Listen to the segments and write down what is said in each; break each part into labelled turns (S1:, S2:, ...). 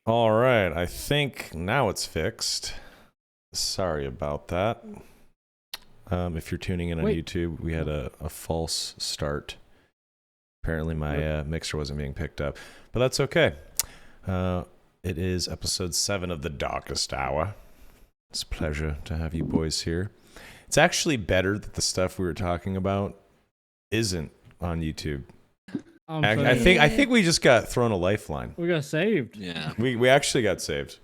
S1: All right, I think now it's fixed. Sorry about that. If you're tuning in on YouTube, we had a false start. Apparently my mixer wasn't being picked up, but that's okay. It is episode 7 of The Darkest Hour. It's a pleasure to have you boys here. It's actually better that the stuff we were talking about isn't on YouTube. I think we just got thrown a lifeline.
S2: We got saved.
S3: Yeah.
S1: We actually got saved.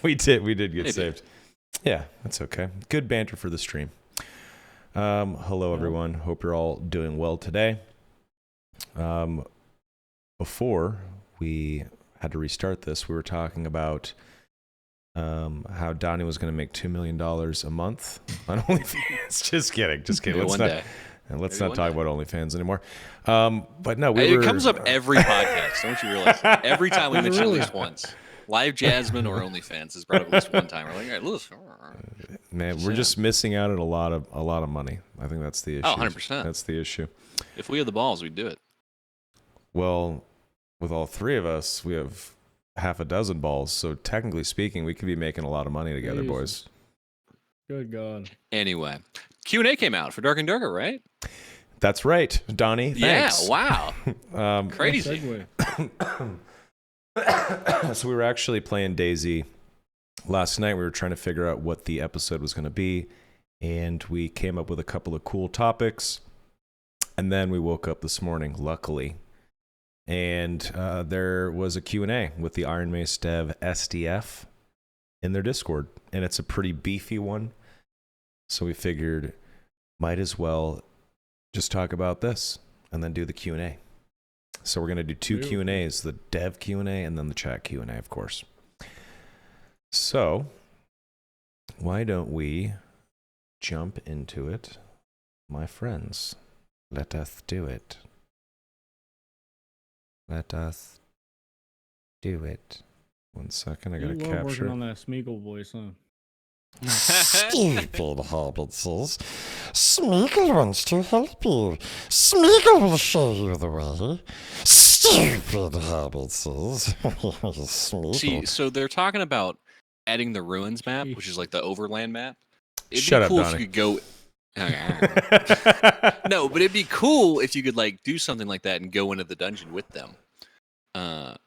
S1: We did get saved. Yeah, that's okay. Good banter for the stream. Hello everyone. Hope you're all doing well today. Before we had to restart this, we were talking about how Donnie was going to make $2 million a month on OnlyFans. Just kidding. Let's not talk about OnlyFans anymore. But no,
S3: it comes up every podcast. Don't you realize? Every time we mention it at least once. Live Jasmine or OnlyFans is brought up at least one time. We're like, all right, listen.
S1: Man, we're just missing out on a lot of money. I think that's the issue.
S3: Oh, 100%.
S1: That's the issue.
S3: If we had the balls, we'd do it.
S1: Well, with all three of us, we have half a dozen balls. So technically speaking, we could be making a lot of money together, boys.
S2: Good God.
S3: Anyway, Q&A came out for Dark and Darker, right?
S1: That's right, Donnie. Thanks.
S3: Yeah, wow. Crazy.
S1: So we were actually playing DayZ last night. We were trying to figure out what the episode was going to be, and we came up with a couple of cool topics. And then we woke up this morning, luckily, and there was a Q&A with the Iron Mace dev SDF in their Discord, and it's a pretty beefy one. So we figured might as well just talk about this and then do the Q&A. So we're going to do two Q&As, the dev Q&A and then the chat Q&A, of course. So why don't we jump into it, my friends? Let us do it. Let us do it. 1 second, I got to capture.
S2: Working on that Smeagol voice, huh?
S4: Stupid hobbitses. Smeagol wants to help you. Smeagol will show you the way. Stupid hobbitses.
S3: See, so they're talking about adding the ruins map, which is like the overland map. It'd
S1: Shut
S3: be
S1: up,
S3: cool
S1: Donnie.
S3: if you could go. No, but it'd be cool if you could like do something like that and go into the dungeon with them.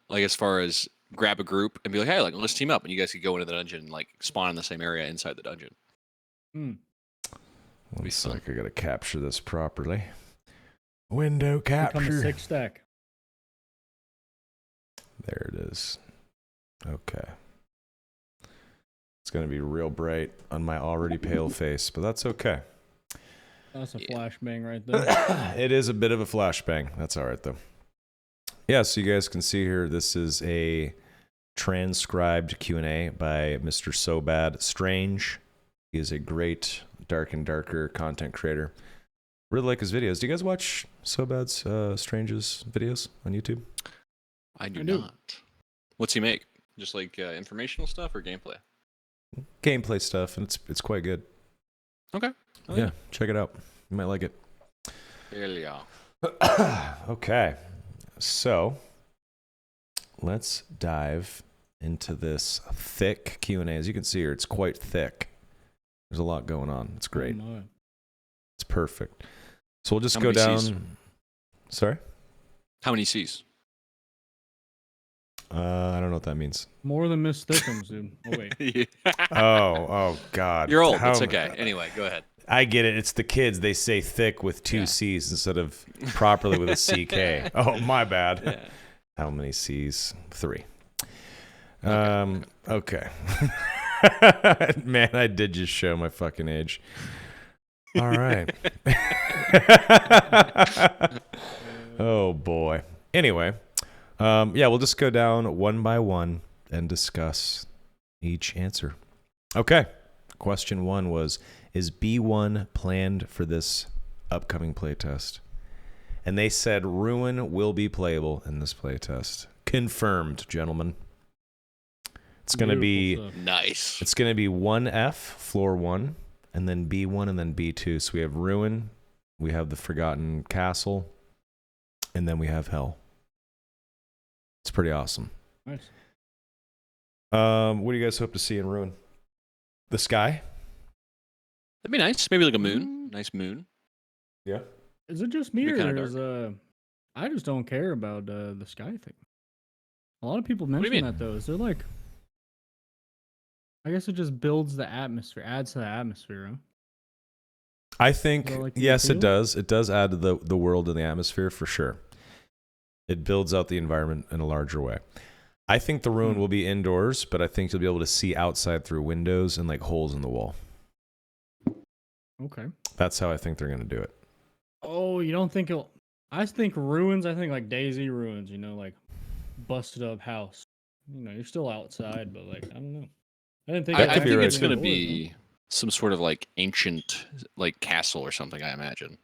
S3: Like as far as grab a group and be like, hey, like let's team up, and you guys could go into the dungeon and like spawn in the same area inside the dungeon.
S1: One sec, I gotta capture this properly. Window capture.
S2: Become a 6-stack.
S1: There it is. Okay. It's gonna be real bright on my already pale face, but that's okay.
S2: That's a flashbang right there.
S1: It is a bit of a flashbang. That's all right though. Yeah, so you guys can see here, this is a transcribed Q&A by Mr. So Bad Strange. He is a great Dark and Darker content creator. Really like his videos. Do you guys watch So Bad's Strange's videos on YouTube?
S3: I do not. What's he make? Just like informational stuff or gameplay?
S1: Gameplay stuff, and it's quite good.
S3: Okay.
S1: Yeah, check it out. You might like it.
S3: Yeah.
S1: Okay. So, let's dive into this thick Q&A. As you can see here, it's quite thick. There's a lot going on. It's great.
S2: Oh,
S1: It's perfect. So we'll just
S3: How
S1: go
S3: many
S1: down.
S3: Cs?
S1: Sorry?
S3: How many C's?
S1: I don't know what that means.
S2: more than Miss Thickums, dude. Oh, wait.
S1: Oh, God.
S3: You're old. It's okay. Anyway, go ahead.
S1: I get it. It's the kids. They say thick with two C's instead of properly with a CK. Oh, my bad.
S3: Yeah.
S1: How many C's? 3. Okay. Man, I did just show my fucking age. All right. Oh, boy. Anyway, we'll just go down one by one and discuss each answer. Okay. Question 1 was, is B1 planned for this upcoming playtest? And they said Ruin will be playable in this playtest. Confirmed, gentlemen. It's going to be
S3: nice.
S1: It's going to be 1F, floor 1, and then B1 and then B2. So we have Ruin, we have the Forgotten Castle, and then we have Hell. It's pretty awesome.
S2: Nice.
S1: What do you guys hope to see in Ruin? The sky?
S3: That'd be nice. Maybe like a moon. Nice moon.
S1: Yeah.
S2: Is it just me
S3: It'd be
S2: or
S3: kinda
S2: is I just don't care about the sky thing. A lot of people
S3: do you
S2: mention
S3: mean?
S2: that though. Is there like I guess it just builds the atmosphere, adds to the atmosphere, huh?
S1: I think,
S2: that like the
S1: yes, it
S2: appeal?
S1: does. It does add to the world and the atmosphere for sure. It builds out the environment in a larger way. I think the Ruin will be indoors, but I think you'll be able to see outside through windows and like holes in the wall.
S2: Okay.
S1: That's how I think they're going to do it.
S2: Oh, you don't think it'll I think ruins, I think like Daisy ruins, like busted up house. You're still outside, but like I don't know. I didn't think
S3: I,
S2: it
S3: I
S1: could be
S3: think
S1: right,
S3: it's
S1: too.
S3: going to be some sort of like ancient like castle or something, I imagine,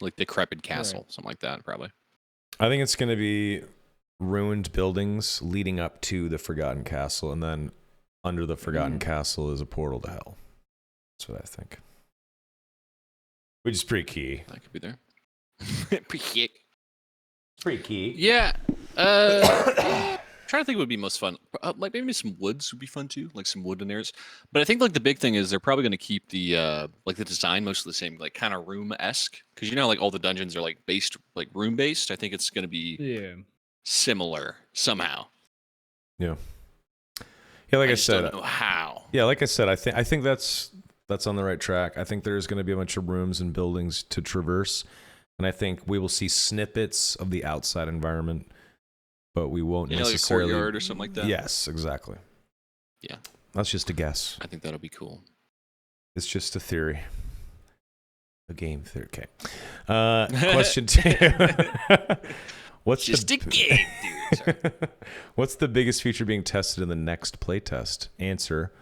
S3: like decrepit castle, something like that, probably.
S1: I think it's going to be ruined buildings leading up to the Forgotten Castle, and then under the Forgotten Castle is a portal to hell. That's what I think. Which is pretty key.
S3: That could be there. Pretty
S1: Pretty key.
S3: Yeah. Trying to think what would be most fun. Like maybe some woods would be fun too, like some wood in there. But I think like the big thing is they're probably going to keep the like the design mostly the same, like kind of room-esque, because like all the dungeons are like based like room-based. I think it's going to be similar somehow.
S1: Yeah. Yeah, like I
S3: just
S1: said.
S3: don't know how.
S1: Yeah, like I said, I think that's on the right track. I think there's going to be a bunch of rooms and buildings to traverse, and I think we will see snippets of the outside environment, but we won't necessarily
S3: like a courtyard or something like that.
S1: Yes, exactly.
S3: Yeah,
S1: that's just a guess.
S3: I think that'll be cool.
S1: It's just a theory, a game theory. Okay. Question 2. What's
S3: just a game theory? Sorry.
S1: What's the biggest feature being tested in the next playtest? Answer: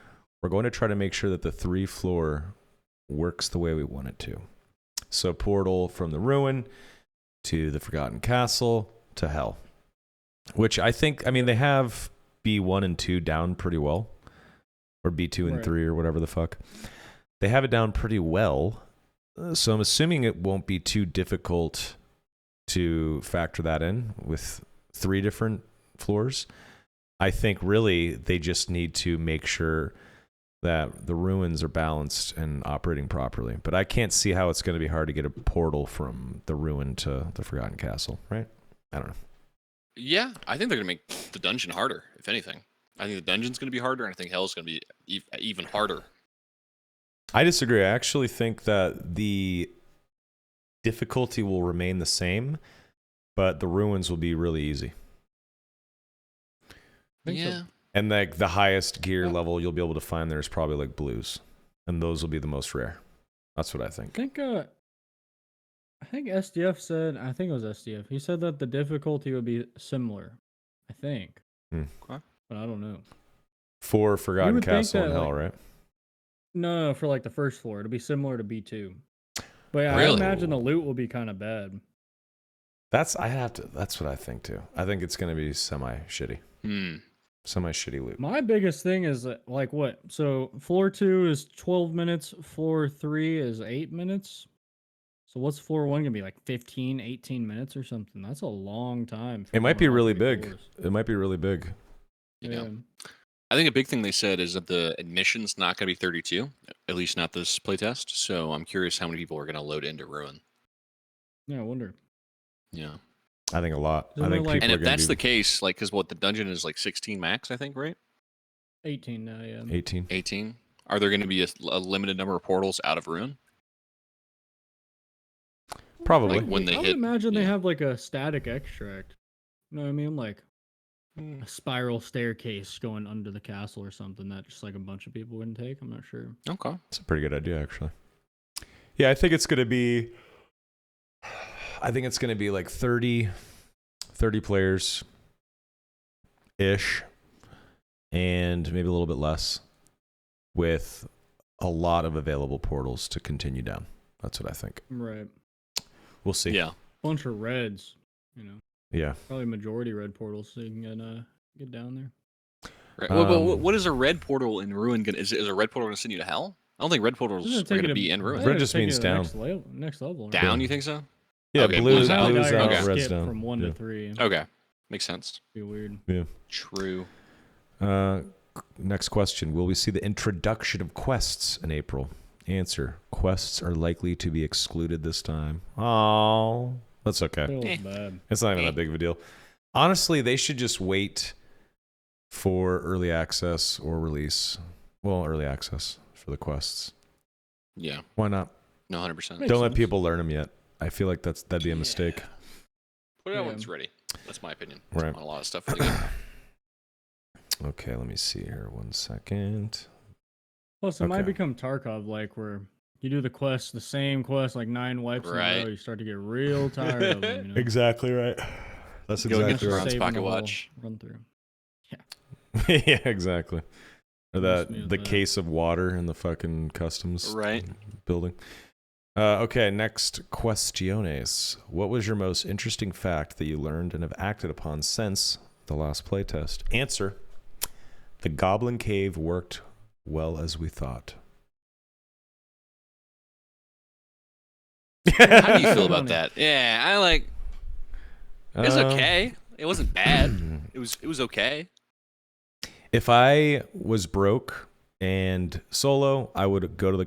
S1: we're going to try to make sure that the 3 floor works the way we want it to. So portal from the Ruin to the Forgotten Castle to Hell. Which I mean, they have B1 and 2 down pretty well. Or B2 and 3 or whatever the fuck. They have it down pretty well. So I'm assuming it won't be too difficult to factor that in with 3 different floors. I think really they just need to make sure that the ruins are balanced and operating properly. But I can't see how it's going to be hard to get a portal from the Ruin to the Forgotten Castle, right? I don't know.
S3: Yeah, I think they're going to make the dungeon harder, if anything. I think the dungeon's going to be harder, and I think hell's going to be even harder.
S1: I disagree. I actually think that the difficulty will remain the same, but the ruins will be really easy.
S3: Yeah.
S1: And like the highest gear level you'll be able to find there is probably like blues, and those will be the most rare. That's what I think.
S2: I think SDF said, I think it was SDF. He said that the difficulty would be similar. I think.
S3: Okay.
S2: But I don't know.
S1: For Forgotten
S2: would think
S1: Castle and
S2: that,
S1: Hell,
S2: like-
S1: right?
S2: No, for like the first floor. It'll be similar to B2. But yeah, I
S3: Really?
S2: imagine the loot will be kind of bad.
S1: That's what I think too. I think it's gonna be semi shitty loot.
S2: My biggest thing is like what? So floor 2 is 12 minutes, floor 3 is 8 minutes. So what's floor 1 gonna be, like 15, 18 minutes or something? That's a long time.
S1: It might be
S2: going all
S1: really
S2: 3
S1: big.
S2: floors.
S1: It might be really big.
S3: Yeah. I think a big thing they said is that the admission's not going to be 32, at least not this playtest. So I'm curious how many people are going to load into Ruin.
S2: Yeah, I wonder.
S3: Yeah.
S1: I think a lot.
S2: Isn't
S1: I think
S2: there, like-
S1: people
S3: And
S1: are
S3: if
S1: gonna
S3: that's
S1: be
S3: the case, like, because what the dungeon is like 16 max, I think, right?
S2: 18 now, yeah.
S1: 18.
S3: 18. Are there going to be a limited number of portals out of Ruin?
S1: Probably.
S3: Like when they
S2: I would
S3: hit.
S2: imagine they
S3: yeah.
S2: have like a static extract. You know what I mean? Like a spiral staircase going under the castle or something that just like a bunch of people wouldn't take. I'm not sure.
S3: Okay.
S1: It's a pretty good idea, actually. Yeah, I think it's gonna be like 30 players ish, and maybe a little bit less, with a lot of available portals to continue down. That's what I think.
S2: Right.
S1: We'll see.
S3: Yeah.
S2: Bunch of reds,
S1: Yeah.
S2: Probably majority red portals so you can get down there.
S3: Right. Well, what is a red portal in Ruin going to... Is a red portal going to send you to hell? I don't think red portals
S2: Isn't
S3: are
S2: it
S3: going
S2: taking
S3: to
S2: a-
S3: be in Ruin.
S2: I think
S1: Red
S2: it's
S1: just
S2: taking
S1: means
S2: it to
S1: down.
S2: Next level. Right?
S3: Down, you think so?
S1: Yeah,
S3: Okay,
S1: blues
S3: blues out.
S1: out,
S2: Now you're gonna
S1: red's
S2: skip
S1: down.
S2: from 1
S1: Yeah.
S2: to 3.
S3: Okay. Makes sense.
S2: Be weird.
S1: Yeah.
S3: True.
S1: Next question. Will we see the introduction of quests in April? Answer. Quests are likely to be excluded this time. Oh, that's okay.
S2: Feels bad.
S1: It's not even that big of a deal. Honestly, they should just wait for early access or release. Well, early access for the quests.
S3: Yeah.
S1: Why not?
S3: No, 100%.
S2: Makes
S1: Don't let
S2: sense.
S1: people learn them yet. I feel like that'd be a mistake.
S3: Put it out
S2: Yeah.
S3: when it's ready. That's my opinion.
S1: Right.
S3: On a lot of stuff for the game.
S1: Okay, let me see here. 1 second.
S2: Plus, it might
S1: Okay.
S2: become Tarkov like where you do the same quest, like 9 wipes in a
S3: Right.
S2: row. You start to get real tired of them. You know?
S1: Exactly right. That's
S3: Go get
S1: exactly
S3: the
S1: right.
S3: Bronze
S2: Saving
S3: Pocket
S2: the whole
S3: Watch.
S2: Run through.
S1: Yeah, exactly. Or
S2: Reminds me
S1: that
S2: of
S1: the
S2: that.
S1: case of water in the fucking customs
S3: Right.
S1: building. Okay, next questiones. What was your most interesting fact that you learned and have acted upon since the last playtest? Answer. The Goblin Cave worked well as we thought.
S3: How do you feel about that? Yeah, I like. It's okay. It wasn't bad. It was okay.
S1: If I was broke and solo, I would go to the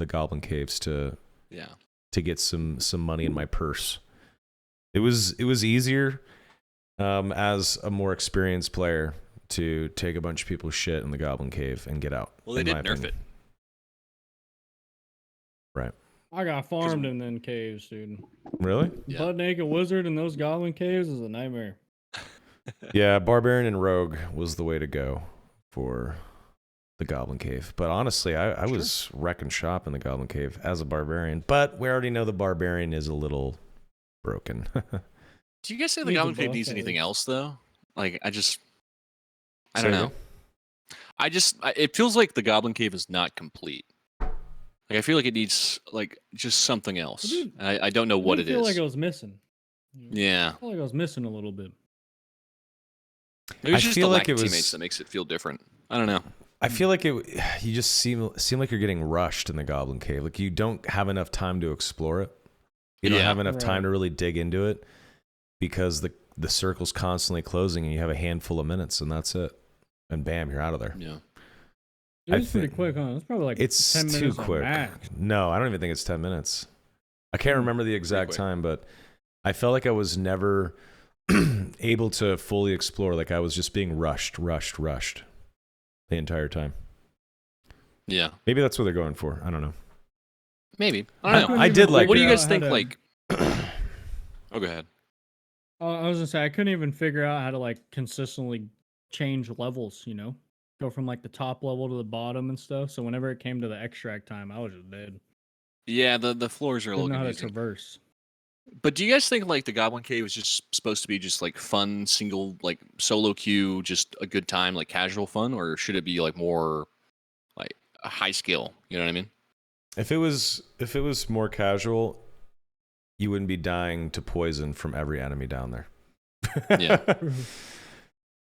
S1: Goblin Caves to
S3: Yeah.
S1: get some money in my purse. It was easier as a more experienced player to take a bunch of people's shit in the Goblin Cave and get out.
S3: Well, they
S1: in
S3: did
S1: my
S3: nerf
S1: opinion.
S3: it.
S1: Right.
S2: I got farmed in them caves, dude.
S1: Really?
S3: Yeah.
S2: Butt naked wizard in those goblin caves is a nightmare.
S1: Yeah, Barbarian and Rogue was the way to go for the Goblin Cave. But honestly, I was wrecking shop in the Goblin Cave as a Barbarian. But we already know the Barbarian is a little broken.
S3: Do you guys say the
S2: Needs a
S3: Goblin Cave
S2: buff,
S3: needs
S2: at
S3: anything
S2: least.
S3: else though? Like, I
S1: Say
S3: don't know.
S1: again?
S3: It feels like the Goblin Cave is not complete. Like, I feel like it needs like just something else.
S2: Dude,
S3: And I don't know what
S2: I
S3: it
S2: feel
S3: is.
S2: like it was missing.
S3: Yeah.
S2: I feel like I was missing a little bit.
S3: Maybe it's
S1: I
S3: just
S1: feel
S3: the
S1: like
S3: lack
S1: it
S3: of
S1: was-
S3: teammates that makes it feel different. I don't know.
S1: I feel like you just seem like you're getting rushed in the Goblin Cave. Like you don't have enough time to explore it. You don't
S3: Yeah.
S1: have enough time
S2: Right.
S1: to really dig into it because the circle's constantly closing and you have a handful of minutes and that's it. And bam, you're out of there.
S3: Yeah.
S2: It
S1: I
S2: was pretty
S1: think-
S2: quick, huh? It's probably like
S1: It's
S2: 10
S1: too
S2: minutes at
S1: quick.
S2: max.
S1: No, I don't even think it's 10 minutes. I can't remember the exact
S3: quick.
S1: time, but I felt like I was never able to fully explore. Like I was just being rushed the entire time.
S3: Yeah.
S1: Maybe that's what they're going for. I don't know.
S3: Maybe. I
S2: I
S3: don't know.
S2: couldn't
S1: I did
S2: even
S1: like
S3: What do you
S2: figure
S3: guys
S2: out
S3: think?
S2: how to-
S3: Like, oh, go ahead.
S2: I was gonna say I couldn't even figure out how to like consistently change levels. You know, go from like the top level to the bottom and stuff. So whenever it came to the extract time, I was just dead.
S3: Yeah, the floors are a
S2: Didn't
S3: little
S2: know how to
S3: confusing.
S2: traverse.
S3: But do you guys think like the Goblin Cave is just supposed to be just like fun, single, like solo queue, just a good time, like casual fun, or should it be like more like a high skill? You know what I mean?
S1: If it was more casual, you wouldn't be dying to poison from every enemy down there.
S3: Yeah.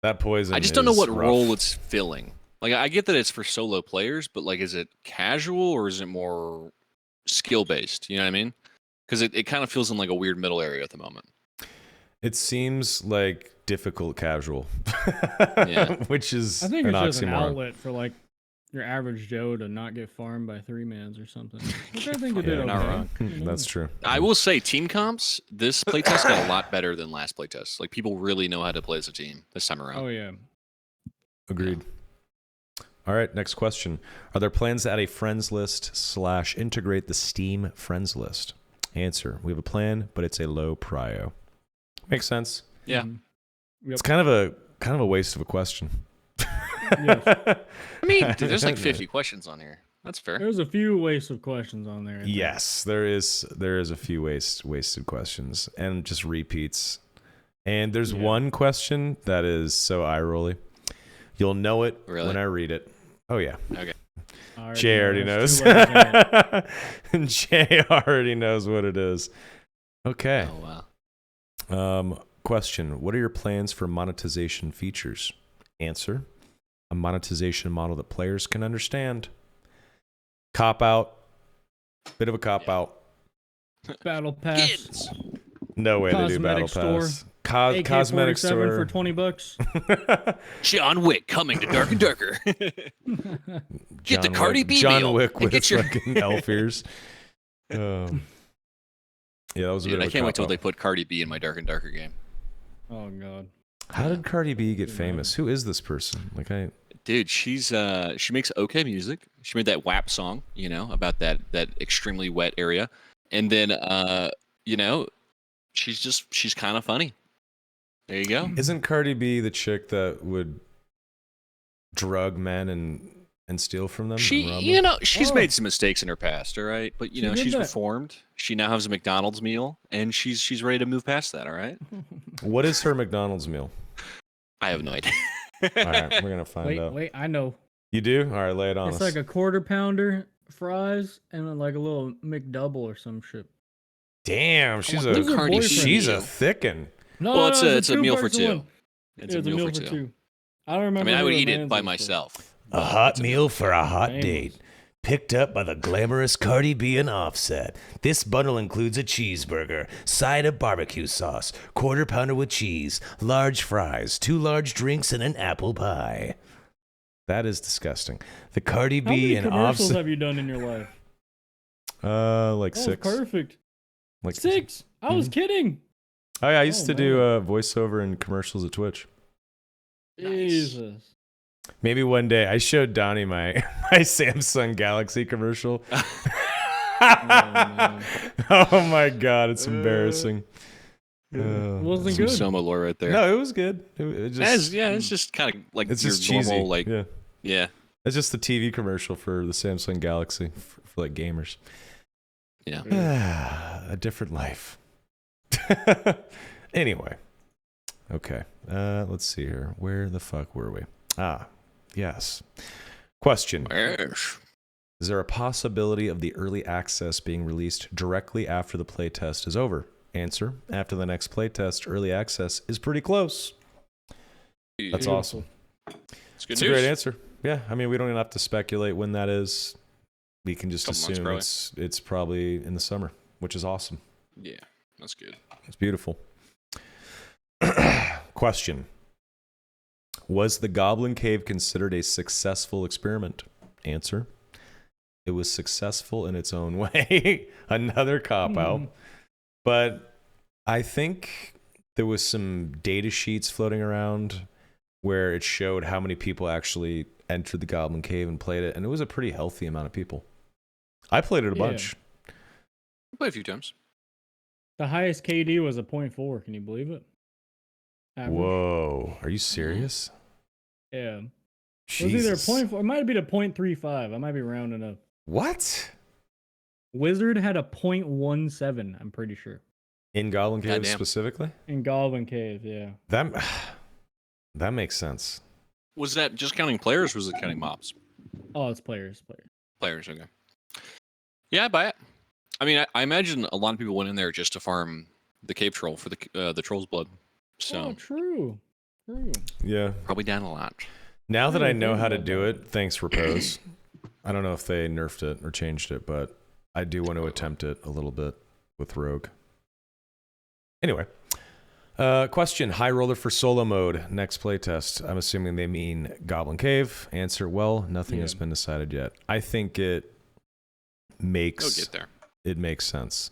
S1: That poison.
S3: I just don't know
S1: is
S3: what
S1: rough.
S3: role it's filling. Like I get that it's for solo players, but like, is it casual or is it more skill based? You know what I mean? Because it kind of feels in like a weird middle area at the moment.
S1: It seems like difficult casual.
S3: Yeah.
S1: Which is
S2: I think
S1: an
S2: it's just an
S1: oxymoron.
S2: outlet for like your average Joe to not get farmed by 3-mans or something. Which I think it
S1: Yeah,
S2: did
S3: not
S2: okay.
S3: wrong.
S2: you know?
S1: That's true.
S3: I will say team comps, this playtest got a lot better than last playtest. Like people really know how to play as a team this time around.
S2: Oh yeah.
S1: Agreed. All right, next question. Are there plans to add a friends list / integrate the Steam friends list? Answer. We have a plan, but it's a low prio. Makes sense.
S3: Yeah.
S2: Mhm.
S1: It's kind of a waste of a question.
S2: Yes.
S3: I mean, dude, there's like 50 questions on here. That's fair.
S2: There's a few wastes of questions on there. I think.
S1: Yes, there is a few wasted questions and just repeats. And there's
S2: Yeah.
S1: one question that is so eye rolly. You'll know it
S3: Really?
S1: when I read it. Oh yeah.
S3: Okay.
S1: Jay already
S2: There's
S1: knows.
S2: 2 letters in it.
S1: Jay already knows what it is. Okay.
S3: Oh wow.
S1: Question. What are your plans for monetization features? Answer. A monetization model that players can understand. Cop out. Bit of a cop out.
S2: Battle pass.
S3: Kids.
S1: No way they do battle
S2: Cosmetic store.
S1: pass. Cosmetic
S2: AK-47
S1: store
S2: for $20.
S3: John Wick coming to Dark and Darker. Get the Cardi B
S1: John
S3: meal
S1: Wick
S3: and
S1: with
S3: get your-
S1: fucking elf ears. Yeah, that was a
S3: Dude,
S1: bit
S3: I
S1: of a
S3: can't wait till
S1: cop-out.
S3: they put Cardi B in my Dark and Darker game.
S2: Oh god.
S1: How did Cardi B get
S2: Yeah.
S1: famous? Who is this person? Like
S3: Dude, she's she makes okay music. She made that WAP song, you know, about that extremely wet area. And then you know, she's kind of funny. There you go.
S1: isn't Cardi B the chick that would drug men and steal from them?
S3: She,
S1: and rob
S3: you
S1: them?
S3: know, she's
S2: Oh.
S3: made some mistakes in her past, all right. But you
S2: She
S3: know,
S2: did
S3: she's
S2: that.
S3: reformed. She now has a McDonald's meal, and she's ready to move past that. All right.
S1: What is her McDonald's meal?
S3: I have no idea.
S1: All right, we're gonna find out.
S2: Wait, I know.
S1: You do? All right, lay it on
S2: It's
S1: us.
S2: like a quarter pounder, fries, and then like a little McDouble or some shit.
S1: Damn, she's
S3: want the
S1: a
S3: Cardi B
S1: she's a
S3: meal.
S1: thickin'.
S2: No,
S3: Well,
S2: no,
S3: it's a meal for
S2: two-person
S3: two.
S2: one.
S3: It's
S2: Yeah,
S3: a meal for two.
S2: I don't
S3: I
S2: remember.
S3: mean, I
S2: who
S3: would
S2: the
S3: eat it
S2: man's
S3: by
S2: was, but-
S3: myself.
S5: A
S3: but
S5: hot
S3: it's
S5: meal for a hot
S2: Famous.
S5: date. Picked up by the glamorous Cardi B and Offset. This bundle includes a cheeseburger, side of barbecue sauce, quarter pounder with cheese, large fries, 2 large drinks, and an apple pie.
S1: That is disgusting. The Cardi
S2: How many
S1: B and
S2: commercials
S1: Offset.
S2: have you done in your life?
S1: Like
S2: Oh,
S1: 6.
S2: perfect.
S1: Like
S2: 6. I was kidding.
S1: Oh yeah, I used
S2: Oh,
S1: to do
S2: man.
S1: voiceover and commercios at Twitch.
S3: Nice.
S2: Jesus.
S1: Maybe one day I showed Donnie my my Samsung Galaxy commercial.
S2: man.
S1: Oh my god, it's embarrassing.
S2: It wasn't
S3: Some
S2: good.
S3: Soma lore right there.
S1: No, it was good. It just,
S3: It's just kind of like
S1: it's
S3: your
S1: just cheesy.
S3: normal, like
S1: yeah,
S3: yeah.
S1: it's just the TV commercial for the Samsung Galaxy for like gamers.
S3: Yeah.
S1: A different life. Anyway, okay. Let's see here. Where the fuck were we? Yes. Question.
S3: Yes.
S1: Is there a possibility of the early access being released directly after the playtest is over? Answer. After the next playtest, early access is pretty close. That's
S2: Beautiful.
S1: awesome.
S3: It's good
S1: It's a
S3: news.
S1: great answer. Yeah, I mean, we don't even have to speculate when that is. We can just
S3: Couple months,
S1: assume
S3: probably.
S1: it's probably in the summer, which is awesome.
S3: Yeah, that's good.
S1: It's beautiful. Question. Was the Goblin Cave considered a successful experiment? Answer. It was successful in its own way. Another cop-out. But I think there was some data sheets floating around where it showed how many people actually entered the Goblin Cave and played it, and it was a pretty healthy amount of people. I played it a
S2: Yeah.
S1: bunch.
S3: I played a few times.
S2: The highest KD was a 0.4. Can you believe it? Average.
S1: Whoa. Are you serious?
S2: Yeah. It was either a
S1: Jesus.
S2: 0.4. It might be a 0.35. I might be rounding up.
S1: What?
S2: Wizard had a 0.17. I'm pretty sure.
S1: In Goblin Cave
S3: Goddamn.
S1: specifically?
S2: In Goblin Cave, yeah.
S1: That makes sense.
S3: Was that just counting players or was it counting mobs?
S2: Oh, it's players.
S3: Players, okay. Yeah, I buy it. I mean, I imagine a lot of people went in there just to farm the cave troll for the troll's blood. So
S2: Oh, true. True.
S1: Yeah.
S3: probably down a lot.
S1: Now that
S2: I
S1: I
S2: didn't
S1: know
S2: think
S1: how to
S2: about
S1: do
S2: that.
S1: it, thanks Repose. I don't know if they nerfed it or changed it, but I do want to attempt it a little bit with Rogue. Anyway. Question. High roller for solo mode. Next playtest. I'm assuming they mean Goblin Cave. Answer. Well, nothing has
S2: Yeah.
S1: been decided yet. I think it
S3: Go
S1: makes
S3: get there.
S1: it makes sense.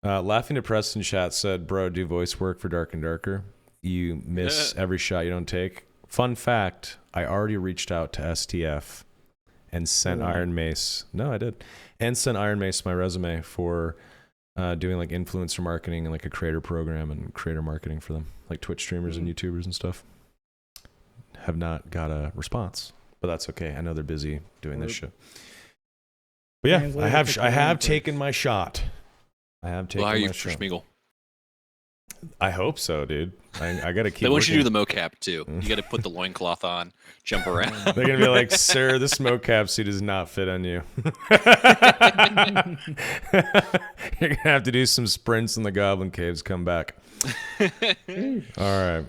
S1: Laughing Depressed in chat said, bro, do voice work for Dark and Darker. You miss every shot you don't take. Fun fact, I already reached out to STF and sent
S2: Oh, wow.
S1: Iron Mace. No, I did. And sent Iron Mace my resume for doing like influencer marketing and like a creator program and creator marketing for them. Like Twitch streamers and YouTubers and stuff. Have not got a response. But that's okay. I know they're busy doing this shit. But yeah,
S2: Translate
S1: I
S2: it
S1: have
S2: to
S1: I have
S2: Korean
S1: taken
S2: first.
S1: my shot. I have taken
S3: Well, how are
S1: my
S3: you for
S1: shot.
S3: Schmeagle?
S1: I hope so, dude. I gotta keep.
S3: They want you to do
S1: working.
S3: the mocap too. You got to put the loincloth on, jump around.
S1: They're gonna be like, "Sir, this mocap suit does not fit on you. You're gonna have to do some sprints in the Goblin Caves. Come back." All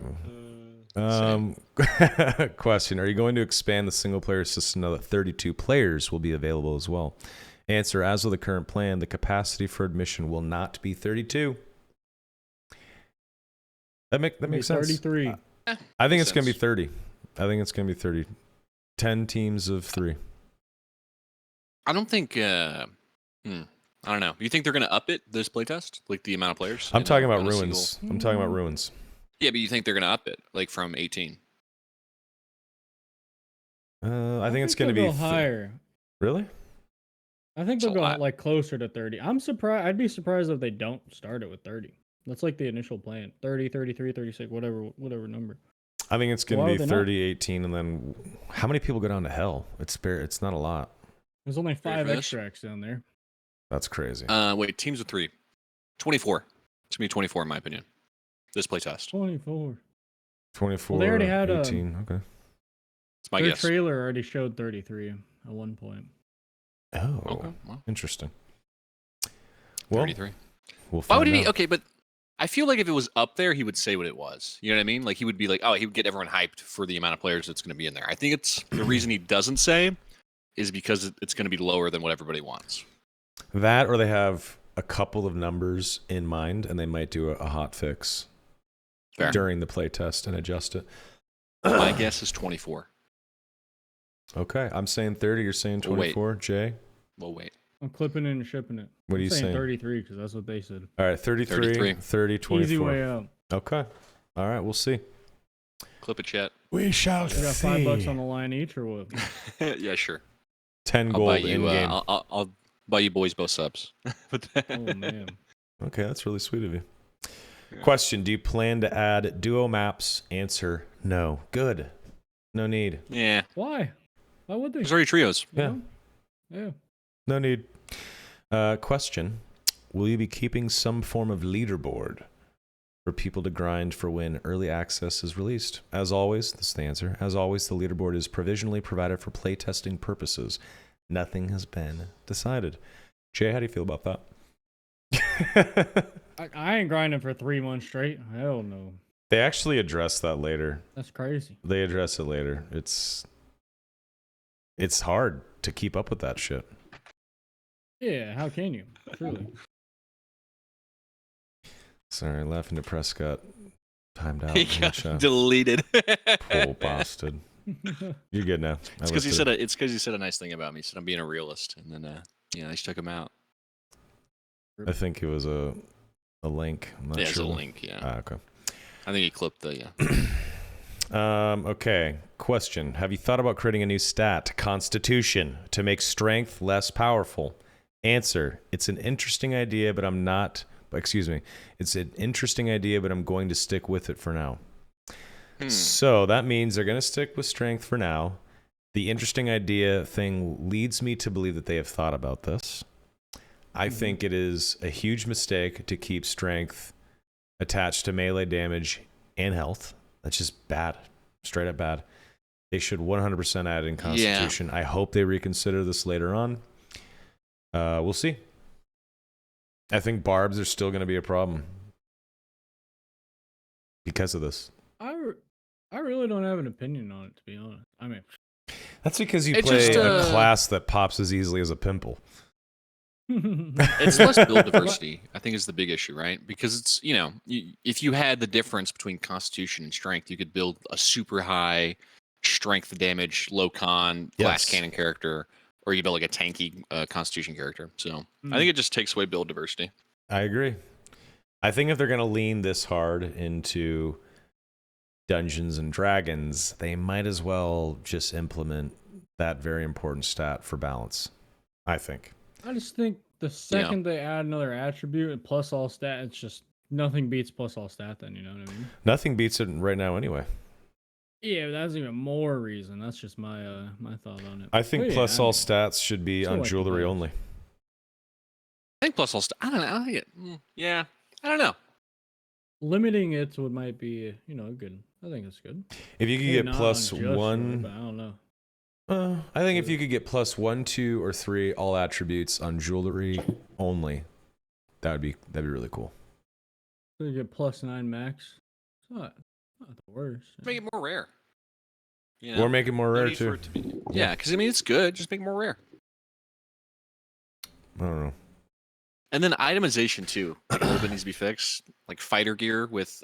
S1: right. Question: are you going to expand the single-player system now that 32 players will be available as well? Answer: as of the current plan, the capacity for admission will not be 32. That makes sense.
S2: 33.
S1: I think
S3: Makes
S1: it's gonna be
S3: sense.
S1: 30. I think it's gonna be 30. 10 teams of 3.
S3: I don't think. I don't know. You think they're gonna up it this playtest, like the amount of players?
S1: I'm talking about
S3: on a
S1: ruins. I'm talking about ruins.
S3: Yeah, but you think they're gonna up it, like from 18?
S1: I think it's gonna
S2: they'll
S1: be
S2: go higher.
S1: Really?
S2: I think
S3: It's a
S2: they'll go
S3: lot.
S2: like closer to 30. I'm surprised. I'd be surprised if they don't start it with 30. That's like the initial plan. 30, 33, 36, whatever number.
S1: I think it's
S2: Why
S1: gonna
S2: would
S1: be
S2: they not?
S1: 30, 18, and then how many people go down to hell? It's not a lot.
S2: There's only
S3: Ready
S2: 5
S3: for this?
S2: extracts down there.
S1: That's crazy.
S3: Wait, teams of 3, 24. It's gonna be 24 in my opinion. This playtest.
S2: 24.
S1: 24.
S2: they already had,
S1: 18. Okay.
S3: It's my
S2: Their
S3: guess.
S2: trailer already showed 33 at one point.
S1: Oh,
S3: Okay. Well,
S1: interesting. Well,
S3: 33.
S1: we'll
S3: Why
S1: find
S3: would he?
S1: out.
S3: Okay, but I feel like if it was up there, he would say what it was. You know what I mean? Like he would be like, oh, he would get everyone hyped for the amount of players that's going to be in there. I think it's the reason he doesn't say is because it's going to be lower than what everybody wants.
S1: That, or they have a couple of numbers in mind, and they might do a hot fix
S3: Fair.
S1: during the playtest and adjust it.
S3: My guess is 24.
S1: Okay, I'm saying 30. You're saying
S3: Well, wait.
S1: 24. Jay,
S3: Well, wait.
S2: I'm clipping it and shipping it.
S1: what are you
S2: I'm saying
S1: saying?
S2: 33 because that's what they said.
S1: All right, 33,
S3: 33.
S1: 30, 24.
S2: Easy way out.
S1: Okay. All right, we'll see.
S3: Clip it, chat.
S5: We shall
S2: We got
S5: see.
S2: $5 on the line each or what?
S3: Yeah, sure.
S1: 10
S3: I'll buy
S1: gold
S3: you.
S1: in game.
S3: I'll buy you boys both subs.
S2: Oh man.
S1: Okay, that's really sweet of you.
S3: Yeah.
S1: Question: do you plan to add duo maps? Answer: no. Good. No need.
S3: Yeah.
S2: Why? Why would they?
S3: There's already trios.
S2: You
S1: Yeah.
S2: know? Yeah.
S1: No need. Question: will you be keeping some form of leaderboard for people to grind for when early access is released? As always, this is the answer. As always, the leaderboard is provisionally provided for playtesting purposes. Nothing has been decided. Jay, how do you feel about that?
S2: I ain't grinding for 3 months straight. Hell no.
S1: They actually address that later.
S2: That's crazy.
S1: They address it later. It's hard to keep up with that shit.
S2: Yeah, how can you? Truly.
S1: Sorry, laughing at Prescott. Timed out.
S3: He
S1: in the
S3: got
S1: chat.
S3: deleted.
S1: Poor bastard. You're good now.
S3: It's because he said a nice thing about me. He said I'm being a realist, and then I just took him out.
S1: I think it was a link. I'm not
S3: Yeah, it's
S1: sure.
S3: a link. Yeah,
S1: Ah, okay.
S3: I think he clipped the.
S1: Okay. Question: have you thought about creating a new stat, Constitution, to make strength less powerful? Answer: it's an interesting idea, but I'm not. Excuse me. It's an interesting idea, but I'm going to stick with it for now. So that means they're going to stick with strength for now. The interesting idea thing leads me to believe that they have thought about this. I think it is a huge mistake to keep strength attached to melee damage and health. That's just bad. Straight up bad. They should 100% add in Constitution. I hope they reconsider this later on. We'll see. I think barbs are still going to be a problem because of this.
S2: I really don't have an opinion on it, to be honest. I mean,
S1: That's because you
S3: It
S1: play
S3: just,
S1: a class that pops as easily as a pimple.
S3: It's less build diversity, I think, is the big issue, right? Because it's, if you had the difference between Constitution and Strength, you could build a super high strength damage, low con, glass
S1: Yes.
S3: cannon character, or you build like a tanky Constitution character. So I think it just takes away build diversity.
S1: I agree. I think if they're going to lean this hard into Dungeons and Dragons, they might as well just implement that very important stat for balance. I think.
S2: I just think the second they add another attribute and plus all stat, it's just nothing beats plus all stat then, you know what I mean?
S1: Nothing beats it right now anyway.
S2: Yeah, but that's even more reason. That's just my my thought on it.
S1: I think
S2: But yeah,
S1: plus
S2: I
S1: all
S2: mean,
S1: stats should be
S2: still
S1: on
S2: like the
S1: jewelry
S2: balance.
S1: only.
S3: I think plus all I don't know. I think it. Yeah, I don't know.
S2: limiting it would might be, good. I think it's good.
S1: If you could
S2: Maybe
S1: get
S2: not
S1: plus
S2: on just jewelry,
S1: one,
S2: but I don't know.
S1: I think if you could get plus 1, 2, or 3 all attributes on jewelry only, that'd be really cool.
S2: So you get plus 9 max. It's not the worst.
S3: Make it more rare.
S1: Or make it more
S3: No
S1: rare
S3: need for
S1: too.
S3: it to be- Yeah, because it's good. Just make it more rare.
S1: I don't know.
S3: And then itemization too. Like, a little bit needs to be fixed. Like fighter gear with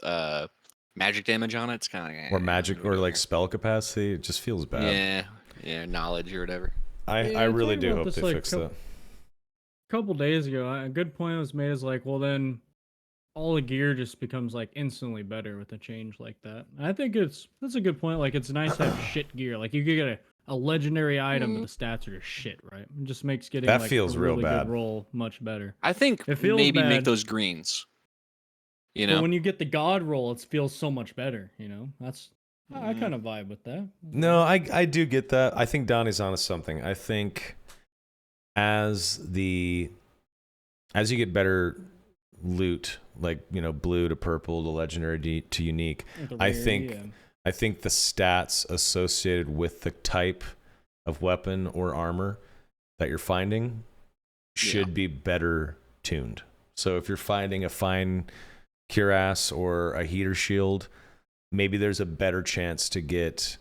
S3: magic damage on it, it's kind of
S1: or magic or like spell capacity. It just feels bad.
S3: Yeah, knowledge or whatever.
S1: I really do hope they fix that.
S2: A couple days ago, a good point was made is like, well, then all the gear just becomes like instantly better with a change like that. And I think that's a good point. Like, it's nice to have shit gear. Like, you could get a legendary item, but the stats are just shit, right? It just makes getting
S1: That
S2: like,
S1: feels
S2: a
S1: real
S2: really
S1: bad.
S2: good roll much better.
S3: I think
S2: It feels
S3: maybe make
S2: bad.
S3: those greens. You
S2: But
S3: know,
S2: when you get the god roll, it feels so much better. You know, I kind of vibe with that.
S1: No, I do get that. I think Donnie's onto something. I think as you get better loot, like, you know, blue to purple to legendary to unique, I think the stats associated with the type of weapon or armor that you're finding should be better tuned. So if you're finding a fine cuirass or a heater shield, maybe there's a better chance to get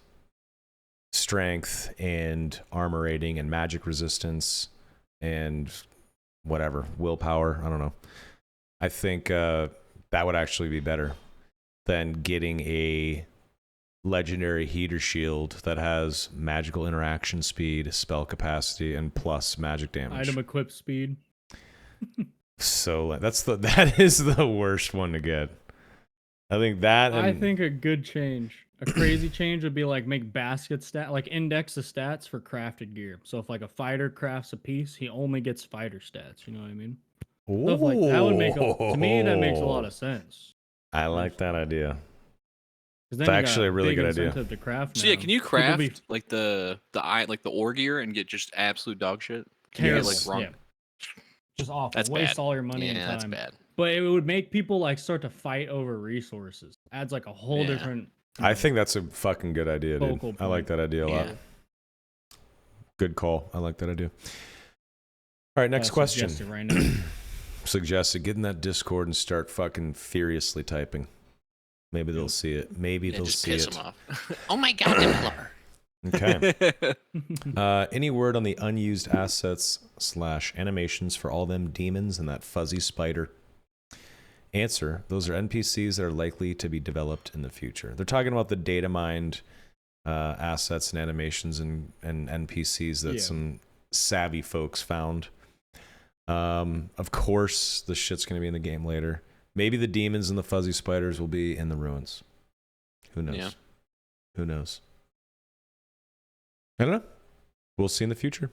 S1: strength and armor rating and magic resistance and whatever, willpower. I don't know. I think that would actually be better than getting a legendary heater shield that has magical interaction speed, spell capacity, and plus magic damage.
S2: Item equip speed.
S1: So that is the worst one to get. I think that.
S2: I think a good change, a crazy change would be like make basket stat, like index the stats for crafted gear. So if like a fighter crafts a piece, he only gets fighter stats. You know what I mean? Stuff like that would make to me that makes a lot of sense.
S1: I like that idea.
S2: It's
S1: actually a really good idea.
S2: To craft
S3: so yeah,
S2: now.
S3: can you
S2: People
S3: craft like the ore gear and get just absolute dog shit?
S2: Terrible.
S3: Like wrong.
S2: Yeah. Just awful.
S3: That's
S2: Waste
S3: bad.
S2: all your money and
S3: Yeah,
S2: time.
S3: that's bad.
S2: But it would make people like start to fight over resources. Adds like a whole different.
S1: I think that's a fucking good idea, dude.
S2: Focal
S1: I like that idea a lot.
S3: Yeah.
S1: Good call. I like that idea. All right, next question.
S2: Suggest it right now.
S1: Suggested get in that Discord and start fucking furiously typing. Maybe they'll see it. Maybe they'll
S3: just
S1: see
S3: piss
S1: it.
S3: them off. Oh my god, developer.
S1: Okay. Any word on the unused assets / animations for all them demons and that fuzzy spider? Answer: those are NPCs that are likely to be developed in the future. They're talking about the data mined assets and animations and NPCs that some savvy folks found. Of course, the shit's going to be in the game later. Maybe the demons and the fuzzy spiders will be in the ruins. Who knows?
S3: Yeah.
S1: Who knows? I don't know. We'll see in the future.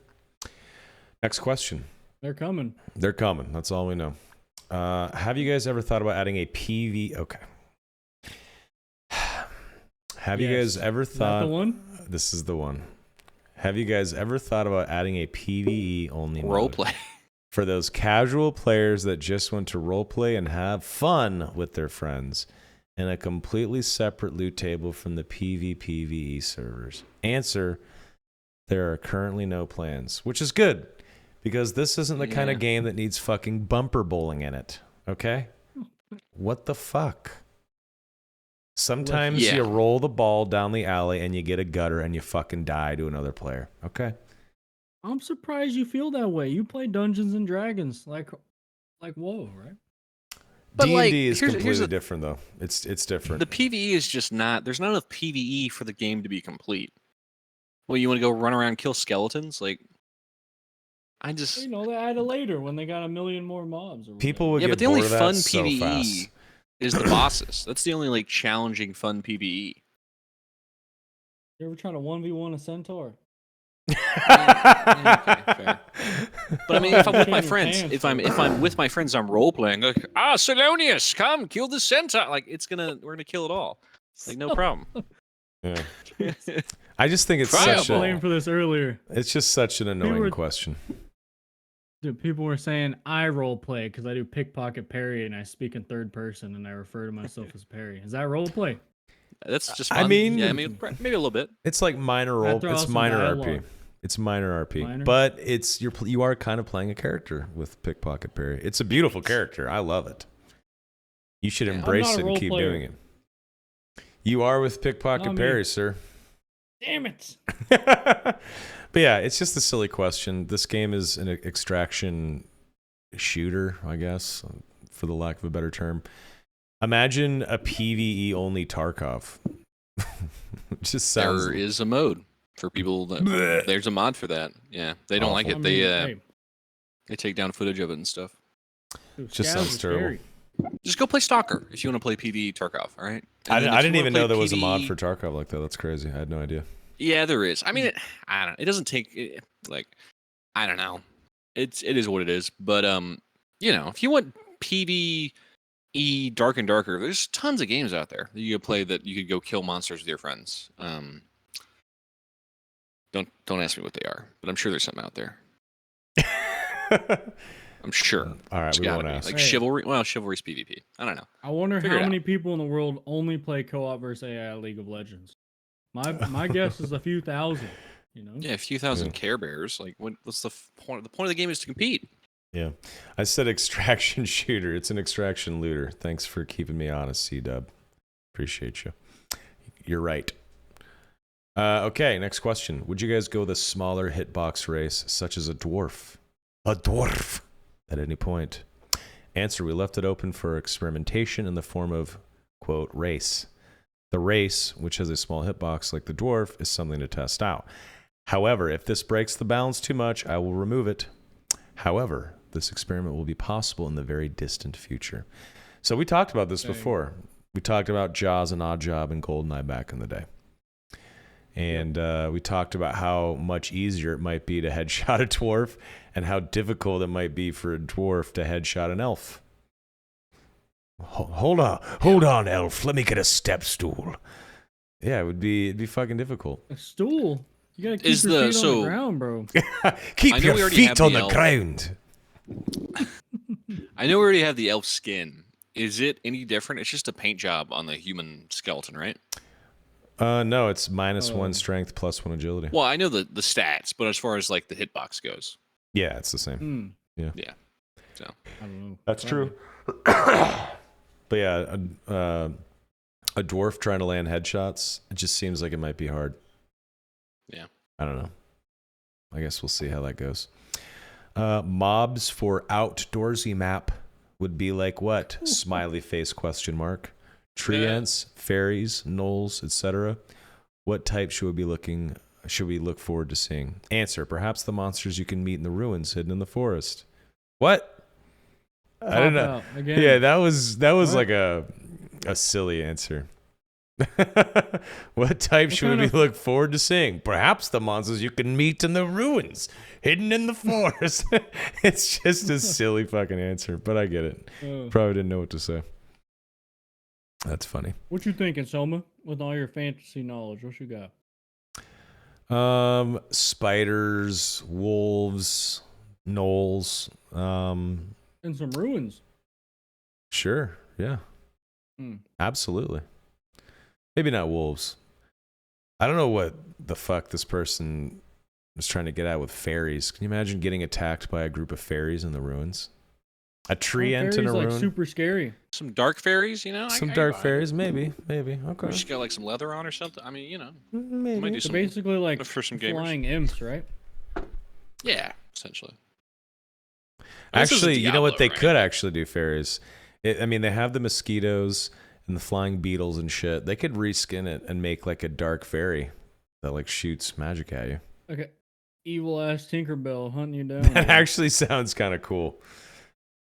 S1: Next question.
S2: They're coming.
S1: They're coming. That's all we know. Have you guys ever thought about adding a PV? Okay. Have you guys ever thought?
S2: Is that the one?
S1: This is the one. Have you guys ever thought about adding a PVE only mode
S3: Roleplay.
S1: for those casual players that just want to roleplay and have fun with their friends, and a completely separate loot table from the PvPvE servers? Answer: there are currently no plans, which is good, because this isn't the kind of game that needs fucking bumper bowling in it, okay? What the fuck? Sometimes you roll the ball down the alley and you get a gutter and you fucking die to another player, okay?
S2: I'm surprised you feel that way. You play Dungeons and Dragons like whoa, right?
S3: But,
S1: D&D
S3: like,
S1: is
S3: here's
S1: completely different, though. It's different.
S3: The PVE is just not. There's not enough PVE for the game to be complete. Well, you want to go run around and kill skeletons? Like, I just.
S2: You know, they add it later when they got a million more mobs. Or
S1: People would
S3: Yeah,
S1: get
S3: but the only
S1: bored of
S3: fun
S1: that so
S3: PVE
S1: fast.
S3: is the bosses. That's the only like challenging fun PVE.
S2: You ever try to 1v1 a centaur?
S3: Yeah, okay, fair. But I mean, if I'm with my
S2: Shame your
S3: friends,
S2: pants,
S3: if I'm with my friends, I'm role playing. Like, Salonius, come kill the centaur. Like, we're gonna kill it all. Like, no problem.
S1: Yeah. I just think it's
S3: Try
S2: I
S1: such
S2: was
S1: a,
S2: playing for this earlier.
S1: it's just such an annoying
S2: were-
S1: question.
S2: Dude, people were saying I role play because I do pickpocket parry and I speak in third person and I refer to myself as Perry. Is that role play?
S3: That's just.
S1: I
S3: Fun.
S1: mean-
S3: yeah, maybe a little bit.
S1: It's like minor role.
S2: After
S1: It's
S2: awesome
S1: minor
S2: dialogue.
S1: RP. It's minor RP,
S2: Minor?
S1: but you are kind of playing a character with pickpocket parry. It's a beautiful character. I love it. You should
S3: Yeah.
S1: embrace
S2: I'm not
S1: it
S2: a
S1: and
S2: role
S1: keep
S2: player.
S1: doing it. You are with pickpocket
S2: Not me.
S1: parry, sir.
S2: Damn it!
S1: But yeah, it's just a silly question. This game is an extraction shooter, I guess, for the lack of a better term. Imagine a PvE only Tarkov. Just sounds.
S3: There is a mode for people that there's a mod for that. Yeah, they don't like it. They take down footage of it and stuff.
S1: Just sounds terrible.
S3: Just go play Stalker if you want to play PvE Tarkov. All right.
S1: I didn't even know there was a mod for Tarkov like that. That's crazy. I had no idea.
S3: Yeah, there is. I mean, I don't know. It doesn't take like I don't know. It is what it is. But you know, if you want PvE Dark and Darker, there's tons of games out there that you could play that you could go kill monsters with your friends. Don't ask me what they are, but I'm sure there's something out there. I'm sure.
S1: All right, we won't ask.
S3: Like Chivalry. Well, Chivalry's PvP. I don't know.
S2: I wonder how many people in the world only play co-op versus AI League of Legends. My guess is a few thousand. You know.
S3: Yeah, a few thousand Care Bears. Like, what's the point? The point of the game is to compete.
S1: Yeah, I said extraction shooter. It's an extraction looter. Thanks for keeping me honest, C-Dub. Appreciate you. You're right. Okay, next question. Would you guys go with a smaller hitbox race, such as a dwarf? A dwarf. At any point. Answer, we left it open for experimentation in the form of, quote, race. The race, which has a small hitbox like the dwarf, is something to test out. However, if this breaks the balance too much, I will remove it. However, this experiment will be possible in the very distant future. So we talked about this before. We talked about Jaws and Oddjob and GoldenEye back in the day. And we talked about how much easier it might be to headshot a dwarf and how difficult it might be for a dwarf to headshot an elf.
S5: Hold on, elf. Let me get a step stool.
S1: Yeah, it'd be fucking difficult.
S2: A stool? You gotta keep your feet on the ground, bro.
S5: Keep your feet on the ground.
S3: I know we already have the elf skin. Is it any different? It's just a paint job on the human skeleton, right?
S1: No, it's -1 strength, +1 agility.
S3: Well, I know the stats, but as far as like the hitbox goes,
S1: yeah, it's the same. Yeah.
S3: So
S2: I don't know.
S1: That's true. But yeah, a dwarf trying to land headshots, it just seems like it might be hard.
S3: Yeah.
S1: I don't know. I guess we'll see how that goes. Mobs for outdoorsy map would be like what? Smiley face question mark. Treants, fairies, gnolls, etc. What type should we look forward to seeing? Answer, perhaps the monsters you can meet in the ruins hidden in the forest. What? I don't know. Yeah, that was like a silly answer. What type should we look forward to seeing? Perhaps the monsters you can meet in the ruins hidden in the forest. It's just a silly fucking answer, but I get it. Probably didn't know what to say. That's funny.
S2: What you thinking, Soma? With all your fantasy knowledge, what you got?
S1: Spiders, wolves, gnolls,
S2: and some ruins.
S1: Sure, yeah. Absolutely. Maybe not wolves. I don't know what the fuck this person was trying to get at with fairies. Can you imagine getting attacked by a group of fairies in the ruins? A treant in a ruin.
S2: Like super scary.
S3: Some dark fairies, you know.
S1: Some dark fairies, maybe. Okay.
S3: Or just got like some leather on or something. I mean, you know.
S1: Maybe.
S3: Might do
S2: So basically, like
S3: for some
S2: flying imps, right?
S3: Yeah, essentially.
S1: Actually, you know what they could actually do, fairies? I mean, they have the mosquitoes and the flying beetles and shit. They could reskin it and make like a dark fairy that like shoots magic at you.
S2: Okay. Evil ass Tinkerbell hunting you down.
S1: That actually sounds kind of cool.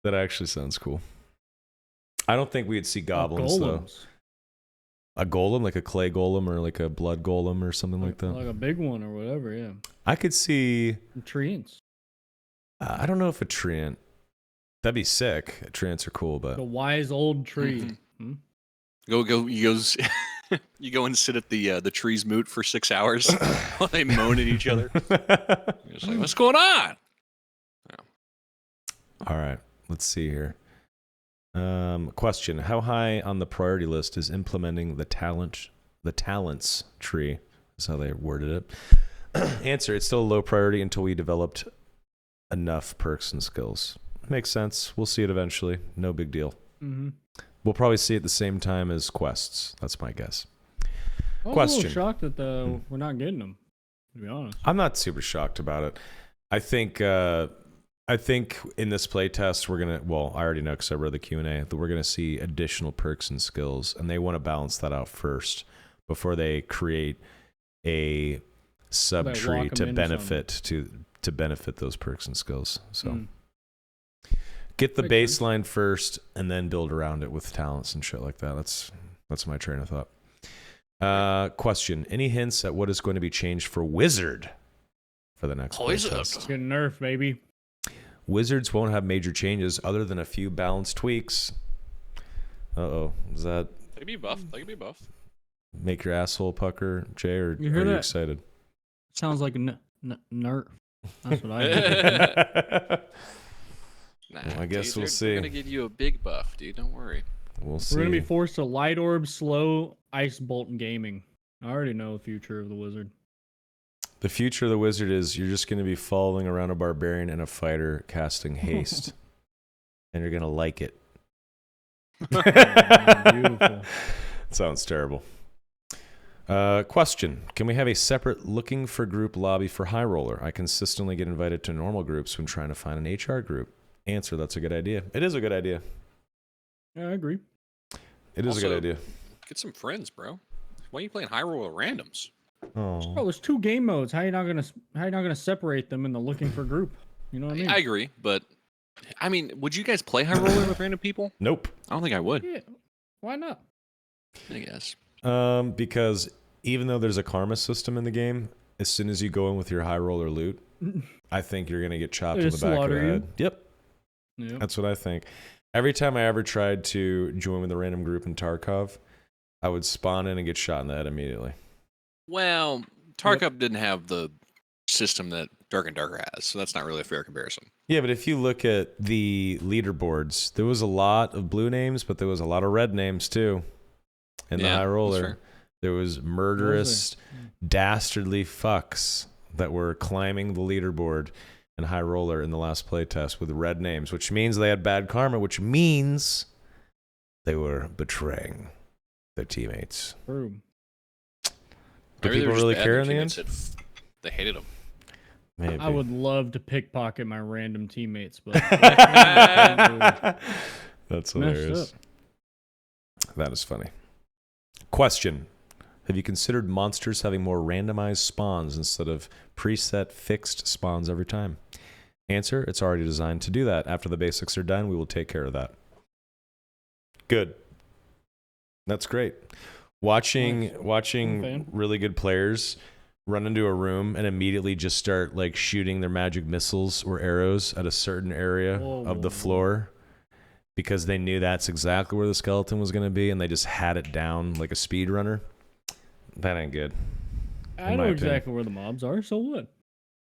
S1: That actually sounds cool. I don't think we'd see goblins though. A golem, like a clay golem or like a blood golem or something like that.
S2: Like a big one or whatever, yeah.
S1: I could see
S2: treants.
S1: I don't know if a treant. That'd be sick. Treants are cool, but
S2: the wise old tree.
S3: You go and sit at the tree's moot for 6 hours while they moan at each other. You're just like, what's going on?
S1: Yeah. All right, let's see here. Question: how high on the priority list is implementing the talents tree? Is how they worded it. Answer: it's still a low priority until we developed enough perks and skills. Makes sense. We'll see it eventually. No big deal.
S2: Mm-hmm.
S1: We'll probably see it at the same time as quests. That's my guess.
S2: I was
S1: Question.
S2: a little shocked that we're not getting them, to be honest.
S1: I'm not super shocked about it. I think I think in this playtest we're gonna. Well, I already know because I read the Q&A that we're gonna see additional perks and skills, and they want to balance that out first before they create a subtree
S2: lock 'em
S1: to
S2: into
S1: benefit to benefit those perks and skills. So
S2: Mm.
S1: get the
S2: Makes sense.
S1: baseline first, and then build around it with talents and shit like that. That's my train of thought. Question: any hints at what is going to be changed for Wizard for the next playtest?
S2: Get nerfed, baby.
S1: Wizards won't have major changes other than a few balance tweaks. Uh-oh. Does that
S3: They can be buffed. They can be buffed.
S1: make your asshole pucker, Jay, or
S2: You hear
S1: are you
S2: that?
S1: excited?
S2: Sounds like a nerf. That's what I hear.
S3: Nah,
S1: Well, I guess
S3: dude,
S1: we'll
S3: they're
S1: see.
S3: gonna give you a big buff, dude. Don't worry.
S1: We'll see.
S2: We're gonna be forced to light orb, slow, ice bolt, gaming. I already know the future of the wizard.
S1: The future of the Wizard is you're just going to be following around a barbarian and a fighter casting haste. And you're going to like it.
S2: Beautiful.
S1: Sounds terrible. Question: can we have a separate looking for group lobby for High Roller? I consistently get invited to normal groups when trying to find an HR group. Answer: that's a good idea. It is a good idea.
S2: Yeah, I agree.
S1: It is a good
S3: Also-
S1: idea.
S3: Get some friends, bro. Why are you playing high roll randoms?
S1: Oh,
S2: Oh, there's 2 game modes. How you not gonna separate them in the looking for group? You know what I mean?
S3: I agree, but I mean, would you guys play high roller with random people?
S1: nope.
S3: I don't think I would.
S2: Yeah. Why not?
S3: I guess.
S1: Because even though there's a karma system in the game, as soon as you go in with your High Roller loot, I think you're gonna get chopped
S2: They
S1: in the
S2: just
S1: back of the
S2: slaughter you.
S1: head. Yep.
S2: Yeah.
S1: That's what I think. Every time I ever tried to join with a random group in Tarkov, I would spawn in and get shot in the head immediately.
S3: Well, Tarkov didn't have the system that Dark and Darker has, so that's not really a fair comparison.
S1: Yeah, but if you look at the leaderboards, there was a lot of blue names, but there was a lot of red names too. In the
S3: Yeah,
S1: High
S3: that's
S1: Roller,
S3: fair.
S1: there was murderous, dastardly fucks that were climbing the leaderboard in High Roller in the last playtest with red names, which means they had bad karma, which means they were betraying their teammates.
S2: True.
S1: Do
S3: Maybe they
S1: people
S3: were just
S1: really
S3: bad
S1: care
S3: and
S1: in the
S3: their
S1: end?
S3: teammates They hated them.
S1: Maybe.
S2: I would love to pickpocket my random teammates, but
S1: That's
S2: Messed
S1: hilarious. That is funny. Question: have you considered monsters having more randomized spawns instead of preset fixed spawns every time? Answer: it's already designed to do that. After the basics are done, we will take care of that. Good. That's great. Watching
S2: fan.
S1: really good players run into a room and immediately just start like shooting their magic missiles or arrows at a certain area of the floor because they knew that's exactly where the skeleton was going to be and they just had it down like a speedrunner. That ain't good.
S2: I
S1: in
S2: know
S1: my
S2: exactly where the mobs are, so what?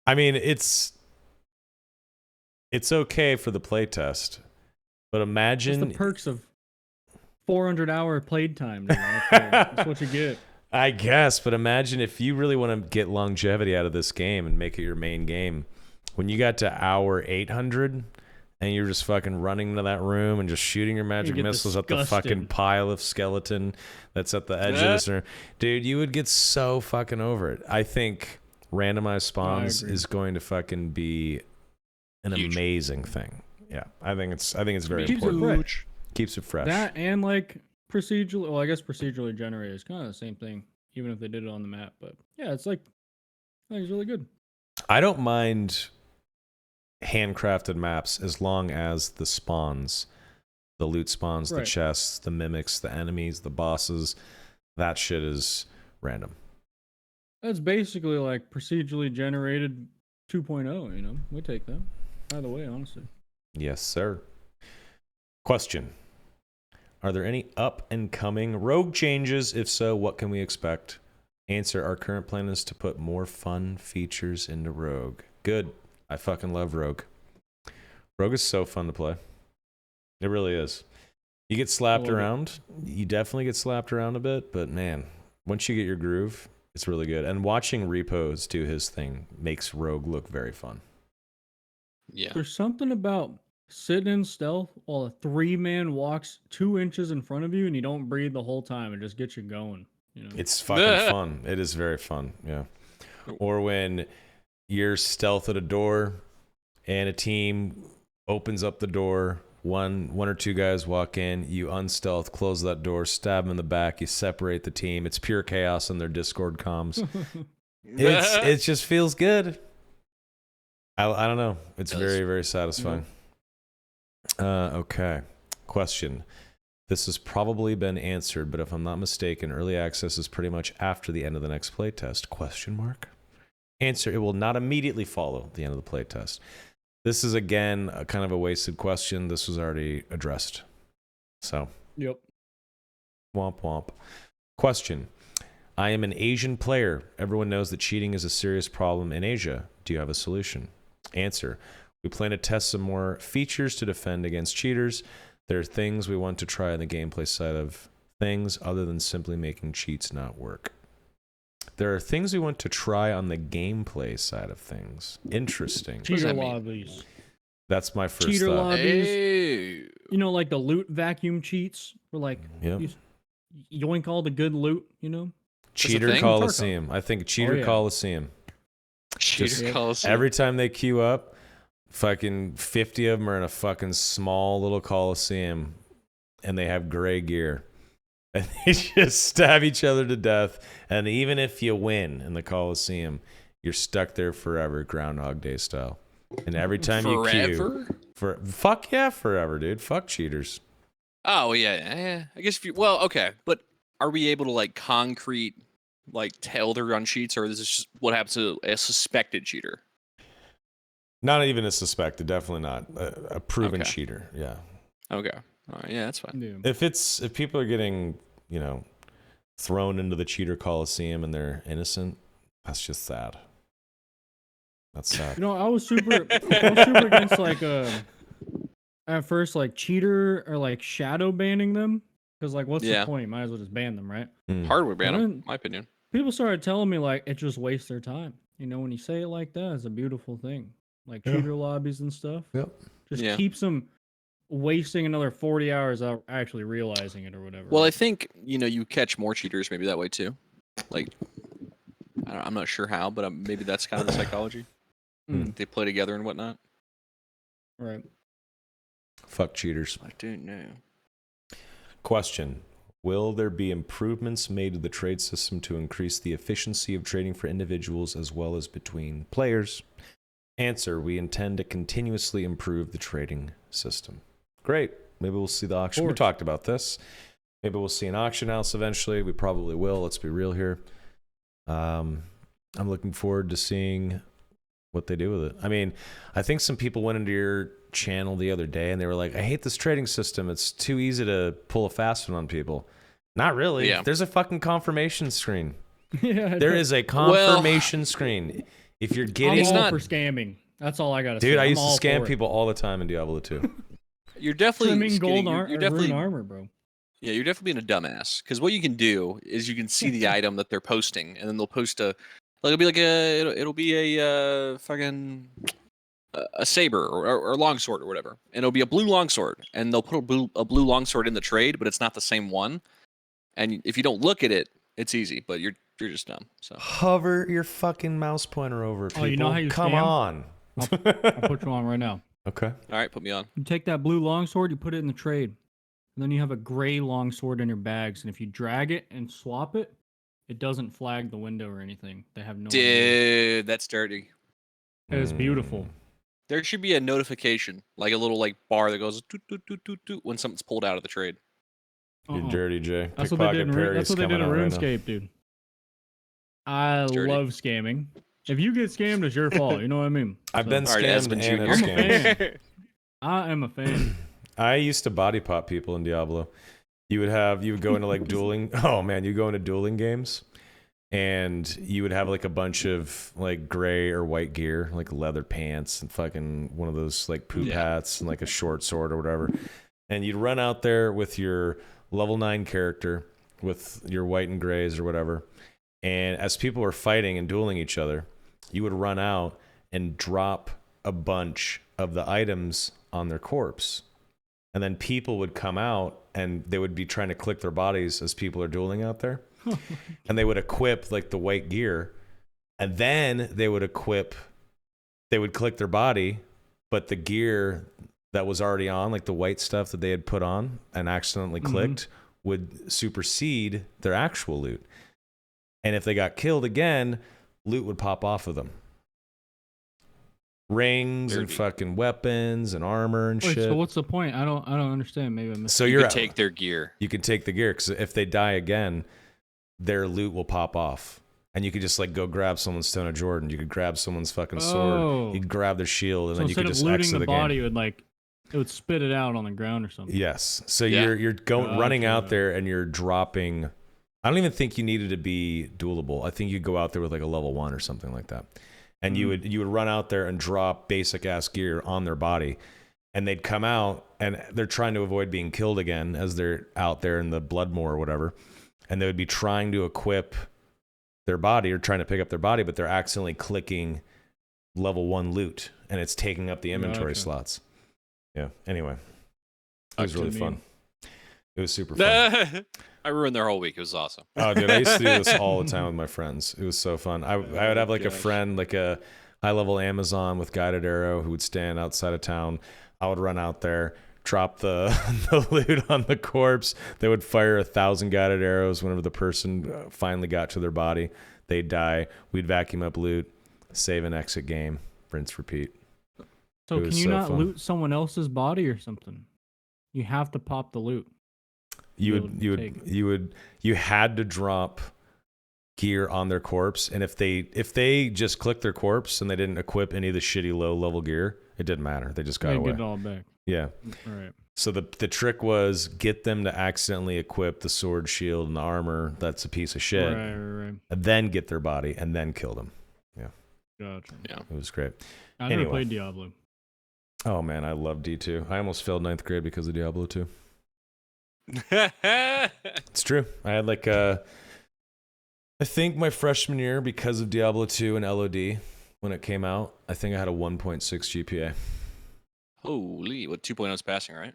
S1: I mean, it's okay for the playtest, but
S2: Just
S1: imagine
S2: the perks of 400-hour played time. Dude. That's what you get.
S1: I guess, but imagine if you really want to get longevity out of this game and make it your main game. When you got to hour 800 and you're just fucking running into that room and just shooting your magic
S2: get
S1: missiles at the fucking
S2: disgusted.
S1: pile of skeleton that's at the edge of this room. Dude, you would get so fucking over it. I think randomized spawns
S2: agree.
S1: is going to fucking be an
S3: Huge.
S1: amazing thing. Yeah, I think it's very
S2: Keeps it
S1: important.
S2: fresh.
S1: Keeps it fresh.
S2: That and like procedurally, well, I guess procedurally generated is kind of the same thing, even if they did it on the map. But yeah, it's like, I think it's really good.
S1: I don't mind handcrafted maps as long as the spawns, the loot spawns, the
S2: Right.
S1: chests, the mimics, the enemies, the bosses, that shit is random.
S2: That's basically like procedurally generated 2.0. You know, we take that. Either way, honestly.
S1: Yes, sir. Question: are there any up and coming rogue changes? If so, what can we expect? Answer: our current plan is to put more fun features into Rogue. Good. I fucking love Rogue. Rogue is so fun to play. It really is. You get slapped
S2: love it.
S1: around. You definitely get slapped around a bit, but man, once you get your groove, it's really good. And watching Repos do his thing makes Rogue look very fun.
S3: Yeah.
S2: There's something about sitting in stealth while a 3-man walks 2 inches in front of you and you don't breathe the whole time. It just gets you going. You know,
S1: It's fucking fun. It is very fun. Yeah. Or when you're stealth at a door and a team opens up the door. One or two guys walk in. You unstealth, close that door, stab them in the back. You separate the team. It's pure chaos in their Discord comms. It just feels good. I don't know. It's very, very satisfying. Okay. Question. This has probably been answered, but if I'm not mistaken, early access is pretty much after the end of the next playtest. Question mark? Answer. It will not immediately follow the end of the playtest. This is, again, a kind of a wasted question. This was already addressed. So.
S2: Yep.
S1: Womp womp. Question. I am an Asian player. Everyone knows that cheating is a serious problem in Asia. Do you have a solution? Answer. We plan to test some more features to defend against cheaters. There are things we want to try on the gameplay side of things other than simply making cheats not work. There are things we want to try on the gameplay side of things. Interesting.
S2: Cheater lobbies.
S1: That's my first
S2: Cheater
S1: thought.
S2: lobbies.
S3: Hey.
S2: You know, like the loot vacuum cheats, where like
S1: Yep.
S2: you yoink all the good loot. You know.
S1: Cheater
S3: thing?
S1: Coliseum. I think Cheater
S2: yeah.
S1: Coliseum.
S3: Cheater Coliseum.
S1: Every time they queue up, fucking 50 of them are in a fucking small little Coliseum, and they have gray gear. And they just stab each other to death. And even if you win in the Coliseum, you're stuck there forever, Groundhog Day style. And every time you queue, fuck yeah, forever, dude. Fuck cheaters.
S3: Oh yeah. I guess if you okay, but are we able to like concrete like tell they're on cheats, or is this just what happens to a suspected cheater?
S1: Not even a suspected, definitely not a proven
S3: Okay.
S1: cheater. Yeah.
S3: Okay. All right. Yeah, that's fine.
S2: Yeah.
S1: If people are getting, thrown into the cheater Coliseum and they're innocent, that's just sad. That's sad.
S2: You know, I was super against like at first like cheater or like shadow banning them, because like what's
S3: Yeah.
S2: the point? Might as well just ban them, right?
S3: Hardware ban them,
S2: Then-
S3: in my opinion.
S2: People started telling me like it just wastes their time. You know, when you say it like that, it's a beautiful thing. Like
S1: Yeah.
S2: cheater lobbies and stuff.
S1: Yep.
S2: Just
S3: Yeah.
S2: keeps them wasting another 40 hours out actually realizing it or whatever.
S3: Well, I
S2: right?
S3: think you catch more cheaters maybe that way too. Like, I'm not sure how, but maybe that's kind of the psychology.
S2: Mm.
S3: They play together and whatnot.
S2: Right.
S1: Fuck cheaters.
S3: I don't know.
S1: Question. Will there be improvements made to the trade system to increase the efficiency of trading for individuals as well as between players? Answer. We intend to continuously improve the trading system. Great. Maybe we'll see the auction. We
S2: course.
S1: talked about this. Maybe we'll see an auction house eventually. We probably will. Let's be real here. I'm looking forward to seeing what they do with it. I mean, I think some people went into your channel the other day and they were like, I hate this trading system. It's too easy to pull a fast one on people. Not really.
S3: Yeah.
S1: There's a fucking confirmation screen.
S2: Yeah.
S1: There is a confirmation screen. If you're getting...
S2: I'm all
S3: not-
S2: for scamming. That's all I gotta say.
S1: Dude, I
S2: I'm
S1: used to
S2: all
S1: scam
S2: for it.
S1: people all the time in Diablo 2.
S3: You're definitely
S2: Trimming gold
S3: you're
S2: armor,
S3: definitely
S2: armor, bro.
S3: Yeah, you're definitely being a dumbass. Because what you can do is you can see the item that they're posting, and then they'll post it'll be like it'll be a fucking a saber or longsword or whatever, and it'll be a blue longsword, and they'll put a blue longsword in the trade, but it's not the same one. And if you don't look at it, it's easy, but you're just dumb. So
S1: Hover your fucking mouse pointer over it, people.
S2: Oh, you know how you
S1: Come
S2: scam?
S1: on.
S2: I'll put you on right now.
S1: Okay.
S3: all right, put me on.
S2: You take that blue longsword, you put it in the trade, and then you have a gray longsword in your bags. And if you drag it and swap it, it doesn't flag the window or anything. They have no idea.
S3: Dude, that's dirty.
S2: It is beautiful.
S3: There should be a notification, like a little bar that goes toot, toot, toot, toot, toot, when something's pulled out of the trade.
S1: You're dirty, Jay.
S2: That's what they did. That's what they did in
S1: Right now.
S2: RuneScape, dude. I
S3: Dirty.
S2: love scamming. If you get scammed, it's your fault. You know what I mean?
S1: I've
S2: So,
S1: been
S3: All right,
S1: scammed
S3: Esmond
S1: and
S3: Jr.
S1: have
S2: I'm a
S1: scammed.
S2: fan. I am a fan.
S1: I used to body pop people in Diablo. You would go into like dueling. Oh man, you go into dueling games, and you would have like a bunch of like gray or white gear, like leather pants and fucking one of those like poop
S3: Yeah.
S1: hats and like a short sword or whatever. And you'd run out there with your level 9 character with your white and grays or whatever. And as people were fighting and dueling each other, you would run out and drop a bunch of the items on their corpse. And then people would come out and they would be trying to click their bodies as people are dueling out there. And they would equip like the white gear. And then they would click their body but the gear that was already on, like the white stuff that they had put on and accidentally clicked, would supersede their actual loot. And if they got killed again, loot would pop off of them. Rings and fucking weapons and armor and
S2: Wait,
S1: shit.
S2: so what's the point? I don't understand. Maybe I missed.
S1: So
S3: You can take their gear.
S1: You can take the gear, because if they die again, their loot will pop off. And you could just like go grab someone's Stone of Jordan. You could grab someone's fucking sword. You could grab their shield, and
S2: So
S1: then you could
S2: instead
S1: just
S2: of
S1: exit
S2: looting
S1: the
S2: the body,
S1: game.
S2: it would spit it out on the ground or something.
S1: Yes. So
S3: Yeah.
S1: you're going running out
S2: Gotcha.
S1: there and you're dropping. I don't even think you needed to be duelable. I think you go out there with like a level 1 or something like that, and you would run out there and drop basic ass gear on their body, and they'd come out and they're trying to avoid being killed again as they're out there in the Bloodmoor or whatever, and they would be trying to equip their body or trying to pick up their body, but they're accidentally clicking level 1 loot, and it's taking up the inventory
S2: Gotcha.
S1: slots. Yeah. Anyway, it was really
S2: Gotcha.
S1: fun. It was super fun.
S3: I ruined their whole week. It was awesome.
S1: Oh, dude, I used to do this all the time with my friends. It was so fun. I would have like a
S3: gosh.
S1: friend, like a high-level Amazon with guided arrow, who would stand outside of town. I would run out there, drop the, the loot on the corpse. They would fire 1,000 guided arrows whenever the person finally got to their body. They'd die. We'd vacuum up loot, save and exit game, rinse, repeat.
S2: So
S1: It
S2: can
S1: was
S2: you
S1: so
S2: not
S1: fun.
S2: loot someone else's body or something? You have to pop the loot.
S1: You had to drop gear on their corpse, and if they just clicked their corpse and they didn't equip any of the shitty low level gear, it didn't matter. They just got
S2: They
S1: away.
S2: get it all back.
S1: Yeah.
S2: All right.
S1: So the trick was get them to accidentally equip the sword, shield, and the armor that's a piece of shit,
S2: Right.
S1: and then get their body and then kill them.
S2: Gotcha.
S3: Yeah.
S1: It was great.
S2: I never
S1: Anyway.
S2: played Diablo.
S1: Oh man, I love D2. I almost failed 9th grade because of Diablo 2.
S3: Yeah.
S1: It's true. I had like I think my freshman year, because of Diablo 2 and LOD when it came out, I think I had a 1.6 GPA.
S3: Holy, what 2.0 is passing, right?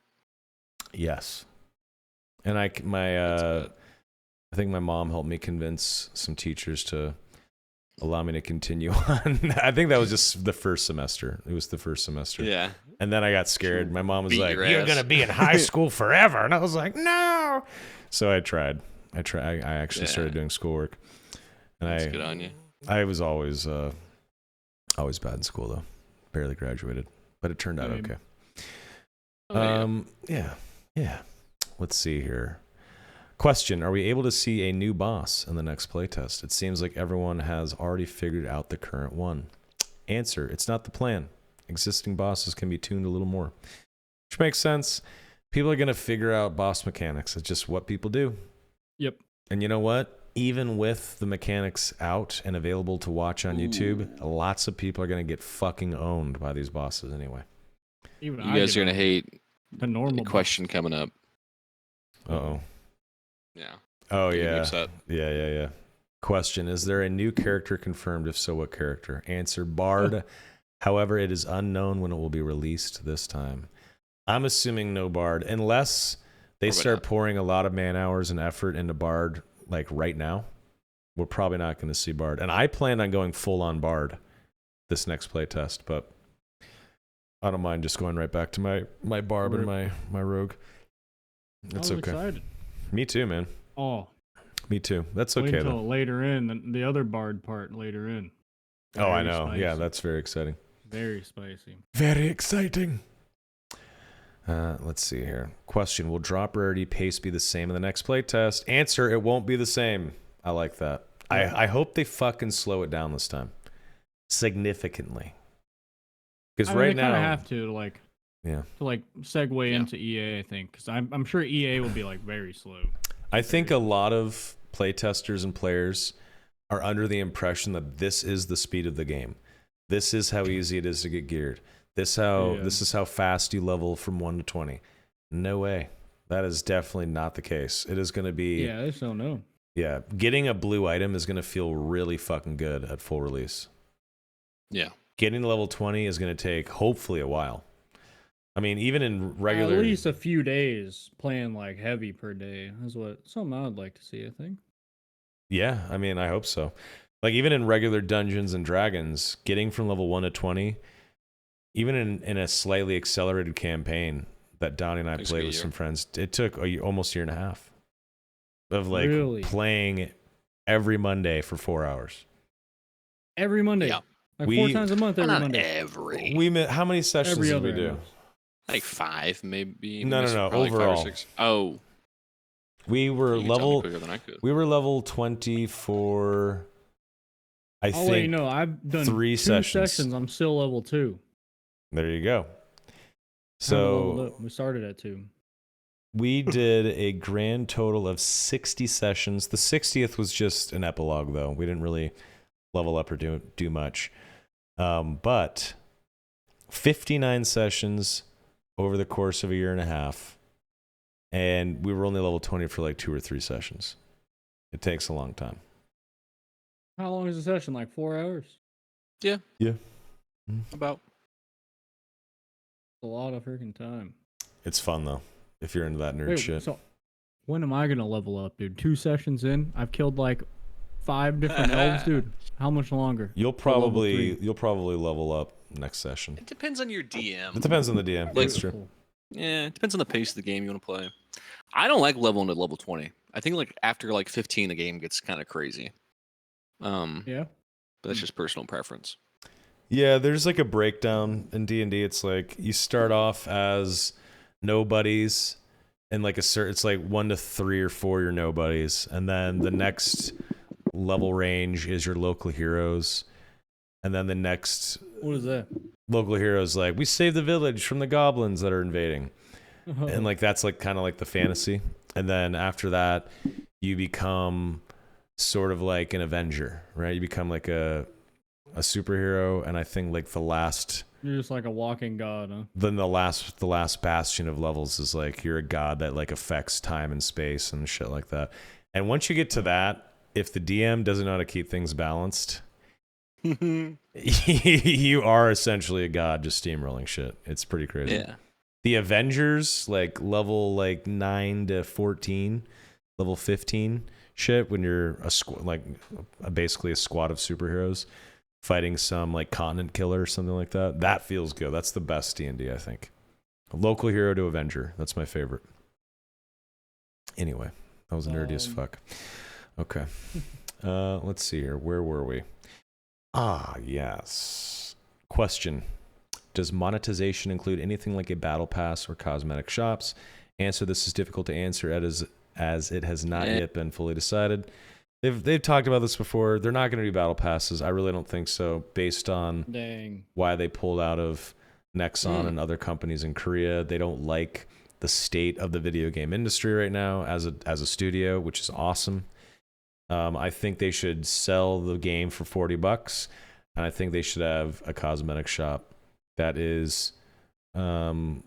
S1: Yes. And I think my mom helped me convince some teachers to allow me to continue on. I think that was just the first semester. It was the first semester.
S3: Yeah.
S1: And then I got scared. My mom was
S3: Beat
S1: like,
S3: your
S1: "You're
S3: ass."
S1: going to be in high school forever." And I was like, "No." So I tried. I actually started doing schoolwork. And
S3: That's good on you.
S1: I was always bad in school though. Barely graduated, but it turned out
S2: Same.
S1: okay.
S3: Oh,
S1: Yeah. Let's see here. Question: are we able to see a new boss in the next playtest? It seems like everyone has already figured out the current one. Answer: it's not the plan. Existing bosses can be tuned a little more, which makes sense. People are going to figure out boss mechanics. It's just what people do.
S2: Yep.
S1: And you know what? Even with the mechanics out and available to watch on YouTube, lots of people are going to get fucking owned by these bosses anyway.
S2: Even
S3: You guys are going to hate
S2: the normal
S3: a question coming up.
S1: Uh-oh.
S3: Yeah.
S1: Oh,
S3: You're gonna be
S1: yeah.
S3: upset.
S1: Yeah. Question: is there a new character confirmed? If so, what character? Answer: Bard. However, it is unknown when it will be released this time. I'm assuming no Bard, unless they
S3: Probably
S1: start
S3: not.
S1: pouring a lot of man hours and effort into Bard, like right now. We're probably not going to see Bard. And I plan on going full on Bard this next playtest, but I don't mind just going right back to my Barb and my Rogue. It's
S2: I was
S1: okay.
S2: excited.
S1: Me too, man.
S2: Oh,
S1: Me too. That's
S2: wait
S1: okay
S2: until
S1: though.
S2: later in the other Bard part later in.
S1: Oh, I
S2: Very
S1: know.
S2: spicy.
S1: Yeah, that's very exciting.
S2: Very spicy.
S1: Very exciting. Let's see here. Question: will drop rarity pace be the same in the next playtest? Answer: it won't be the same. I like that. I hope they fucking slow it down this time, significantly. Because
S2: I mean,
S1: right
S2: they kind
S1: now,
S2: of have to segue
S3: Yeah.
S2: into EA. I think because I'm sure EA will be like very slow.
S1: I think a lot of playtesters and players are under the impression that this is the speed of the game. This is how easy it is to get geared. This is how fast you level from 1 to 20. No way. That is definitely not the case. It is going to be
S2: Yeah, I just don't know.
S1: yeah, getting a blue item is going to feel really fucking good at full release.
S3: Yeah.
S1: Getting to level 20 is going to take hopefully a while. I mean, even in regular
S2: At least a few days playing like heavy per day is something I would like to see. I think.
S1: Yeah, I mean, I hope so. Like even in regular Dungeons and Dragons, getting from level 1 to 20 even in a slightly accelerated campaign that Donnie and I
S3: Takes a
S1: played
S3: good
S1: with
S3: year.
S1: some friends, it took almost a year and a half of like
S2: Really?
S1: playing every Monday for 4 hours.
S2: Every Monday.
S3: Yeah.
S2: Like
S1: We-
S2: 4 times a month
S3: Well,
S2: every
S3: not
S2: Monday.
S3: every.
S1: How many sessions
S2: Every
S1: did
S2: other
S1: we do?
S2: MS.
S3: Like 5, maybe.
S1: No,
S3: maybe
S1: no,
S3: probably 5 or
S1: overall.
S3: 6. Oh,
S1: We were
S3: you can tell me
S1: level
S3: quicker than I could.
S1: we were level 20 for I
S2: I'll let you
S1: think
S2: know. I've done
S1: 3
S2: 2 sessions. I'm still level 2.
S1: there you go.
S2: Haven't leveled
S1: So
S2: up. We started at 2.
S1: we did a grand total of 60 sessions. The 60th was just an epilogue, though. We didn't really level up or do much. But 59 sessions over the course of a year and a half. And we were only level 20 for like 2 or 3 sessions. It takes a long time.
S2: How long is a session? Like 4 hours?
S1: Yeah.
S3: About.
S2: A lot of freaking time.
S1: It's fun, though, if you're into that nerd
S2: Wait,
S1: shit.
S2: so when am I gonna level up, dude? 2 sessions in, I've killed like 5 different elves, dude. How much longer?
S1: You'll
S2: level
S1: probably
S2: 3.
S1: level up next session.
S3: It depends on your DM.
S1: It depends on the DM.
S3: Like-
S1: That's true.
S2: Cool.
S3: Yeah, it depends on the pace of the game you want to play. I don't like leveling to level 20. I think like after like 15, the game gets kind of crazy.
S2: Yeah.
S3: But that's just personal preference.
S1: Yeah, there's like a breakdown in D&D. It's like you start off as nobodies, and like it's like 1 to 3 or 4 your nobodies, and then the next level range is your local heroes, and then the next
S2: What is that?
S1: local heroes like we save the village from the goblins that are invading, and like that's like kind of like the fantasy, and then after that you become sort of like an avenger, right? You become like a superhero, and I think like the last
S2: You're just like a walking god, huh?
S1: then the last bastion of levels is like you're a god that like affects time and space and shit like that. And once you get to that, if the DM doesn't know how to keep things balanced, you are essentially a god just steamrolling shit. It's pretty crazy.
S3: Yeah.
S1: The Avengers, like level like 9 to 14, level 15 shit, when you're basically a squad of superheroes fighting some like continent killer or something like that. That feels good. That's the best D&D, I think. A local hero to Avenger. That's my favorite. Anyway, that was nerdy as fuck. Okay. Let's see here. Where were we? Ah, yes. Question. Does monetization include anything like a battle pass or cosmetic shops? Answer: this is difficult to answer as it has not yet been fully decided. They've talked about this before. They're not going to do battle passes. I really don't think so, based on
S2: Dang.
S1: why they pulled out of Nexon and other companies in Korea. They don't like the state of the video game industry right now as a studio, which is awesome. I think they should sell the game for $40, and I think they should have a cosmetic shop that is that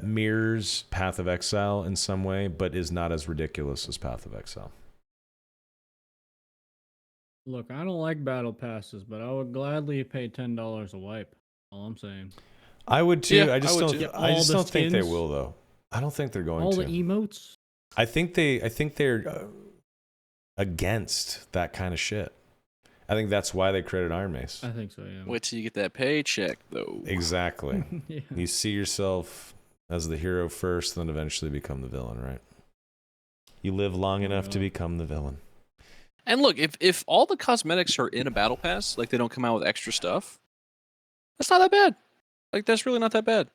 S1: mirrors Path of Exile in some way, but is not as ridiculous as Path of Exile.
S2: Look, I don't like battle passes, but I would gladly pay $10 a wipe. All I'm saying.
S1: I would too.
S3: Yeah,
S1: I just
S3: I would
S1: don't.
S3: too.
S1: I
S2: All
S1: just
S2: the
S1: don't think they
S2: skins?
S1: will, though. I don't think they're going
S2: All
S1: to.
S2: the emotes.
S1: I think they're against that kind of shit. I think that's why they created Iron Mace.
S2: I think so, yeah.
S3: Wait till you get that paycheck, though.
S1: Exactly.
S2: Yeah.
S1: You see yourself as the hero first, then eventually become the villain, right? You live long enough to
S2: Yeah.
S1: become the villain.
S3: And look, if all the cosmetics are in a battle pass, like they don't come out with extra stuff, that's not that bad. Like that's really not that bad.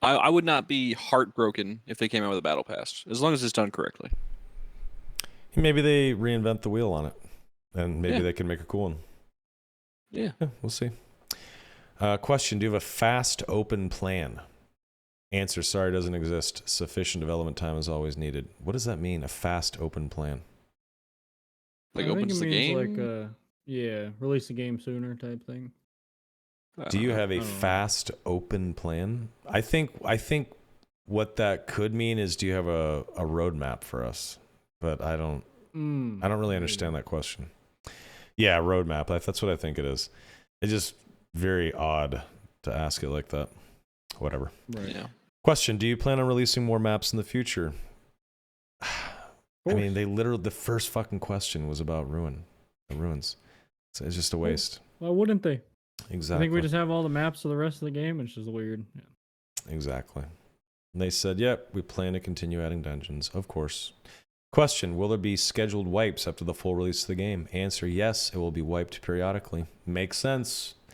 S3: I would not be heartbroken if they came out with a battle pass, as long as it's done correctly.
S1: Maybe they reinvent the wheel on it, and maybe
S3: Yeah.
S1: they can make a cool one.
S3: Yeah.
S1: Yeah, we'll see. Question: do you have a fast open plan? Answer: sorry, doesn't exist. Sufficient development time is always needed. What does that mean? A fast open plan?
S3: Like
S2: I think
S3: opens
S2: it
S3: the
S2: means
S3: game.
S2: like release the game sooner type thing.
S1: Do you have
S2: I
S1: a
S2: don't know.
S1: fast open plan? I think what that could mean is, do you have a roadmap for us? But I don't really understand that question. Yeah, roadmap. That's what I think it is. It's just very odd to ask it like that. Whatever.
S2: Right.
S3: Yeah.
S1: Question: do you plan on releasing more maps in the future? I mean, the first fucking question was about the ruins. So it's just a waste.
S2: Why wouldn't they?
S1: Exactly.
S2: I think we just have all the maps of the rest of the game, which is weird. Yeah.
S1: Exactly. And they said, yep, we plan to continue adding dungeons, of course. Question, will there be scheduled wipes after the full release of the game? Answer, yes, it will be wiped periodically. Makes sense. I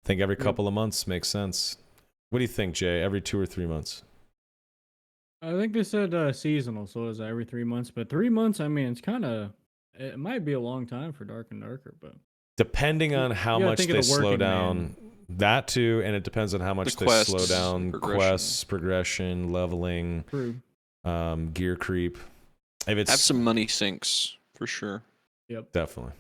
S1: think every couple of months makes sense. What do you think, Jay? Every 2 or 3 months?
S2: I think they said seasonal, so it's every 3 months. But 3 months, I mean, it's kind of, it might be a long time for Dark and Darker, but
S1: Depending on how
S2: gotta
S1: much
S2: think of
S1: they
S2: the
S1: slow
S2: working
S1: down,
S2: man.
S1: that too, and it depends on how much
S3: The
S1: they slow
S3: quests,
S1: down
S3: progression.
S1: quests, progression, leveling,
S2: true.
S1: gear creep. If it's
S3: Have some money sinks for sure.
S2: Yep.
S1: definitely.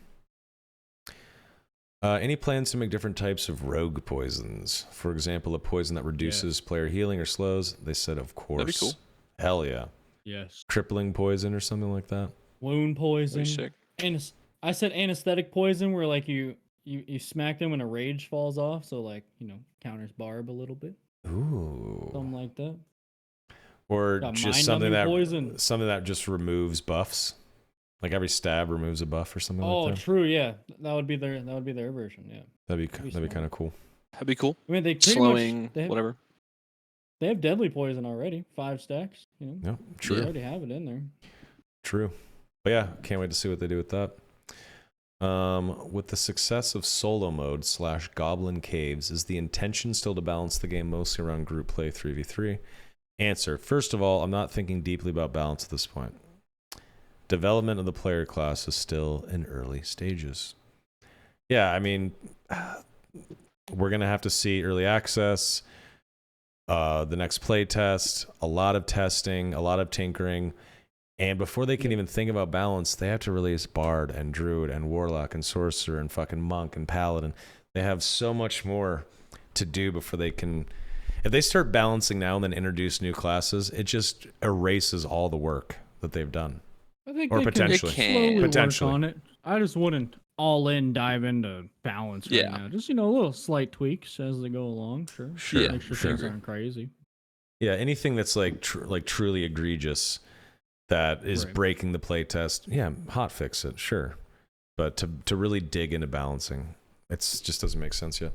S1: Any plans to make different types of rogue poisons? For example, a poison that reduces player healing or slows? They said, of course.
S3: That'd be cool.
S1: Hell yeah.
S2: Yes.
S1: Crippling poison or something like that?
S2: Wound poison.
S3: Very sick.
S2: And I said anesthetic poison, where like you smack them when a rage falls off, so like counters barb a little bit,
S1: Ooh.
S2: something like that.
S1: Or
S2: Got
S1: just something
S2: mind-numbing
S1: that
S2: poison.
S1: just removes buffs. Like every stab removes a buff or something
S2: Oh,
S1: like that.
S2: true. Yeah, that would be their version. Yeah.
S1: That'd be
S2: smart.
S1: kind of cool.
S3: That'd be cool.
S2: I mean, they pretty
S3: Slowing,
S2: much,
S3: whatever.
S2: They have deadly poison already, 5 stacks.
S1: Yeah,
S2: They
S1: true.
S2: already have it in there.
S1: True. But yeah, can't wait to see what they do with that. With the success of solo mode / goblin caves, is the intention still to balance the game mostly around group play 3v3? Answer. First of all, I'm not thinking deeply about balance at this point. Development of the player class is still in early stages. Yeah, I mean, we're going to have to see early access, the next play test, a lot of testing, a lot of tinkering. And before they can even think about balance, they have to release Bard and Druid and Warlock and Sorcerer and fucking Monk and Paladin. They have so much more to do before they can... If they start balancing now and then introduce new classes, it just erases all the work that they've done.
S2: I think
S1: Or
S2: they
S1: potentially.
S2: can slowly
S1: Potentially.
S2: work on it. I just wouldn't all in dive into balance right now. Just little slight tweaks as they go along. Sure.
S3: Yeah,
S2: Make sure
S3: sure.
S2: things aren't crazy.
S1: Yeah, anything that's like truly egregious that is
S2: Right.
S1: breaking the playtest, yeah, hot fix it, sure. But to really dig into balancing, it's just doesn't make sense yet.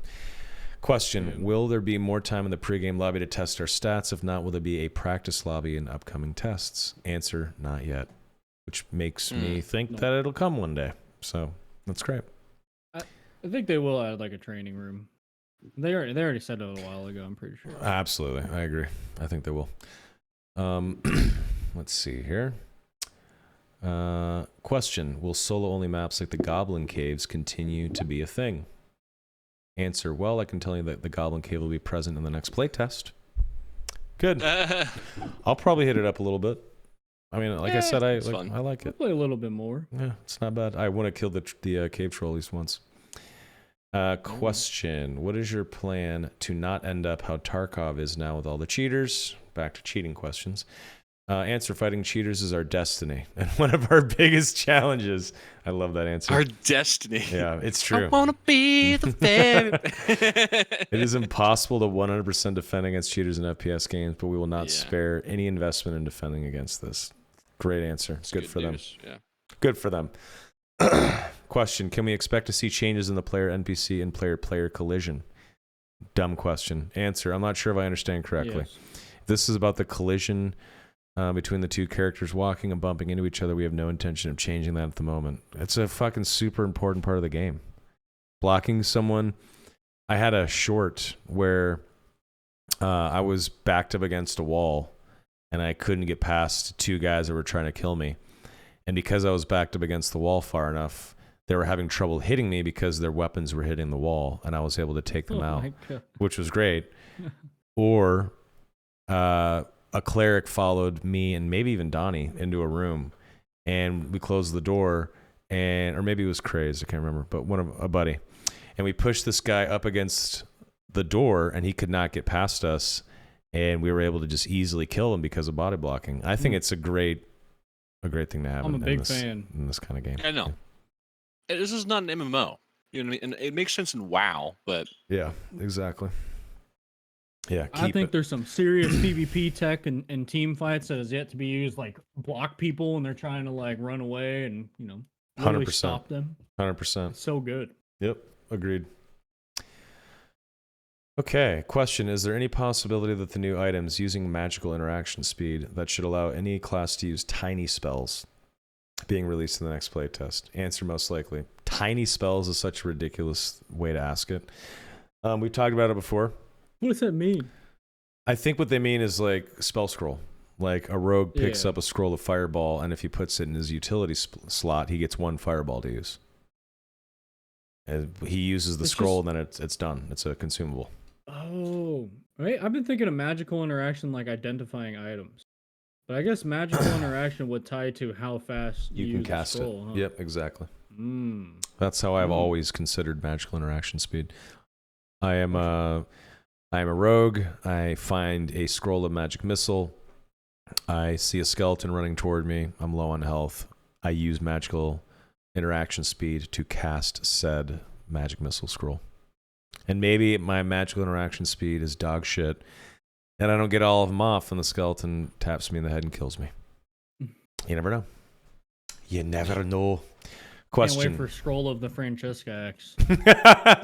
S1: Question, will there be more time in the pregame lobby to test our stats? If not, will there be a practice lobby in upcoming tests? Answer, not yet. Which makes me think that it'll come one day. So, that's great.
S2: I think they will add like a training room. They already said it a while ago, I'm pretty sure.
S1: Absolutely, I agree. I think they will. Let's see here. Question, will solo-only maps like the Goblin Caves continue to be a thing? Answer, well, I can tell you that the Goblin Cave will be present in the next playtest. Good. I'll probably hit it up a little bit. I mean, like I said, I like
S2: I'll
S1: it.
S2: play a little bit more.
S1: Yeah, it's not bad. I want to kill the cave troll at least once. Question, what is your plan to not end up how Tarkov is now with all the cheaters? Back to cheating questions. Answer, fighting cheaters is our destiny and one of our biggest challenges. I love that answer.
S3: Our destiny.
S1: Yeah, it's true.
S3: I wanna be the favorite.
S1: It is impossible to 100% defend against cheaters in FPS games, but we will not spare any investment in defending against this. Great answer. It's good for them.
S3: Yeah.
S1: Good for them. Question, can we expect to see changes in the player NPC and player-player collision? Dumb question. Answer, I'm not sure if I understand correctly.
S2: Yes.
S1: If this is about the collision between the two characters walking and bumping into each other, we have no intention of changing that at the moment. It's a fucking super important part of the game. Blocking someone. I had a short where I was backed up against a wall and I couldn't get past 2 guys that were trying to kill me. And because I was backed up against the wall far enough, they were having trouble hitting me because their weapons were hitting the wall, and I was able to take them out,
S2: my God.
S1: which was great. Or a cleric followed me and maybe even Donnie into a room, and we closed the door, or maybe it was Craze, I can't remember, but a buddy. And we pushed this guy up against the door, and he could not get past us, and we were able to just easily kill him because of body blocking. I think it's a great thing to have.
S2: I'm a big
S1: this,
S2: fan
S1: in this kind of game.
S3: I know. This is not an MMO. You know what I mean? And it makes sense in WoW, but
S1: Yeah, exactly. Yeah,
S2: I think there's some serious PvP tech and team fights that is yet to be used, like block people when they're trying to like run away and really
S1: 100%.
S2: stop them.
S1: 100%.
S2: It's so good.
S1: Yep, agreed. Okay, question. Is there any possibility that the new items using magical interaction speed that should allow any class to use tiny spells being released in the next playtest? Answer, most likely. Tiny spells is such a ridiculous way to ask it. We've talked about it before.
S2: What does that mean?
S1: I think what they mean is like spell scroll. Like a rogue picks up a scroll of fireball, and if he puts it in his utility slot, he gets 1 fireball to use. And he uses the scroll, and then it's done. It's a consumable.
S2: Oh, right. I've been thinking of magical interaction like identifying items, but I guess magical interaction would tie to how fast
S1: You can
S2: use
S1: cast
S2: the scroll,
S1: it.
S2: Huh?
S1: Yep, exactly.
S2: Mm.
S1: That's how I've always considered magical interaction speed. I am a rogue. I find a scroll of magic missile. I see a skeleton running toward me. I'm low on health. I use magical interaction speed to cast said magic missile scroll. And maybe my magical interaction speed is dog shit, and I don't get all of them off, and the skeleton taps me in the head and kills me. You never know. You never know. Question.
S2: Can't wait for Scroll of the Francesca Axe.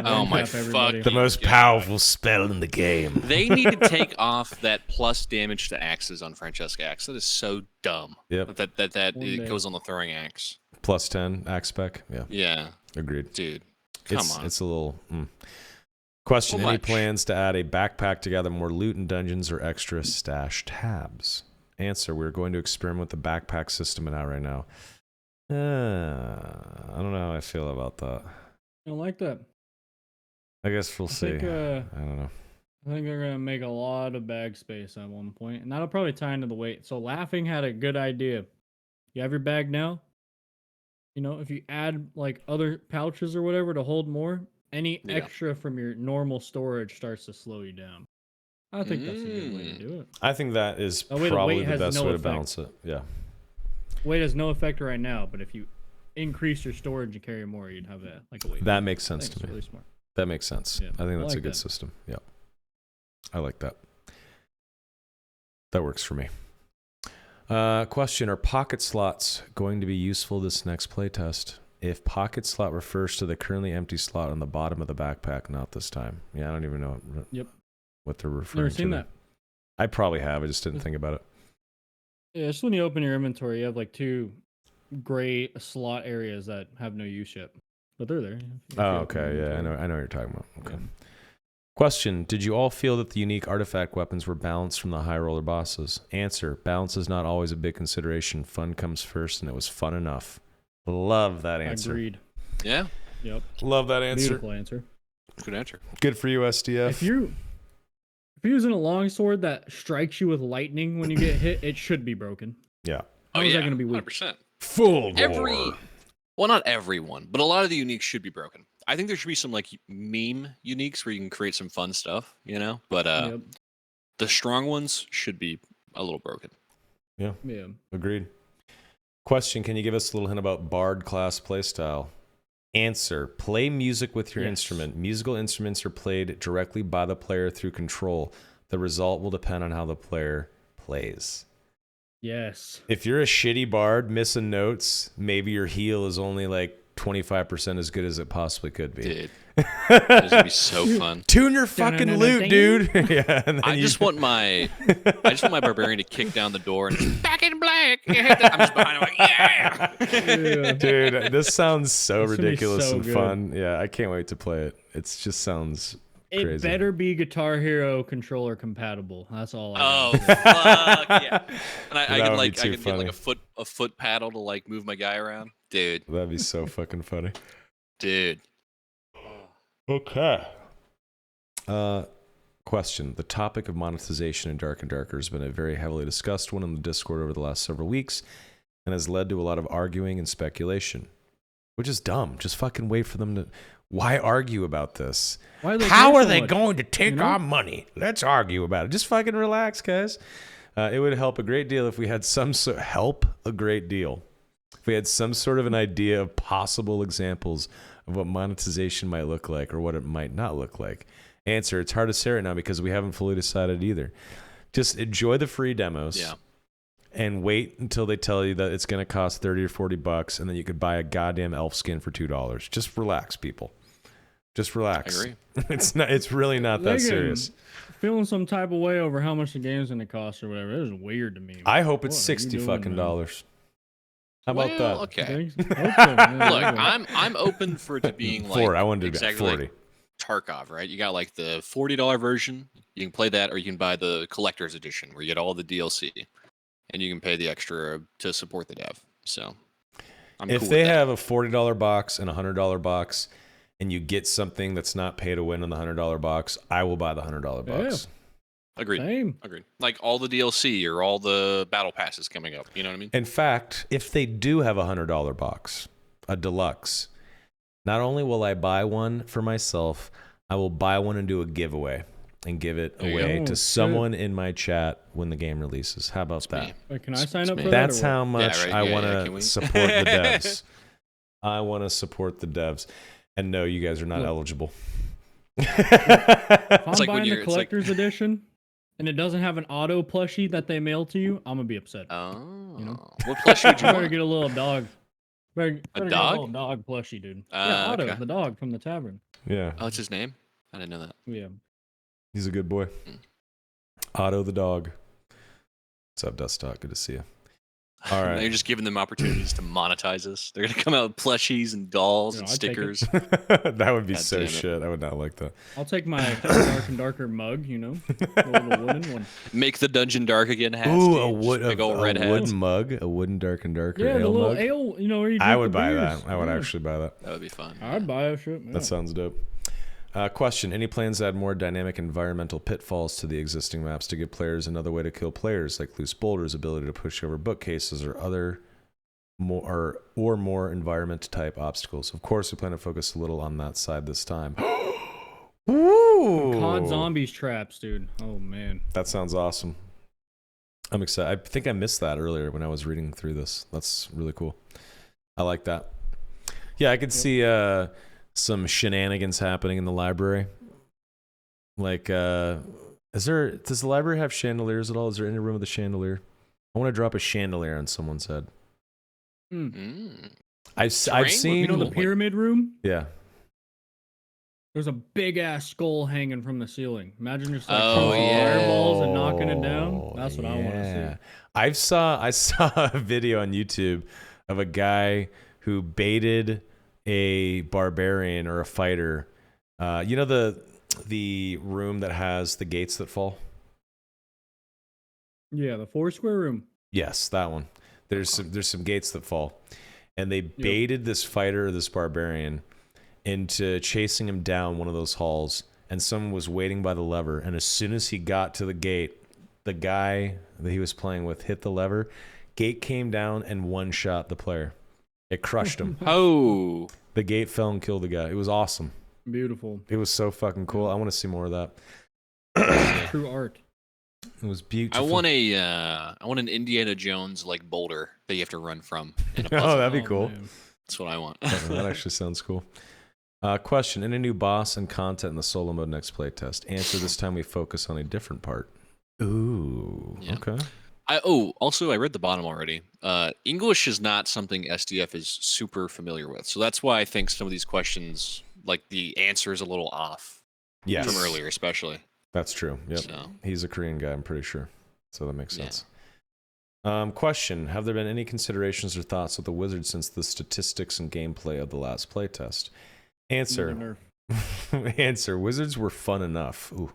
S3: Oh my fuck!
S5: The most powerful spell in the game.
S3: They need to take off that plus damage to axes on Francesca Axe. That is so dumb.
S1: Yep.
S3: That
S2: One
S3: it
S2: day.
S3: goes on the throwing axe.
S1: Plus 10 axe spec. Yeah.
S3: Yeah,
S1: Agreed.
S3: dude. Come on.
S1: It's a little. Question.
S3: Well,
S1: Any
S3: much.
S1: plans to add a backpack to gather more loot in dungeons or extra stash tabs? Answer. We're going to experiment with the backpack system right now. I don't know how I feel about that.
S2: I don't like that.
S1: I guess we'll see.
S2: Think,
S1: I don't know.
S2: I think they're gonna make a lot of bag space at one point, and that'll probably tie into the weight. So Laughing had a good idea. You have your bag now. You know, if you add like other pouches or whatever to hold more, any
S3: Yeah.
S2: extra from your normal storage starts to slow you down. I think that's a good way to do it.
S1: I think that is
S2: That way the
S1: probably
S2: weight
S1: the
S2: has
S1: best
S2: no
S1: way to
S2: effect.
S1: balance it. Yeah.
S2: Weight has no effect right now, but if you increase your storage and carry more, you'd have that like a weight.
S1: That
S2: I
S1: makes sense
S2: think
S1: to
S2: it's
S1: me.
S2: really smart.
S1: That makes sense.
S2: Yeah,
S1: I think
S2: I
S1: that's a
S2: like
S1: good
S2: that.
S1: system. Yeah. I like that. That works for me. Question. Are pocket slots going to be useful this next playtest? If pocket slot refers to the currently empty slot on the bottom of the backpack, not this time. Yeah, I don't even know what they're referring
S2: Never
S1: to.
S2: seen
S1: there.
S2: that.
S1: I probably have. I just didn't think about it.
S2: Yeah, just when you open your inventory, you have like 2 gray slot areas that have no use yet, but they're there. if you
S1: Oh,
S2: open your
S1: okay. Yeah, I
S2: inventory.
S1: know what you're talking about. Okay.
S2: Yeah.
S1: Question. Did you all feel that the unique artifact weapons were balanced from the high roller bosses? Answer. Balance is not always a big consideration. Fun comes first, and it was fun enough. Love that answer.
S2: Agreed.
S3: Yeah,
S2: Yep.
S1: Love that answer.
S2: Beautiful answer.
S3: good answer.
S1: Good for you, SDF.
S2: If you're using a longsword that strikes you with lightning when you get hit, it should be broken.
S1: Yeah.
S2: How is that gonna be weak?
S3: 100%.
S5: Full
S3: Well, not everyone, but a lot of the uniques should be broken. I think there should be some like meme uniques where you can create some fun stuff, you know. But
S2: Yep.
S3: the strong ones should be a little broken.
S2: Yeah.
S1: Agreed. Question. Can you give us a little hint about Bard class playstyle? Answer. Play music with your
S2: Yes.
S1: instrument. Musical instruments are played directly by the player through control. The result will depend on how the player plays.
S2: Yes.
S1: If you're a shitty bard missing notes, maybe your heal is only like 25% as good as it possibly could be.
S3: Dude, this would be so fun.
S1: Tune your fucking loot, dude. Yeah, and then
S3: I
S1: you-
S3: just want my barbarian to kick down the door and back in black. You hit that- I'm just behind him like, yeah.
S2: Yeah.
S1: Dude, this sounds so
S2: It's gonna be
S1: ridiculous
S2: so
S1: and
S2: good.
S1: fun. Yeah, I can't wait to play it. It just sounds
S2: It
S1: crazy.
S2: better be Guitar Hero controller compatible. That's all.
S3: Oh
S2: gotta say.
S3: fuck yeah! And I
S1: That
S3: can
S1: would
S3: like
S1: be
S3: I
S1: too
S3: can get like
S1: funny.
S3: a foot paddle to like move my guy around, dude.
S1: That'd be so fucking funny.
S3: Dude.
S1: Okay. Question. The topic of monetization in Dark and Darker has been a very heavily discussed one in the Discord over the last several weeks and has led to a lot of arguing and speculation, which is dumb. Just fucking wait for them to... Why argue about this?
S2: Why do they
S5: How
S2: care
S5: are
S2: so
S5: they
S2: much?
S5: going to take
S2: you know?
S5: our money?
S1: Let's argue about it. Just fucking relax, guys. It would help a great deal if we had some sort... Help a great deal. If we had some sort of an idea of possible examples of what monetization might look like or what it might not look like. Answer, it's hard to say right now because we haven't fully decided either. Just enjoy the free demos.
S3: Yeah.
S1: And wait until they tell you that it's going to cost $30 or $40 and then you could buy a goddamn elf skin for $2. Just relax, people. Just relax.
S3: I agree.
S1: It's not. It's really not that
S2: Megan,
S1: serious.
S2: Feeling some type of way over how much the game's gonna cost or whatever. It is weird to me.
S1: I hope it's
S2: What are you
S1: 60
S2: doing,
S1: fucking
S2: man?
S1: dollars. How about
S3: Well,
S1: that?
S3: okay.
S2: Thanks. Hope so, man.
S3: Look,
S2: Yeah.
S3: I'm open for it to being like
S1: 40. I wanted to be
S3: exactly
S1: 40.
S3: like Tarkov, right? You got like the $40 version. You can play that, or you can buy the collector's edition where you get all the DLC, and you can pay the extra to support the dev. So, I'm
S1: If
S3: cool
S1: they
S3: with that.
S1: have a $40 box and a $100 box, and you get something that's not pay to win on the $100 box, I will buy the $100 box.
S3: Agreed.
S2: Same.
S3: Agreed. Like all the DLC or all the battle passes coming up. You know what I mean?
S1: In fact, if they do have a $100 box, a deluxe, not only will I buy one for myself, I will buy one and do a giveaway and give it
S3: There you
S1: away
S2: go.
S1: to
S2: Oh,
S1: someone in my chat when the game releases. How about
S3: Me.
S1: that?
S2: Wait, can I sign up
S3: me.
S2: for
S1: That's
S2: that? or what?
S1: how much
S3: right.
S1: I
S3: Yeah,
S1: want
S3: yeah,
S1: to
S3: can we?
S1: support the devs. I want to support the devs. And no, you guys are not
S2: Look.
S1: eligible.
S2: If I'm
S3: like when
S2: buying
S3: you're-
S2: the
S3: it's like-
S2: collector's edition and it doesn't have an auto plushie that they mail to you, I'm gonna be upset.
S3: Oh.
S2: know?
S3: What plushie would you
S2: You better
S3: want?
S2: get a little dog. Better get
S3: dog?
S2: a little dog plushie, dude. Yeah, Otto,
S3: Okay.
S2: the dog from the tavern.
S1: Yeah,
S3: Oh, it's his name? I didn't know that.
S2: Yeah.
S1: he's a good boy.
S3: Mm.
S1: Otto the dog. What's up, Dust Talk? Good to see you. All
S3: Now
S1: right.
S3: you're just giving them opportunities to monetize us. They're gonna come out with plushies and dolls
S2: You know,
S3: and
S2: I'd take it.
S3: stickers.
S1: That would be
S3: God
S1: so
S3: damn it.
S1: shit. I would not like that.
S2: I'll take my dark and darker mug, you know, the little wooden one.
S3: Make the dungeon dark again. Hats,
S1: Ooh,
S3: dude.
S1: a
S3: Just
S1: wood,
S3: big old red
S1: a
S3: hats.
S1: wooden mug, a wooden dark and darker
S2: Yeah, the
S1: ale
S2: little
S1: mug.
S2: ale, you know, where you
S1: I
S2: drink
S1: would
S2: the
S1: buy
S2: beers.
S1: that. I would
S2: Yeah.
S1: actually buy that.
S3: That would be fun.
S2: I'd buy a shit. Yeah.
S1: That sounds dope. Question: any plans to add more dynamic environmental pitfalls to the existing maps to give players another way to kill players, like loose boulders, ability to push over bookcases, or other more environment type obstacles? Of course, we plan to focus a little on that side this time. Ooh,
S2: COD zombies traps, dude. Oh man.
S1: that sounds awesome. I'm excited. I think I missed that earlier when I was reading through this. That's really cool. I like that. Yeah, I could see some shenanigans happening in the library. Like, does the library have chandeliers at all? Is there any room with a chandelier? I want to drop a chandelier on someone's head.
S3: Mm.
S1: I've
S3: Terrain?
S1: seen.
S2: You know the pyramid room?
S1: Yeah.
S2: There's a big ass skull hanging from the ceiling. Imagine just like
S3: Oh,
S2: shooting
S3: yeah.
S2: fireballs and knocking it down.
S1: Oh,
S2: That's what I want to
S1: yeah.
S2: see.
S1: I saw a video on YouTube of a guy who baited a barbarian or a fighter. You know the room that has the gates that fall?
S2: Yeah, the 4-square room.
S1: Yes, that one. There's some gates that fall, and they baited this fighter or this barbarian into chasing him down one of those halls, and someone was waiting by the lever, and as soon as he got to the gate, the guy that he was playing with hit the lever, gate came down and one-shot the player. It crushed him.
S3: Oh.
S1: The gate fell and killed the guy. It was awesome.
S2: Beautiful.
S1: It was so fucking cool. I want to see more of that.
S2: True art.
S1: It was
S3: I
S1: beautiful.
S3: want an Indiana Jones like boulder that you have to run from in a puzzle.
S1: Oh, that'd be cool.
S2: man.
S3: That's what I want.
S1: That actually sounds cool. Question: any new boss and content in the solo mode next playtest? Answer: this time we focus on a different part. Ooh.
S3: Yeah.
S1: Okay.
S3: Also I read the bottom already. English is not something SDF is super familiar with, so that's why I think some of these questions, like the answer is a little off
S1: Yes.
S3: from earlier, especially.
S1: That's true. Yep.
S3: So,
S1: He's a Korean guy, I'm pretty sure. So that makes
S3: Yeah.
S1: sense. Question: have there been any considerations or thoughts with the wizard since the statistics and gameplay of the last playtest? Answer: Answer: wizards were fun enough. Ooh.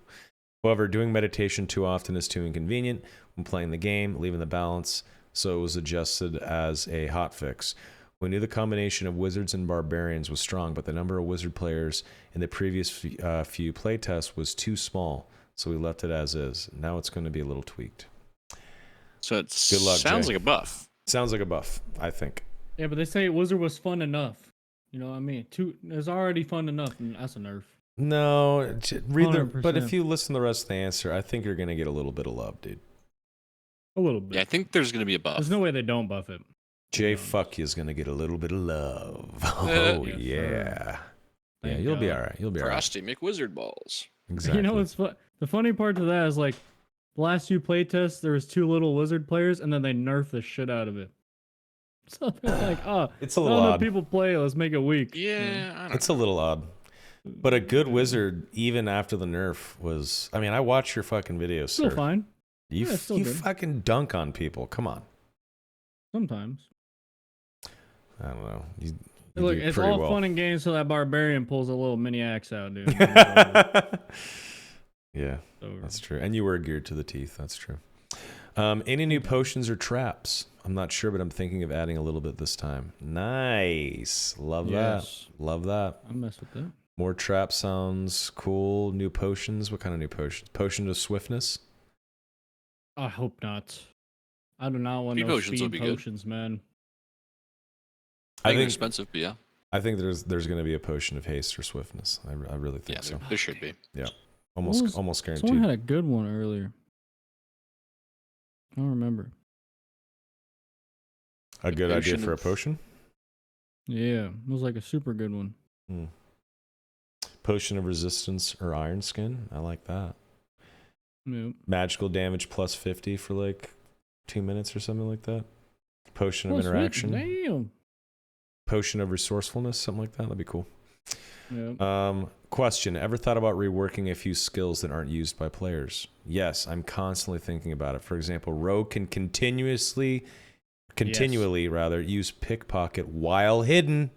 S1: However, doing meditation too often is too inconvenient when playing the game, leaving the balance, so it was adjusted as a hotfix. We knew the combination of wizards and barbarians was strong, but the number of wizard players in the previous few playtests was too small, so we left it as is. Now it's going to be a little tweaked.
S3: so it
S1: Good luck,
S3: sounds
S1: Jay.
S3: like a buff.
S1: Sounds like a buff, I think.
S2: Yeah, but they say wizard was fun enough. You know what I mean? It's already fun enough, and that's a nerf.
S1: No, read the. But if
S2: 100%.
S1: you listen to the rest of the answer, I think you're going to get a little bit of love, dude.
S2: A little bit.
S3: Yeah, I think there's going to be a buff.
S2: There's no way they don't buff it.
S1: Jay
S2: Yeah.
S1: Fuck you is going to get a little bit of love. Oh,
S2: Yes,
S1: yeah.
S2: sir.
S1: Yeah,
S2: Thank
S1: you'll be
S2: God.
S1: all right. You'll be all right.
S3: Frosty McWizard balls.
S1: Exactly.
S2: You know what's the funny part to that is like the last few playtests there was 2 little wizard players and then they nerfed the shit out of it. So they're like, oh,
S1: It's a
S2: not
S1: little
S2: enough
S1: odd.
S2: people play. Let's make it weak.
S3: Yeah, I don't
S1: It's a little odd. But a good wizard, even after the nerf, was. I mean, I watch your fucking videos,
S2: Still
S1: sir.
S2: fine.
S1: You,
S2: Yeah, it's still
S1: you
S2: good.
S1: fucking dunk on people. Come on.
S2: Sometimes.
S1: I don't know. You
S2: Look,
S1: do
S2: it's
S1: pretty
S2: all
S1: well.
S2: fun and games till that barbarian pulls a little mini axe out, dude.
S1: Yeah,
S2: It's over.
S1: that's true. And you were geared to the teeth. That's true. Any new potions or traps? I'm not sure, but I'm thinking of adding a little bit this time. Nice. Love
S2: Yes.
S1: that. Love that.
S2: I mess with that.
S1: More trap sounds cool. New potions. What kind of new potions? Potion of swiftness?
S2: I hope not. I do not want
S3: Speed
S2: no
S3: potions would
S2: speed
S3: be good.
S2: potions, man.
S3: I think they're expensive, but yeah.
S1: I think there's going to be a potion of haste or swiftness. I really think
S3: Yeah,
S1: so.
S3: there should be.
S1: Almost
S2: Someone
S1: guaranteed.
S2: had a good one earlier. I don't remember.
S1: A good idea
S3: potion
S1: for a
S3: of-
S1: potion?
S2: Yeah, it was like a super good one.
S1: Potion of resistance or iron skin. I like that.
S2: Yep.
S1: Magical damage plus 50 for like 2 minutes or something like that. Potion of
S2: Plus,
S1: interaction.
S2: Damn.
S1: Potion of resourcefulness, something like that. That'd be cool.
S2: Yep.
S1: Question. Ever thought about reworking a few skills that aren't used by players? Yes, I'm constantly thinking about it. For example, Rogue can continually use pickpocket while hidden.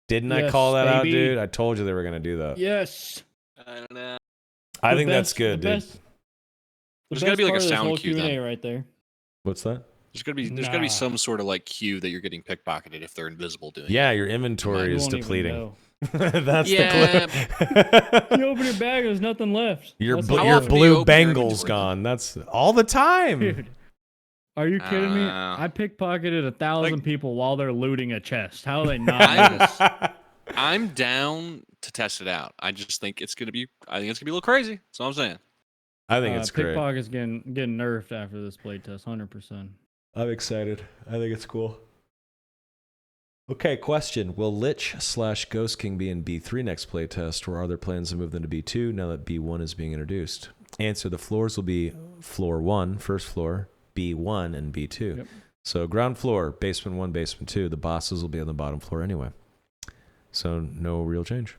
S1: Didn't I
S2: Yes,
S1: call that out,
S2: baby.
S1: dude? I told you they were going to do that.
S2: Yes.
S3: I don't know.
S1: I
S2: The
S1: think that's
S2: best-
S1: good,
S2: the
S1: dude.
S2: best- the
S3: There's gotta
S2: best
S3: be like a
S2: part of this
S3: sound
S2: whole
S3: cue
S2: Q&A
S3: then.
S2: right there.
S1: What's that?
S3: There's gotta be
S2: Nah.
S3: some sort of like cue that you're getting pickpocketed if they're invisible doing it.
S1: Yeah, your inventory
S2: You
S1: is
S2: won't even
S1: depleting.
S2: know.
S1: That's
S3: Yeah.
S1: the clue.
S2: You open your bag, there's nothing left.
S1: Your
S2: That's
S1: bl-
S2: the
S3: How
S1: your
S3: often
S2: clue.
S3: do you
S1: blue
S3: open your
S1: Bengal's
S3: inventory?
S1: gone. That's all the time.
S2: Dude, are you kidding me?
S3: Uh,
S2: I pickpocketed 1,000
S3: like-
S2: people while they're looting a chest. How are they not notice?
S3: I'm down to test it out. I just think it's gonna be. I think it's gonna be a little crazy. That's all I'm saying.
S1: I think it's great.
S2: Pickpocket's getting nerfed after this playtest, 100%.
S1: I'm excited. I think it's cool. Okay, question. Will Lich/Ghost King be in B3 next playtest, or are there plans to move them to B2 now that B1 is being introduced? Answer. The floors will be floor 1, first floor, B1, and B2.
S2: Yep.
S1: So ground floor, basement 1, basement 2. The bosses will be on the bottom floor anyway. So no real change.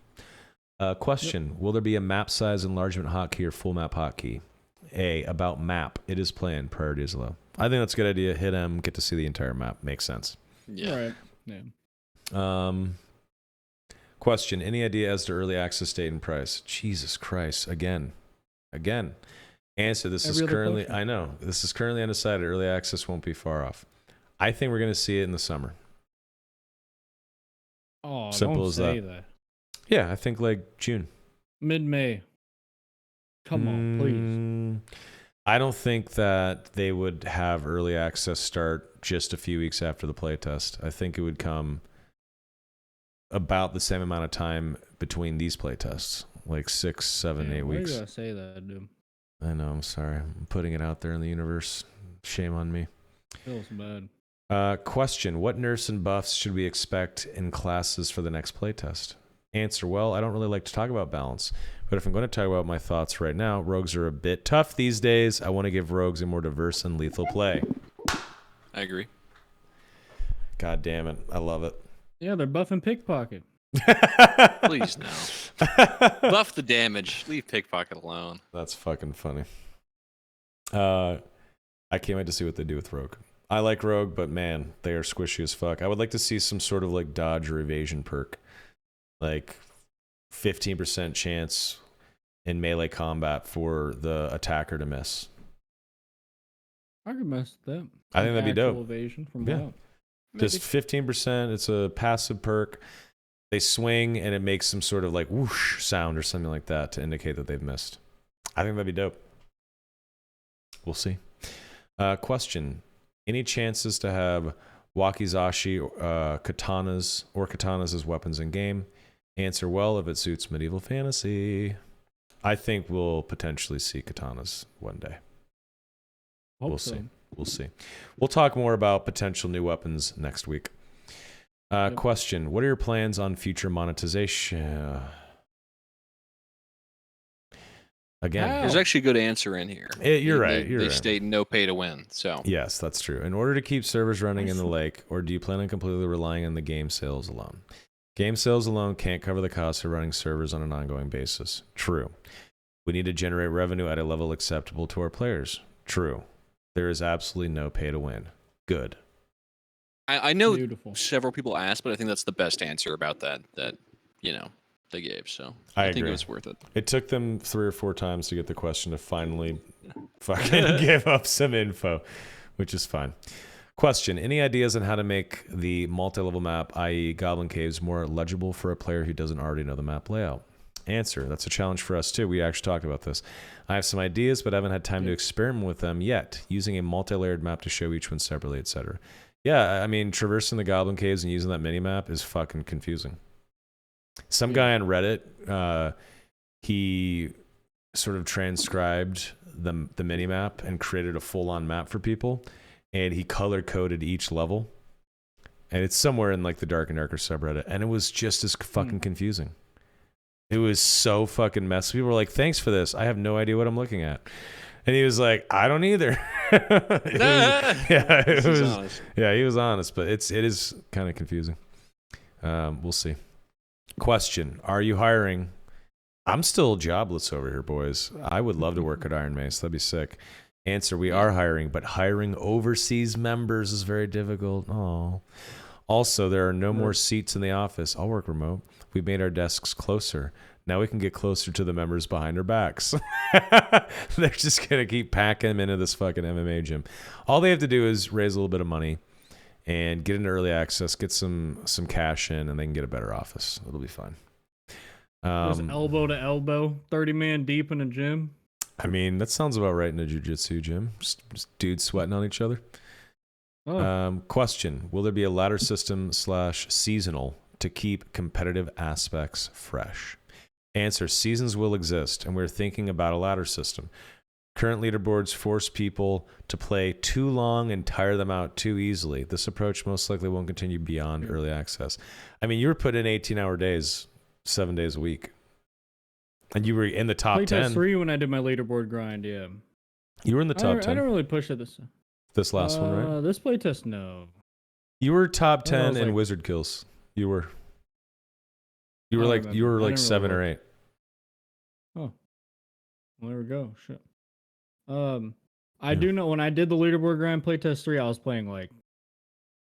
S1: Question. Will there be a map size enlargement hotkey or full map hotkey? A. About map. It is planned. Priority is low. I think that's a good idea. Hit M. Get to see the entire map. Makes sense.
S3: Yeah.
S2: Right. Yeah.
S1: Question. Any idea as to early access date and price? Jesus Christ. Again. Answer. This is
S2: Every other
S1: currently,
S2: question.
S1: I know. This is currently undecided. Early access won't be far off. I think we're going to see it in the summer.
S2: Oh,
S1: Simple
S2: don't
S1: as
S2: say
S1: that.
S2: that.
S1: Yeah, I think like June.
S2: Mid-May. Come on, please.
S1: I don't think that they would have early access start just a few weeks after the playtest. I think it would come about the same amount of time between these playtests, like 6, 7,
S2: Yeah,
S1: 8
S2: why you
S1: weeks.
S2: gotta say that, dude?
S1: I know. I'm sorry. I'm putting it out there in the universe. Shame on me.
S2: Feels bad.
S1: Question. What nerfs and buffs should we expect in classes for the next playtest? Answer. Well, I don't really like to talk about balance, but if I'm going to talk about my thoughts right now, rogues are a bit tough these days. I want to give rogues a more diverse and lethal play.
S3: I agree.
S1: God damn it. I love it.
S2: Yeah, they're buffing pickpocket.
S3: Please no. Buff the damage. Leave pickpocket alone.
S1: That's fucking funny. I can't wait to see what they do with rogue. I like rogue, but man, they are squishy as fuck. I would like to see some sort of like dodge or evasion perk. Like 15% chance in melee combat for the attacker to miss.
S2: I could mess with that.
S1: I think that'd be
S2: Actual
S1: dope.
S2: Evasion from
S1: Yeah.
S2: WoW.
S1: Just 15%. It's a passive perk. They swing and it makes some sort of like whoosh sound or something like that to indicate that they've missed. I think that'd be dope. We'll see. Question. Any chances to have wakizashi, katanas as weapons in game? Answer. Well, if it suits medieval fantasy. I think we'll potentially see katanas one day.
S2: Hope
S1: We'll
S2: so.
S1: see. We'll see. We'll talk more about potential new weapons next week.
S2: Yep.
S1: Question. What are your plans on future monetization? Again,
S2: How?
S3: There's actually a good answer in here.
S1: you're right. You're
S3: They
S1: right.
S3: state no pay to win. So
S1: Yes, that's true. In order to keep servers running in the lake, or do you plan on completely relying on the game sales alone? Game sales alone can't cover the cost of running servers on an ongoing basis. True. We need to generate revenue at a level acceptable to our players. True. There is absolutely no pay to win. Good.
S3: I know
S2: Beautiful.
S3: several people asked, but I think that's the best answer about that they gave. So
S1: I
S3: think
S1: agree.
S3: it was worth it.
S1: It took them 3 or 4 times to get the question to finally fucking give up some info, which is fine. Question: any ideas on how to make the multi-level map, i.e. Goblin Caves, more legible for a player who doesn't already know the map layout? Answer: that's a challenge for us too. We actually talked about this. I have some ideas, but I haven't had time to experiment with them yet, using a multi-layered map to show each one separately, etc. Yeah, I mean, traversing the Goblin Caves and using that mini-map is fucking confusing. Some guy on Reddit, he sort of transcribed the mini-map and created a full-on map for people, and he color-coded each level. And it's somewhere in like the Dark and Darker subreddit, and it was just as fucking confusing. It was so fucking messy. People were like, thanks for this. I have no idea what I'm looking at. And he was like, I don't either. He was honest, but it is kind of confusing. We'll see. Question: are you hiring? I'm still jobless over here, boys. I would love to work at Iron Mace. That'd be sick. Answer: we are hiring, but hiring overseas members is very difficult. Oh. Also, there are no more seats in the office. I'll work remote. We've made our desks closer. Now we can get closer to the members behind our backs. They're just going to keep packing them into this fucking MMA gym. All they have to do is raise a little bit of money and get into early access, get some cash in, and they can get a better office. It'll be fine.
S2: Just elbow to elbow, 30-man deep in a gym.
S1: I mean, that sounds about right in a jiu-jitsu gym. Just dudes sweating on each other.
S2: Oh.
S1: Question: will there be a ladder system / seasonal to keep competitive aspects fresh? Answer: seasons will exist, and we're thinking about a ladder system. Current leaderboards force people to play too long and tire them out too easily. This approach most likely won't continue beyond early access. I mean, you were putting in 18-hour days, 7 days a week, and you were in the top 10.
S2: Playtest 3 when I did my leaderboard grind, yeah.
S1: You were in the top 10.
S2: I don't really push it
S1: This last one, right?
S2: This playtest, no.
S1: You were top 10 in
S2: like,
S1: wizard kills. You were
S2: I don't
S1: like
S2: remember.
S1: you were
S2: I
S1: like
S2: didn't
S1: 7
S2: really
S1: or
S2: look.
S1: 8.
S2: Oh, well, there we go. Shit. I do know when I did the leaderboard grind playtest 3, I was playing like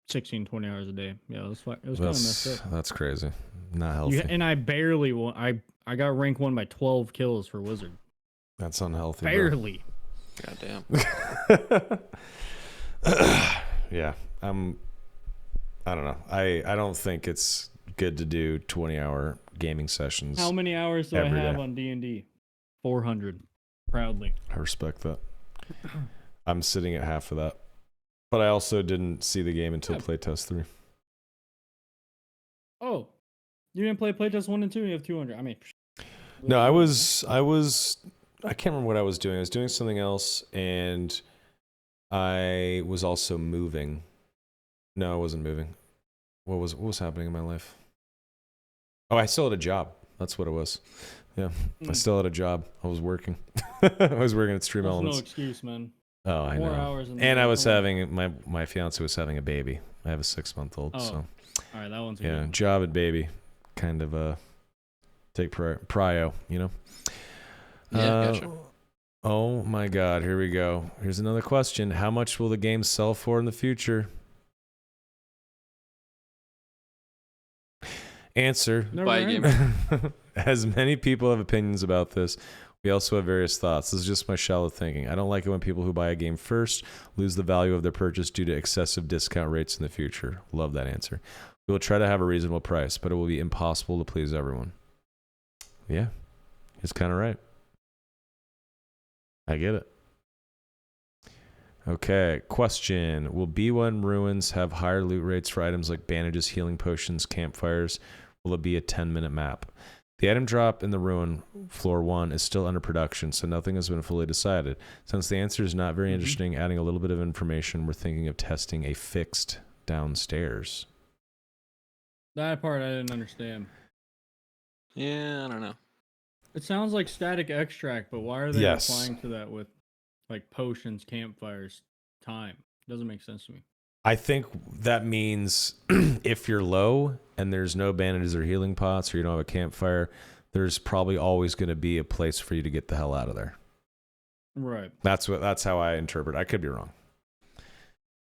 S2: 16, 20 hours a day. Yeah, it was kind of messed up.
S1: That's crazy. Not healthy.
S2: And I barely won. I got rank 1 by 12 kills for wizard.
S1: That's unhealthy. bro.
S2: Barely.
S3: Goddamn.
S1: Yeah. I don't know. I don't think it's good to do 20-hour gaming sessions.
S2: How many hours do I
S1: every
S2: have
S1: day.
S2: on D&D? 400. Proudly.
S1: I respect that. I'm sitting at half of that. But I also didn't see the game until
S2: Yeah.
S1: playtest 3.
S2: Oh, you didn't play playtest 1 and 2? You have 200. I mean,
S1: No, I can't remember what I was doing. I was doing something else, and I was also moving. No, I wasn't moving. What was happening in my life? Oh, I still had a job. That's what it was. Yeah, I still had a job. I was working. I was working at Stream
S2: That's
S1: Elements.
S2: no excuse, man.
S1: Oh, I
S2: More
S1: know.
S2: hours in the
S1: And I was
S2: day.
S1: having my fiance was having a baby. I have a 6-month-old.
S2: Oh,
S1: So
S2: all right, that one's a
S1: yeah,
S2: good one.
S1: job and baby, kind of take prio, you know.
S3: Yeah, gotcha.
S1: Oh my God, here we go. Here's another question: how much will the game sell for in the future? Answer:
S2: Never
S3: Buy a
S2: ending.
S3: game.
S1: as many people have opinions about this, we also have various thoughts. This is just my shallow thinking. I don't like it when people who buy a game first lose the value of their purchase due to excessive discount rates in the future. Love that answer. We will try to have a reasonable price, but it will be impossible to please everyone. Yeah, he's kind of right. I get it. Okay, question. Will B1 Ruins have higher loot rates for items like bandages, healing potions, campfires? Will it be a 10-minute map? The item drop in the ruin, floor 1, is still under production, so nothing has been fully decided. Since the answer is not very interesting, adding a little bit of information, we're thinking of testing a fixed downstairs.
S2: That part I didn't understand.
S3: Yeah, I don't know.
S2: It sounds like static extract, but why are they
S1: Yes.
S2: applying to that with like potions, campfires, time? Doesn't make sense to me.
S1: I think that means if you're low, and there's no bandages or healing pots, or you don't have a campfire, there's probably always going to be a place for you to get the hell out of there.
S2: Right.
S1: That's how I interpret. I could be wrong.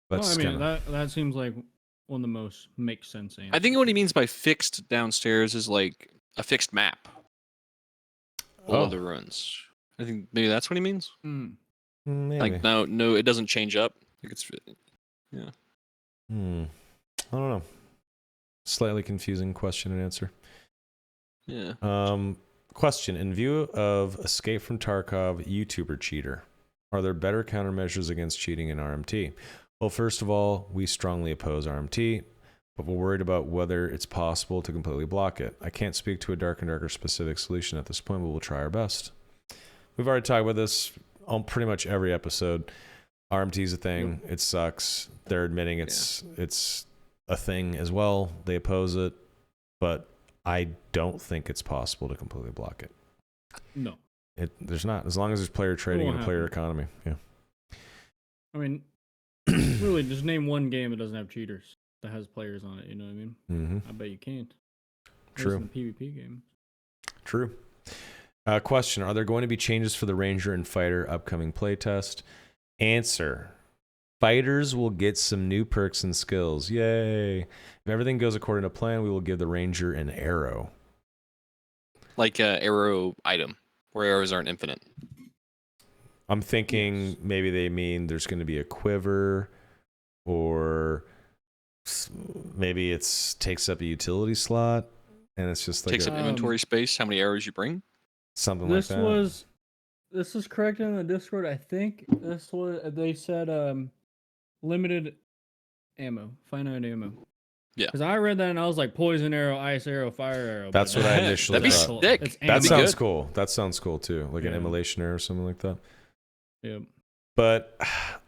S2: Well, I mean, that seems like one of the most makes sense answers.
S3: I think what he means by fixed downstairs is like a fixed map. All of the ruins. I think maybe that's what he means.
S1: Maybe.
S3: Like no, it doesn't change up. Like it's yeah.
S1: I don't know. Slightly confusing question and answer.
S3: Yeah.
S1: Question: in view of Escape from Tarkov YouTuber cheater, are there better countermeasures against cheating in RMT? Well, first of all, we strongly oppose RMT, but we're worried about whether it's possible to completely block it. I can't speak to a Dark and Darker specific solution at this point, but we'll try our best. We've already talked about this on pretty much every episode. RMT is a thing. It sucks. They're admitting it's a thing as well. They oppose it, but I don't think it's possible to completely block it.
S2: No.
S1: There's not. As long as there's player trading and a player economy. Yeah.
S2: I mean, really, just name one game that doesn't have cheaters, that has players on it. You know what I mean?
S1: Mm-hmm.
S2: I bet you can't.
S1: True.
S2: In the PvP game.
S1: True. Question: are there going to be changes for the Ranger and Fighter upcoming playtest? Answer: fighters will get some new perks and skills. Yay! If everything goes according to plan, we will give the Ranger an arrow.
S3: Like a arrow item, where arrows aren't infinite.
S1: I'm thinking maybe they mean there's going to be a quiver, or maybe it's takes up a utility slot, and it's just like
S3: takes up inventory space. How many arrows you bring?
S1: Something like that.
S2: This is correct in the Discord. I think they said limited ammo, finite ammo.
S3: Yeah.
S2: Because I read that and I was like poison arrow, ice arrow, fire arrow.
S1: That's what I initially
S3: That'd be
S1: thought.
S3: sick.
S1: That sounds cool. That sounds cool too. Like an immolation arrow or something like that.
S2: Yep.
S1: But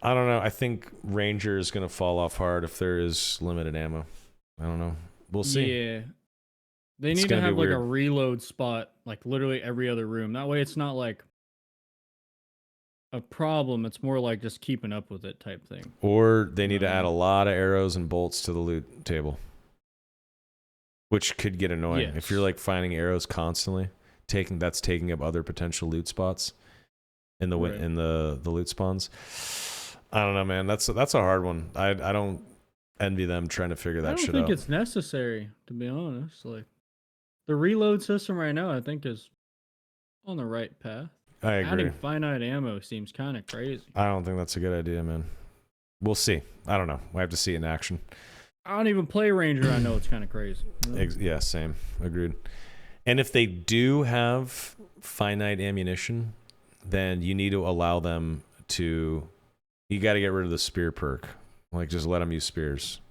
S1: I don't know. I think Ranger is going to fall off hard if there is limited ammo. I don't know. We'll see.
S2: Yeah. They need to have like a reload spot, like literally every other room. That way it's not like a problem. It's more like just keeping up with it type thing.
S1: Or they need to add a lot of arrows and bolts to the loot table, which could get annoying. If you're like finding arrows constantly, taking up other potential loot spots in the in the loot spawns. I don't know, man. That's a hard one. I don't envy them trying to figure that shit out.
S2: I don't think it's necessary, to be honest. Like the reload system right now, I think is on the right path.
S1: I agree.
S2: Adding finite ammo seems kind of crazy.
S1: I don't think that's a good idea, man. We'll see. I don't know. We have to see it in action.
S2: I don't even play Ranger. I know it's kind of crazy.
S1: Yeah, same. Agreed. And if they do have finite ammunition, then you need to allow them to... You got to get rid of the spear perk. Like, just let them use spears.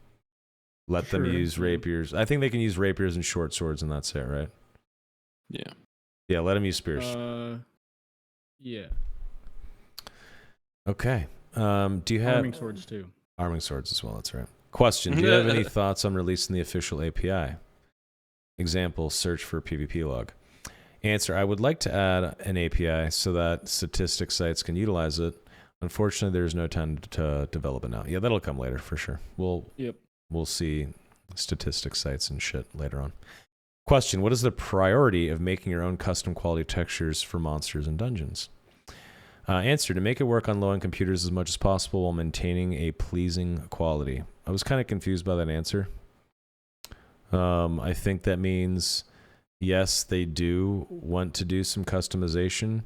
S1: Let them use rapiers. I think they can use rapiers and short swords, and that's it, right?
S3: Yeah.
S1: Yeah, let them use spears.
S2: Yeah.
S1: Okay. Do you have...
S2: Arming swords, too.
S1: Arming swords as well, that's right. Question: do you have any thoughts on releasing the official API? Example: search for PvP log. Answer: I would like to add an API so that statistics sites can utilize it. Unfortunately, there's no time to develop it now. Yeah, that'll come later for sure. We'll see statistics sites and shit later on. Question: what is the priority of making your own custom quality textures for monsters and dungeons? Answer: to make it work on low-end computers as much as possible while maintaining a pleasing quality. I was kind of confused by that answer. I think that means, yes, they do want to do some customization,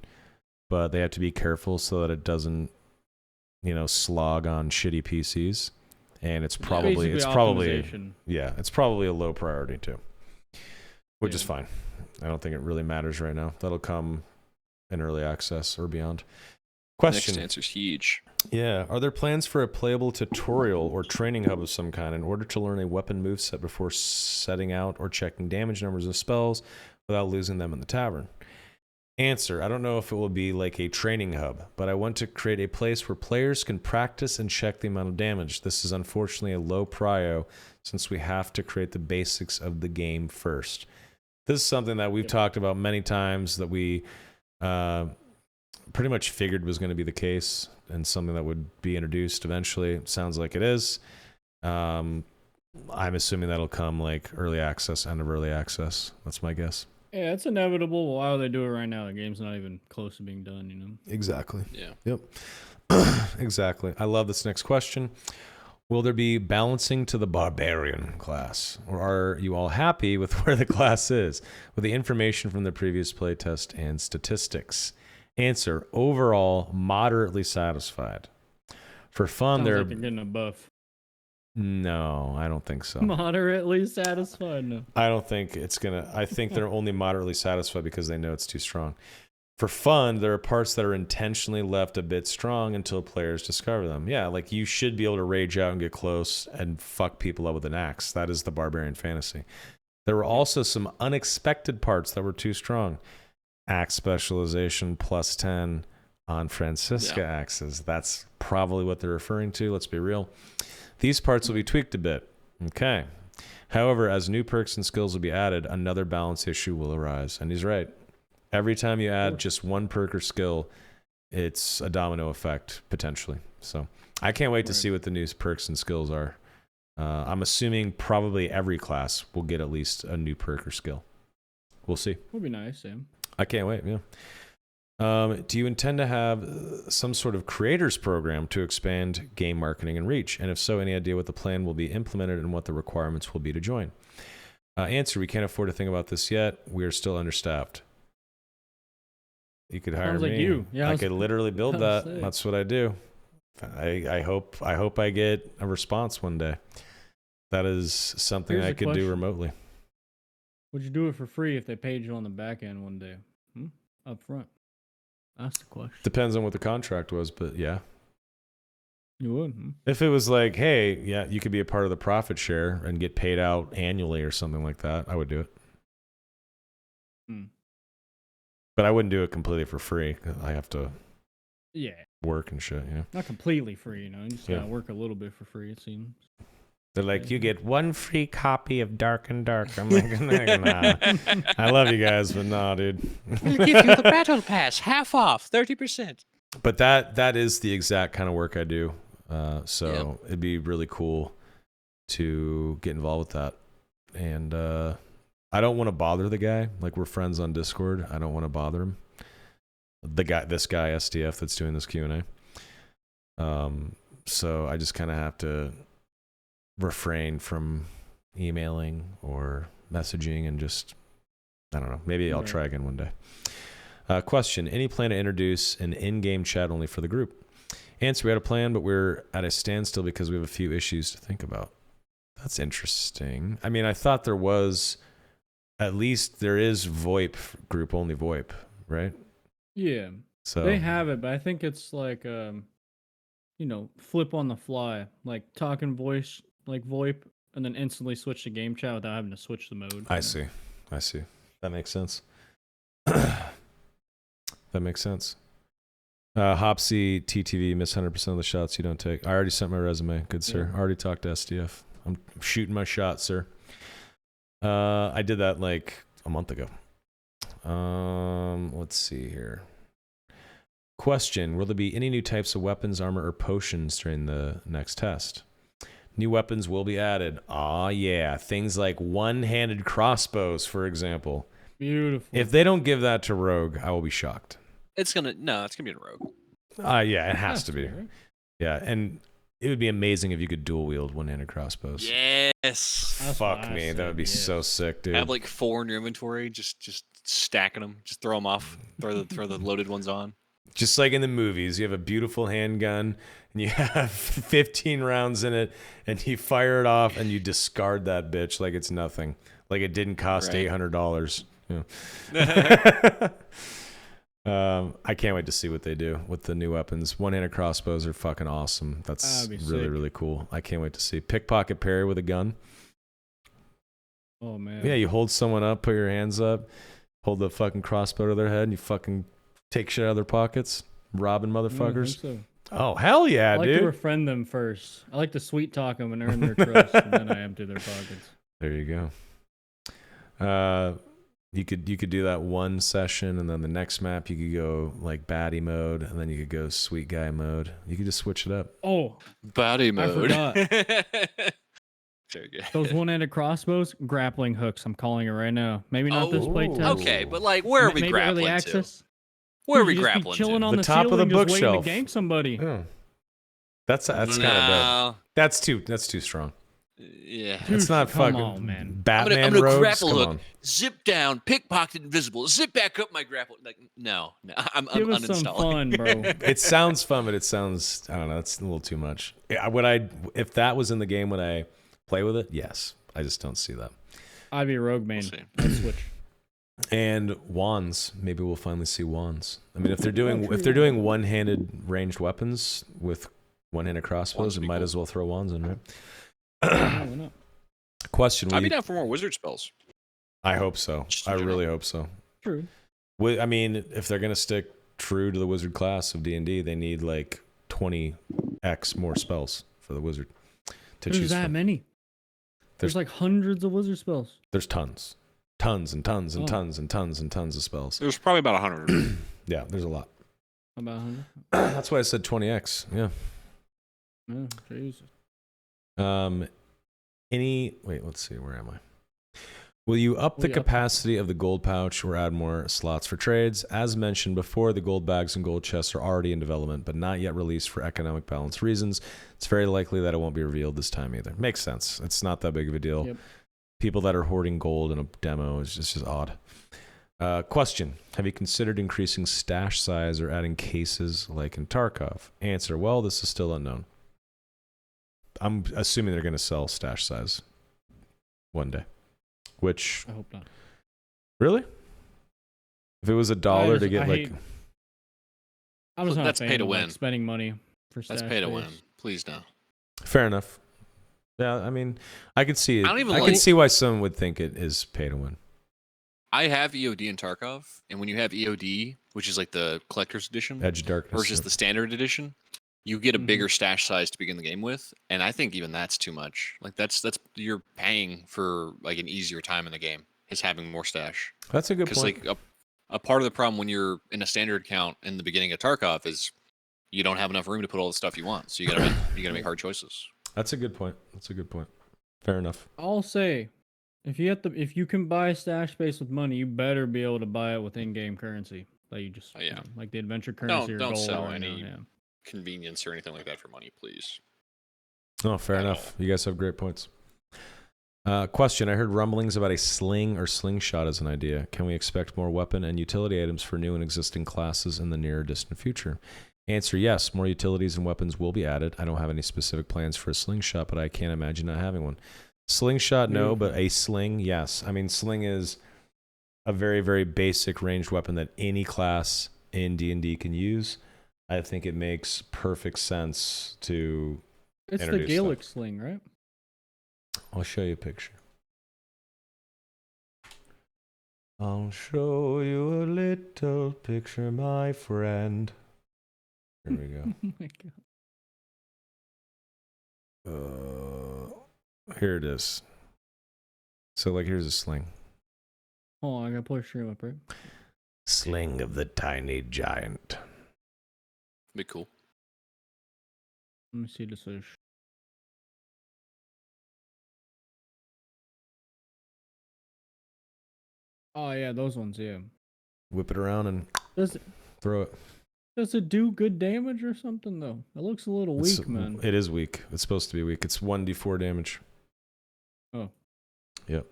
S1: but they have to be careful so that it doesn't, slog on shitty PCs. And it's probably a low priority too, which is fine. I don't think it really matters right now. That'll come in early access or beyond. Question.
S3: Next answer's huge.
S1: Yeah. Are there plans for a playable tutorial or training hub of some kind in order to learn a weapon moveset before setting out or checking damage numbers of spells without losing them in the tavern? Answer: I don't know if it will be like a training hub, but I want to create a place where players can practice and check the amount of damage. This is unfortunately a low prio since we have to create the basics of the game first. This is something that we've talked about many times, that we pretty much figured was going to be the case and something that would be introduced eventually. Sounds like it is. I'm assuming that'll come like early access, end of early access. That's my guess.
S2: Yeah, it's inevitable. Why would they do it right now? The game's not even close to being done, you know?
S1: Exactly.
S3: Yeah.
S1: Yep. Exactly. I love this next question. Will there be balancing to the barbarian class? Or are you all happy with where the class is, with the information from the previous playtest and statistics? Answer, overall, moderately satisfied. For fun,
S2: Sounds like they're getting a buff.
S1: No, I don't think so.
S2: Moderately satisfied? No.
S1: I don't think it's going to... I think they're only moderately satisfied because they know it's too strong. For fun, there are parts that are intentionally left a bit strong until players discover them. Yeah, like you should be able to rage out and get close and fuck people up with an axe. That is the barbarian fantasy. There were also some unexpected parts that were too strong. Axe specialization plus 10 on Francisca axes. That's probably what they're referring to. Let's be real. These parts will be tweaked a bit. Okay. However, as new perks and skills will be added, another balance issue will arise. And he's right. Every time you add just one perk or skill, it's a domino effect, potentially. So I can't wait to see what the new perks and skills are. I'm assuming probably every class will get at least a new perk or skill. We'll see.
S2: Would be nice, Sam.
S1: I can't wait, yeah. Do you intend to have some sort of creators program to expand game marketing and reach? And if so, any idea what the plan will be implemented and what the requirements will be to join? Answer, we can't afford to think about this yet. We are still understaffed. You could hire
S2: Sounds
S1: me.
S2: like you. Yeah,
S1: I could literally build that. That's what I do. I hope I get a response one day. That is something
S2: Here's
S1: I
S2: a
S1: could do
S2: question.
S1: remotely.
S2: Would you do it for free if they paid you on the back end one day? Up front. That's the question.
S1: Depends on what the contract was, but yeah.
S2: You would.
S1: If it was like, hey, yeah, you could be a part of the profit share and get paid out annually or something like that, I would do it. But I wouldn't do it completely for free. 'Cause I have to work and shit, you know?
S2: Not completely free, you know. You just gotta work a little bit for free, it seems.
S1: They're like, you get one free copy of Dark and Dark. I'm like, nah. I love you guys, but nah, dude.
S3: We'll give you the battle pass, half off, 30%.
S1: But that is the exact kind of work I do. So it'd be really cool to get involved with that. And I don't want to bother the guy. Like, we're friends on Discord. I don't want to bother him. This guy, SDF, that's doing this Q&A. So I just kind of have to refrain from emailing or messaging and just, I don't know. Maybe I'll try again one day. Question, any plan to introduce an in-game chat only for the group? Answer, we had a plan, but we're at a standstill because we have a few issues to think about. That's interesting. I mean, I thought there was, at least there is VoIP, group only VoIP, right?
S2: Yeah.
S1: So
S2: they have it, but I think it's like, flip on the fly, like talking voice, like VoIP, and then instantly switch to game chat without having to switch the mode.
S1: I see. That makes sense. That makes sense. Hopsy, TTV, miss 100% of the shots you don't take. I already sent my resume. Good, sir. I already talked to SDF. I'm shooting my shot, sir. I did that like a month ago. Let's see here. Question, will there be any new types of weapons, armor, or potions during the next test? New weapons will be added. Aw, yeah. Things like one-handed crossbows, for example.
S2: Beautiful.
S1: If they don't give that to Rogue, I will be shocked.
S3: It's gonna be a Rogue.
S1: Yeah, it has to be.
S2: Right?
S1: Yeah, and it would be amazing if you could dual wield one-handed crossbows.
S3: Yes.
S2: That's what
S1: Fuck
S2: I
S1: me, that would be
S2: said,
S1: so sick, dude.
S3: Have like 4 in your inventory, just stacking them, just throw them off, throw the loaded ones on.
S1: Just like in the movies, you have a beautiful handgun and you have 15 rounds in it and you fire it off and you discard that bitch like it's nothing. Like it didn't cost $800. Yeah. I can't wait to see what they do with the new weapons. One-handed crossbows are fucking awesome. That's really,
S2: sick.
S1: really cool. I can't wait to see. Pickpocket parry with a gun.
S2: Oh, man.
S1: Yeah, you hold someone up, put your hands up, hold the fucking crossbow to their head, and you fucking take shit out of their pockets, robbing motherfuckers.
S2: So.
S1: Oh, hell yeah,
S2: I like
S1: dude.
S2: to befriend them first. I like to sweet talk them and earn their trust, and then I empty their pockets.
S1: There you go. You could do that one session, and then the next map you could go like baddie mode, and then you could go sweet guy mode. You could just switch it up.
S2: Oh,
S3: Body mode.
S2: I forgot.
S3: Very good.
S2: Those one-handed crossbows, grappling hooks. I'm calling it right now. Maybe not this
S3: Oh,
S2: playtest.
S3: Okay, but like, where are we
S2: Maybe
S3: grappling
S2: early
S3: to?
S2: access.
S3: Where are
S2: Dude,
S3: we
S2: you just be
S3: grappling
S2: chilling
S3: to?
S2: on
S1: The
S2: the
S1: top of the
S2: ceiling, just
S1: bookshelf.
S2: waiting to gank somebody.
S1: Yeah. That's kind of bad.
S3: No.
S1: That's too strong.
S3: Yeah.
S2: Dude,
S1: It's not
S2: come
S1: fucking
S2: on, man.
S1: Batman
S3: I'm gonna
S1: robes.
S3: grapple
S1: Come
S3: hook,
S1: on.
S3: zip down, pickpocket invisible, zip back up my grapple. Like, no, I'm
S2: Give us some
S3: uninstalling.
S2: fun, bro.
S1: It sounds fun, but it sounds, I don't know, it's a little too much. If that was in the game, would I play with it? Yes. I just don't see that.
S2: I'd be a rogue main.
S3: see.
S2: I'd switch.
S1: And wands, maybe we'll finally see wands. I mean, if they're doing one-handed ranged weapons with one-handed crossbows,
S3: Wands
S1: it
S3: would be
S1: might
S3: cool.
S1: as well throw wands in, right?
S2: Yeah, why not?
S1: Question.
S3: I'd be down for more wizard spells.
S1: I hope so.
S3: Just in
S1: I
S3: general.
S1: really hope so.
S2: True.
S1: I mean, if they're gonna stick true to the wizard class of D&D, they need like 20x more spells for the wizard to
S2: There's
S1: choose
S2: that
S1: from.
S2: many. There's like hundreds of wizard spells.
S1: There's tons and tons and
S2: Oh.
S1: tons and tons and tons of spells.
S3: There's probably about 100.
S1: Yeah, there's a lot.
S2: About 100.
S1: That's why I said 20x. Yeah.
S2: Yeah, Jesus.
S1: Wait, let's see, where am I? Will you up the
S2: Will you up-
S1: capacity of the gold pouch or add more slots for trades? As mentioned before, the gold bags and gold chests are already in development, but not yet released for economic balance reasons. It's very likely that it won't be revealed this time either. Makes sense. It's not that big of a deal.
S2: Yep.
S1: People that are hoarding gold in a demo is just odd. Question. Have you considered increasing stash size or adding cases like in Tarkov? Answer. Well, this is still unknown. I'm assuming they're going to sell stash size one day. Which,
S2: I hope not.
S1: really? If it was $1 to get like...
S2: I was not
S3: That's
S2: a fan
S3: pay to
S2: of,
S3: win.
S2: like, spending money for
S3: That's
S2: stash
S3: pay to win.
S2: base.
S3: Please no.
S1: Fair enough. Yeah, I mean, I could see it.
S3: I don't even
S1: I
S3: like-
S1: can see why someone would think it is pay to win.
S3: I have EOD and Tarkov, and when you have EOD, which is like the collector's edition,
S1: Edge of Darkness.
S3: versus
S1: yeah.
S3: the standard edition, you get a
S2: Mhm.
S3: bigger stash size to begin the game with, and I think even that's too much. Like that's you're paying for like an easier time in the game is having more stash.
S1: That's a good
S3: Because
S1: point.
S3: like a part of the problem when you're in a standard count in the beginning of Tarkov is you don't have enough room to put all the stuff you want, so you gotta make hard choices.
S1: That's a good point. Fair enough.
S2: I'll say, if you can buy stash space with money, you better be able to buy it with in-game currency. Like you just,
S3: Oh, yeah.
S2: like the adventure currency or
S3: Don't
S2: gold.
S3: sell
S2: or
S3: any-
S2: yeah.
S3: Convenience or anything like that for money, please.
S1: Oh, fair
S3: At
S1: enough. You guys have great points. Question. I heard rumblings about a sling or slingshot as an idea. Can we expect more weapon and utility items for new and existing classes in the near or distant future? Answer, yes. More utilities and weapons will be added. I don't have any specific plans for a slingshot, but I can't imagine not having one. Slingshot, no, but a sling, yes. I mean, sling is a very, very basic ranged weapon that any class in D&D can use. I think it makes perfect sense to...
S2: It's the
S1: introduce
S2: Gaelic sling, right?
S1: I'll show you a picture. I'll show you a little picture, my friend. Here we go.
S2: Oh my god.
S1: Here it is. So, like, here's a sling.
S2: Hold on, I gotta pull your stream up, right?
S1: Sling of the tiny giant.
S3: Be cool.
S2: Let me see this is. Oh yeah, those ones, yeah.
S1: Whip it around and
S2: Does
S1: throw it.
S2: it do good damage or something though? It looks a little
S1: It's-
S2: weak, man.
S1: It is weak. It's supposed to be weak. It's 1d4 damage.
S2: Oh.
S1: Yep.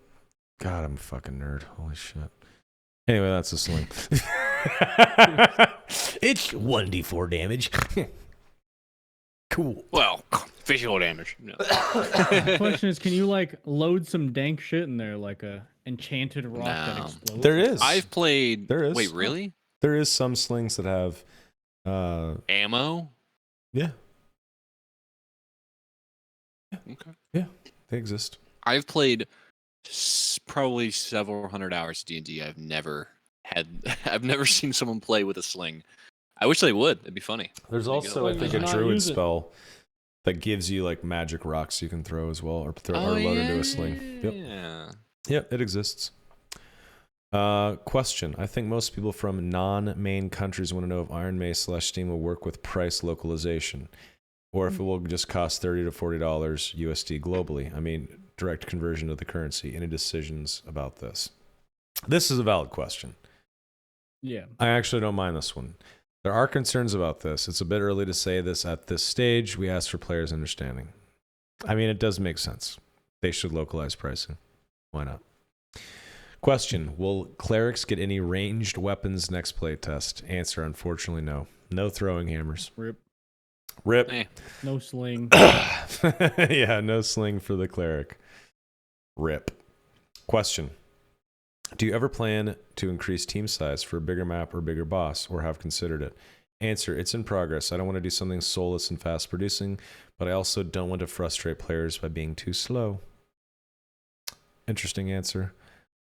S1: God, I'm a fucking nerd. Holy shit. Anyway, that's a sling.
S5: It's 1d4 damage.
S1: Cool.
S3: Well, visual damage. No.
S2: The question is, can you like load some dank shit in there, like a enchanted rock that
S3: No.
S2: explodes?
S1: There is.
S3: I've played.
S1: There is.
S3: Wait, really?
S1: There is some slings that have
S3: Ammo?
S1: yeah,
S3: Okay.
S1: they exist.
S3: I've played probably several hundred hours of D&D. I've never seen someone play with a sling. I wish they would. It'd be funny.
S1: There's
S3: They get
S1: also,
S3: a
S1: I
S3: lot
S1: think,
S3: of
S1: a
S2: not
S1: druid
S2: use it.
S1: spell that gives you like magic rocks you can throw as well, or load into a sling. Yep.
S3: Yeah.
S1: Yep, it exists. Question. I think most people from non-main countries want to know if Iron Mace / Steam will work with price localization, or if it will just cost $30 to $40 USD globally. I mean, direct conversion of the currency. Any decisions about this? This is a valid question.
S2: Yeah.
S1: I actually don't mind this one. There are concerns about this. It's a bit early to say this at this stage. We ask for players' understanding. I mean, it does make sense. They should localize pricing. Why not? Question: will clerics get any ranged weapons next playtest? Answer: unfortunately, no. No throwing hammers.
S2: Rip.
S1: Rip.
S2: No sling.
S1: Yeah, no sling for the cleric. Rip. Question: do you ever plan to increase team size for a bigger map or bigger boss, or have considered it? Answer: it's in progress. I don't want to do something soulless and fast producing, but I also don't want to frustrate players by being too slow. Interesting answer.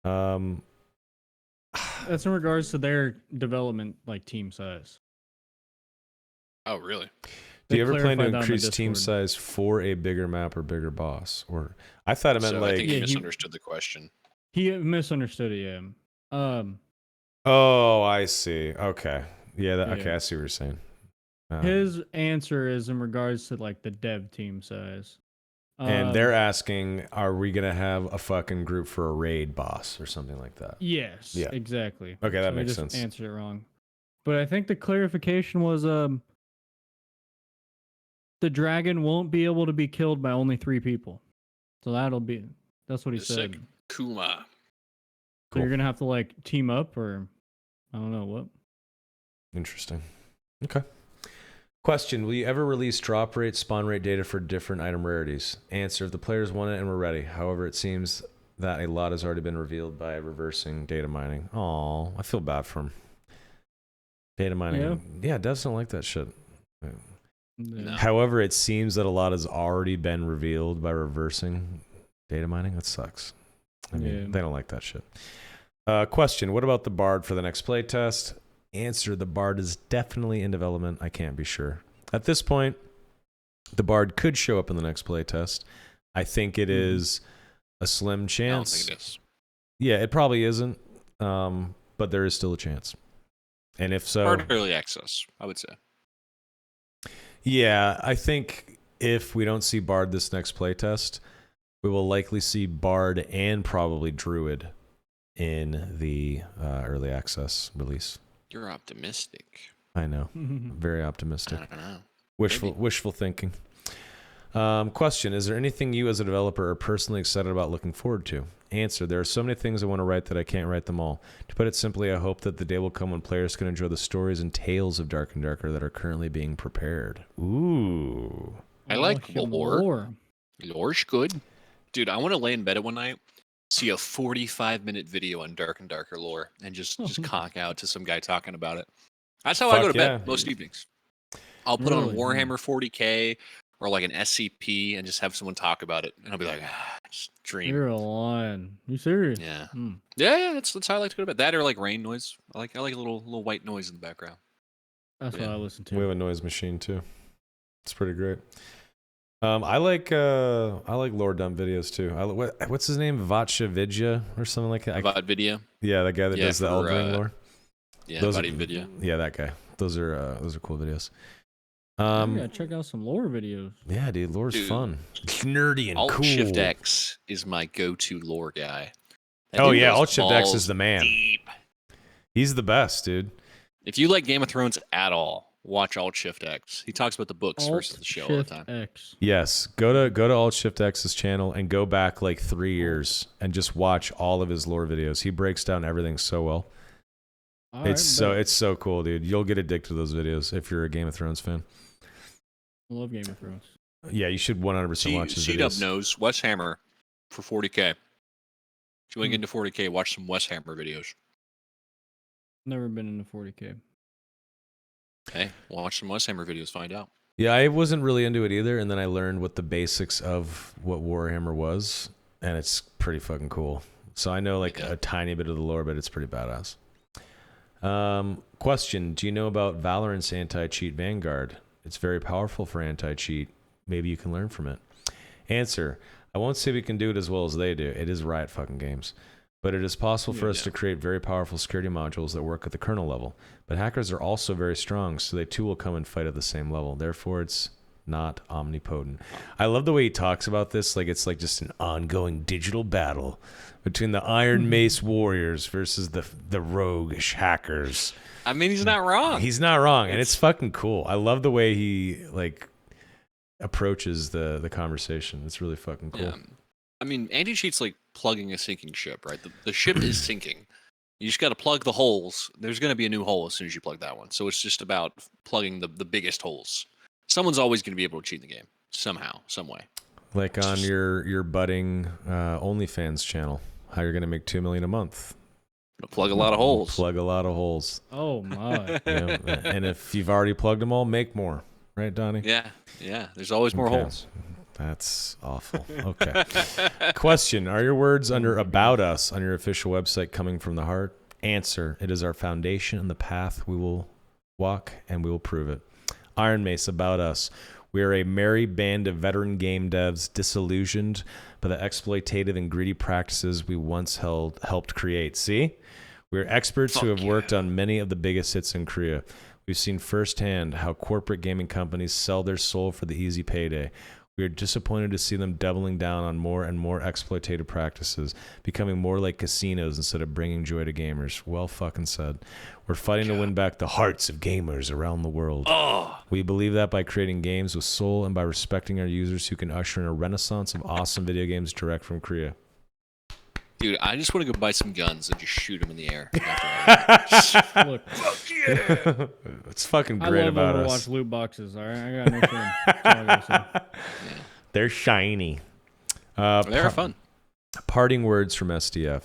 S2: That's in regards to their development, like team size.
S3: Oh, really?
S1: Do you
S2: They
S1: ever plan to
S2: clarified that on the
S1: increase team
S2: Discord.
S1: size for a bigger map or bigger boss? Or I thought it meant
S3: So I
S1: like.
S3: think
S2: Yeah,
S3: you
S2: he-
S3: misunderstood the question.
S2: He misunderstood it, yeah.
S1: Oh, I see. Okay. Yeah. Okay,
S2: Yeah.
S1: I see what you're saying.
S2: His answer is in regards to like the dev team size.
S1: And they're asking, are we gonna have a fucking group for a raid boss or something like that?
S2: Yes,
S1: Yeah.
S2: exactly.
S1: Okay, that
S2: So
S1: makes
S2: I just
S1: sense.
S2: answered it wrong. But I think the clarification was the dragon won't be able to be killed by only 3 people. So that's what he
S3: Sick.
S2: said.
S3: Kuma.
S2: So you're gonna have to like team up, or I don't know what.
S1: Interesting. Okay. Question: will you ever release drop rate, spawn rate data for different item rarities? Answer: if the players want it and we're ready. However, it seems that a lot has already been revealed by reversing data mining. Aw, I feel bad for him. Data mining. Yeah, devs don't like that shit.
S2: Yeah.
S3: No.
S1: However, it seems that a lot has already been revealed by reversing data mining. That sucks. I mean,
S2: Yeah.
S1: they don't like that shit. Question: what about the Bard for the next playtest? Answer: the Bard is definitely in development. I can't be sure. At this point, the Bard could show up in the next playtest. I think it is a slim
S3: I don't
S1: chance.
S3: think it is.
S1: Yeah, it probably isn't, but there is still a chance. And if so,
S3: Hard early access, I would say.
S1: yeah, I think if we don't see Bard this next playtest, we will likely see Bard and probably Druid in the early access release.
S3: You're optimistic.
S1: I know. Very optimistic.
S3: I don't know.
S1: Wishful thinking. Question: is there anything you as a developer are personally excited about, looking forward to? Answer: there are so many things I want to write that I can't write them all. To put it simply, I hope that the day will come when players can enjoy the stories and tales of Dark and Darker that are currently being prepared. Ooh.
S3: I like
S2: some
S3: lore. Lore's good. Dude, I want to lay in bed at one night, see a 45-minute video on Dark and Darker lore, and just conk out to some guy talking about it. That's how I go
S1: Fuck
S3: to bed
S1: yeah.
S3: most evenings. I'll put on
S2: Really?
S3: Warhammer 40K or like an SCP and just have someone talk about it. And I'll be like, just dream.
S2: You're lying. You serious?
S3: Yeah.
S2: Hmm.
S3: Yeah, that's how I like to go to bed. That or like rain noise. I like a little white noise in the background.
S2: That's
S3: Yeah.
S2: what I listen to.
S1: We have a noise machine too. It's pretty great. I like lore dump videos too. What's his name? Vatcha Vidya or something like that.
S3: VOD video.
S1: Yeah, that guy that
S3: Yeah,
S1: does the
S3: for,
S1: Elden Ring lore.
S3: Yeah,
S1: Those
S3: body
S1: are,
S3: video.
S1: Yeah, that guy. Those are cool videos.
S2: I gotta check out some lore videos.
S1: Yeah, dude, lore's
S3: Dude.
S1: fun. It's nerdy and
S3: Alt
S1: cool.
S3: Shift X is my go-to lore guy. That
S1: Oh
S3: dude
S1: yeah,
S3: goes
S1: Alt Shift X is
S3: balls
S1: the man.
S3: deep.
S1: He's the best, dude.
S3: If you like Game of Thrones at all, watch Alt Shift X. He talks about the books versus the show all the
S2: Shift
S3: time.
S2: X.
S1: Yes, go to Alt Shift X's channel and go back like 3 years and just watch all of his lore videos. He breaks down everything so well.
S2: All
S1: It's
S2: right,
S1: so cool, dude. You'll get addicted to those videos if you're a Game of Thrones fan.
S2: I love Game of Thrones.
S1: Yeah, you should 100% watch his
S3: C-Dub
S1: videos.
S3: knows Wes Hammer for 40K. If you want to get into 40K, watch some Wes Hammer videos.
S2: Never been into 40K.
S3: Hey, watch some Wes Hammer videos, find out.
S1: Yeah, I wasn't really into it either, and then I learned what the basics of what Warhammer was, and it's pretty fucking cool. So I know like
S3: Yeah.
S1: a tiny bit of the lore, but it's pretty badass. Question: do you know about Valorant's anti-cheat Vanguard? It's very powerful for anti-cheat. Maybe you can learn from it. Answer: I won't say we can do it as well as they do. It is Riot fucking Games. But it is possible for us to create very powerful security modules that work at the kernel level. But hackers are also very strong, so they too will come and fight at the same level. Therefore, it's not omnipotent. I love the way he talks about this. Like it's like just an ongoing digital battle between the Iron Mace warriors versus the roguish hackers.
S3: I mean, he's not wrong.
S1: He's not wrong, and it's fucking cool. I love the way he like approaches the conversation. It's really fucking cool.
S3: Yeah. I mean, anti-cheat's like plugging a sinking ship, right? The ship is sinking. You just got to plug the holes. There's going to be a new hole as soon as you plug that one. So it's just about plugging the biggest holes. Someone's always going to be able to cheat in the game somehow, some way.
S1: Like on your budding OnlyFans channel, how you're going to make $2 million a month.
S3: Plug a lot of holes.
S1: Plug a lot of holes.
S2: Oh my!
S1: Yeah. And if you've already plugged them all, make more. Right, Donnie?
S3: Yeah. There's always more
S1: Okay.
S3: holes.
S1: That's awful. Okay. Question: are your words under "About Us" on your official website coming from the heart? Answer: it is our foundation and the path we will walk, and we will prove it. Iron Mace, About Us. We are a merry band of veteran game devs disillusioned by the exploitative and greedy practices we once helped create. See? We're experts who have worked on many of the biggest hits in Korea. We've seen firsthand how corporate gaming companies sell their soul for the easy payday. We are disappointed to see them doubling down on more and more exploitative practices, becoming more like casinos instead of bringing joy to gamers. Well fucking said. We're fighting to win back the hearts of gamers around the world. We believe that by creating games with soul and by respecting our users who can usher in a renaissance of awesome video games direct from Korea.
S3: Dude, I just want to go buy some guns and just shoot them in the air.
S2: Look,
S1: It's fucking
S2: I
S1: great
S2: love
S1: about
S2: Overwatch
S1: us.
S2: loot boxes. All right, I got no shame. That's all I gotta say.
S1: They're shiny.
S3: They're fun.
S1: Parting words from SDF.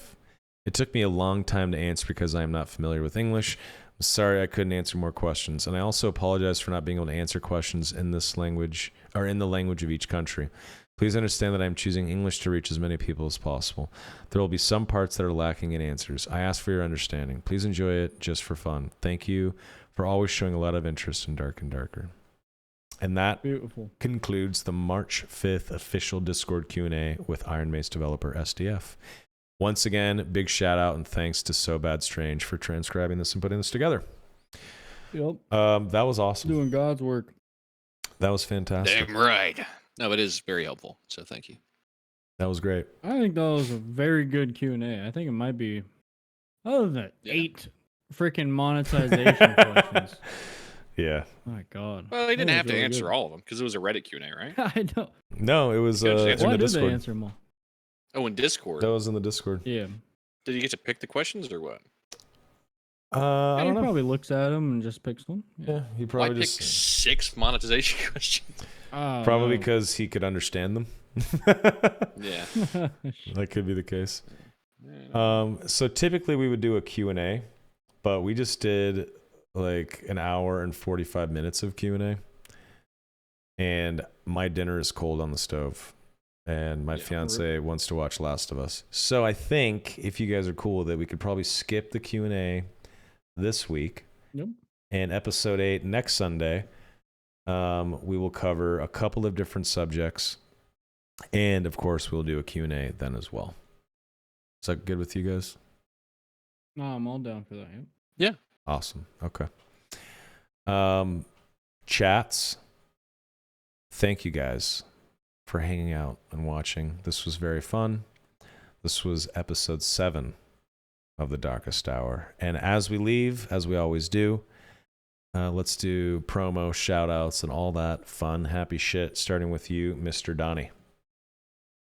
S1: It took me a long time to answer because I am not familiar with English. I'm sorry I couldn't answer more questions, and I also apologize for not being able to answer questions in this language or in the language of each country. Please understand that I am choosing English to reach as many people as possible. There will be some parts that are lacking in answers. I ask for your understanding. Please enjoy it just for fun. Thank you for always showing a lot of interest in Dark and Darker. And that
S2: Beautiful.
S1: concludes the March 5th official Discord Q&A with Iron Mace developer SDF. Once again, big shout out and thanks to So Bad Strange for transcribing this and putting this together.
S2: Yep.
S1: That was awesome.
S2: Doing God's work.
S1: That was fantastic.
S3: Damn right. No, it is very helpful. So thank you.
S1: That was great.
S2: I think that was a very good Q&A. I think it might be, other than that, 8 freaking monetization questions.
S1: Yeah.
S2: My God.
S3: Well, they didn't
S2: That
S3: have
S2: was
S3: to
S2: really
S3: answer
S2: good.
S3: all of them because it was a Reddit Q&A, right?
S2: I know.
S1: No, it was
S3: Good
S1: in
S3: answer.
S2: Why
S1: the
S2: did
S1: Discord.
S2: they answer them all?
S3: Oh, in Discord.
S1: That was in the Discord.
S2: Yeah.
S3: Did you get to pick the questions or what?
S1: I
S2: He
S1: don't know.
S2: probably looks at them and just picks one.
S1: Yeah, he
S3: I
S1: probably
S3: picked
S1: just
S3: 6 monetization questions.
S1: probably
S2: No.
S1: because he could understand them.
S3: Yeah.
S1: That could be the case. So typically we would do a Q&A, but we just did like an hour and 45 minutes of Q&A. And my dinner is cold on the stove. And my fiance wants to watch Last of Us. So I think if you guys are cool with it, we could probably skip the Q&A this week.
S2: Yep.
S1: And episode 8 next Sunday, we will cover a couple of different subjects. And of course, we'll do a Q&A then as well. Is that good with you guys?
S2: No, I'm all down for that. Yep.
S3: Yeah.
S1: Awesome. Okay. Chats. Thank you guys for hanging out and watching. This was very fun. This was episode 7 of The Darkest Hour. And as we leave, as we always do, let's do promo, shout outs, and all that fun, happy shit, starting with you, Mr. Donnie.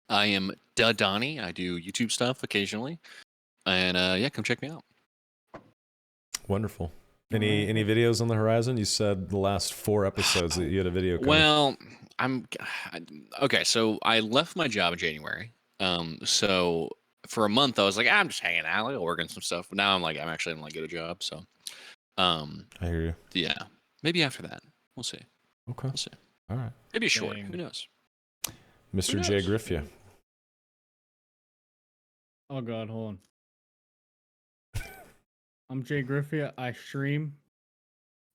S3: I am DuhDonnie. I do YouTube stuff occasionally. And yeah, come check me out.
S1: Wonderful. Any videos on the horizon? You said the last 4 episodes that you had a video coming.
S3: Well, okay. So I left my job in January. So for a month I was like, I'm just hanging out, like working some stuff. But now I'm actually gonna get a job. So,
S1: I hear you.
S3: yeah, maybe after that we'll see.
S1: Okay.
S3: We'll see.
S1: All right.
S3: Maybe short.
S2: Dang.
S3: Who knows?
S1: Mr.
S3: Who knows?
S1: JayGriffyuh.
S2: Oh God, hold on. I'm JayGriffyuh. I stream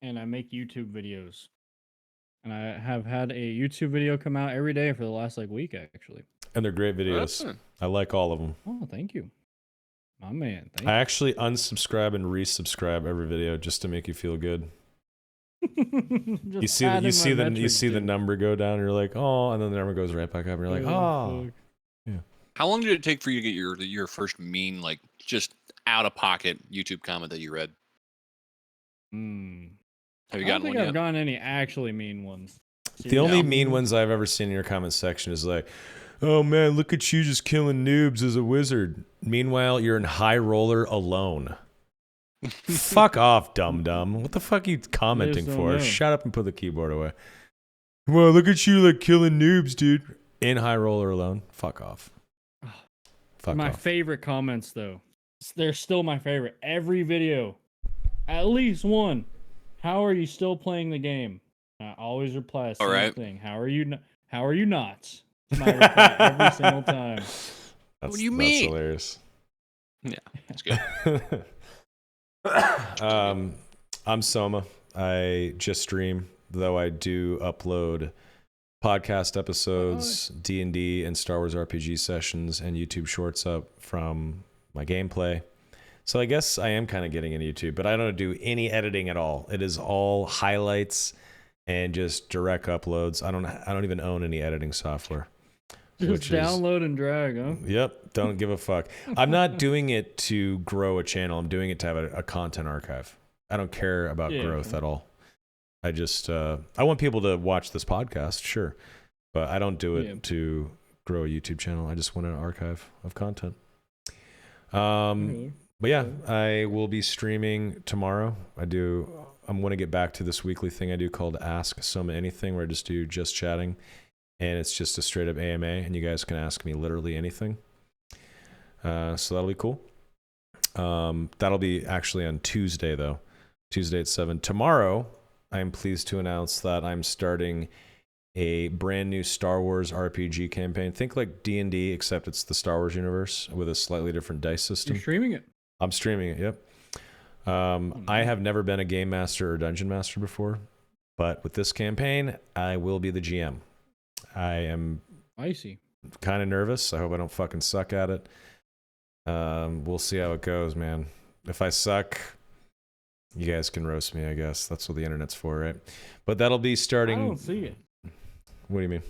S2: and I make YouTube videos. And I have had a YouTube video come out every day for the last week actually.
S1: And they're great videos.
S3: Awesome.
S1: I like all of them.
S2: Oh, thank you. My man. Thank
S1: I
S2: you.
S1: actually unsubscribe and resubscribe every video just to make you feel good. You see that you see the number go down, and you're like, oh, and then the number goes right back up, and you're like, oh.
S2: Fuck.
S3: How long did it take for you to get your first mean, like just out of pocket YouTube comment that you read? Have you
S2: I don't
S3: gotten
S2: think
S3: one
S2: I've
S3: yet?
S2: gotten any actually mean ones.
S1: The only
S2: Seriously.
S1: mean ones I've ever seen in your comment section is like, oh man, look at you just killing noobs as a wizard. Meanwhile, you're in high roller alone. Fuck off, dum dum. What the fuck are you commenting
S2: There's no
S1: for?
S2: no.
S1: Shut up and put the keyboard away. Well, look at you like killing noobs, dude. In high roller alone. Fuck off. Fuck
S2: My
S1: off.
S2: favorite comments though. They're still my favorite. Every video, at least one. How are you still playing the game? I always reply the same
S3: right.
S2: thing. How are you? How are you not? It's my reply every single time.
S1: That's,
S3: do you
S1: that's
S3: mean?
S1: hilarious.
S3: Yeah, that's good.
S1: I'm Soma. I just stream, though I do upload podcast episodes, D&D and Star Wars RPG sessions, and YouTube shorts up from my gameplay. So I guess I am kind of getting into YouTube, but I don't do any editing at all. It is all highlights and just direct uploads. I don't even own any editing software.
S2: Just
S1: Which is-
S2: download and drag, huh?
S1: Yep, don't give a fuck. I'm not doing it to grow a channel. I'm doing it to have a content archive. I don't care about growth at all. I just I want people to watch this podcast, sure, but I don't do it to grow a YouTube channel. I just want an archive of content. But yeah, I will be streaming tomorrow. I'm going to get back to this weekly thing I do called Ask Soma Anything, where I just do just chatting. And it's just a straight up AMA, and you guys can ask me literally anything. So that'll be cool. That'll be actually on Tuesday, though. Tuesday at 7. Tomorrow, I'm pleased to announce that I'm starting a brand new Star Wars RPG campaign. Think like D&D, except it's the Star Wars universe with a slightly different dice system.
S2: You're streaming it.
S1: I'm streaming it, yep. I have never been a game master or dungeon master before, but with this campaign, I will be the GM. I am
S2: Icy.
S1: kind of nervous. I hope I don't fucking suck at it. We'll see how it goes, man. If I suck, you guys can roast me, I guess. That's what the internet's for, right? But that'll be starting.
S2: I don't see it.
S1: What do you mean?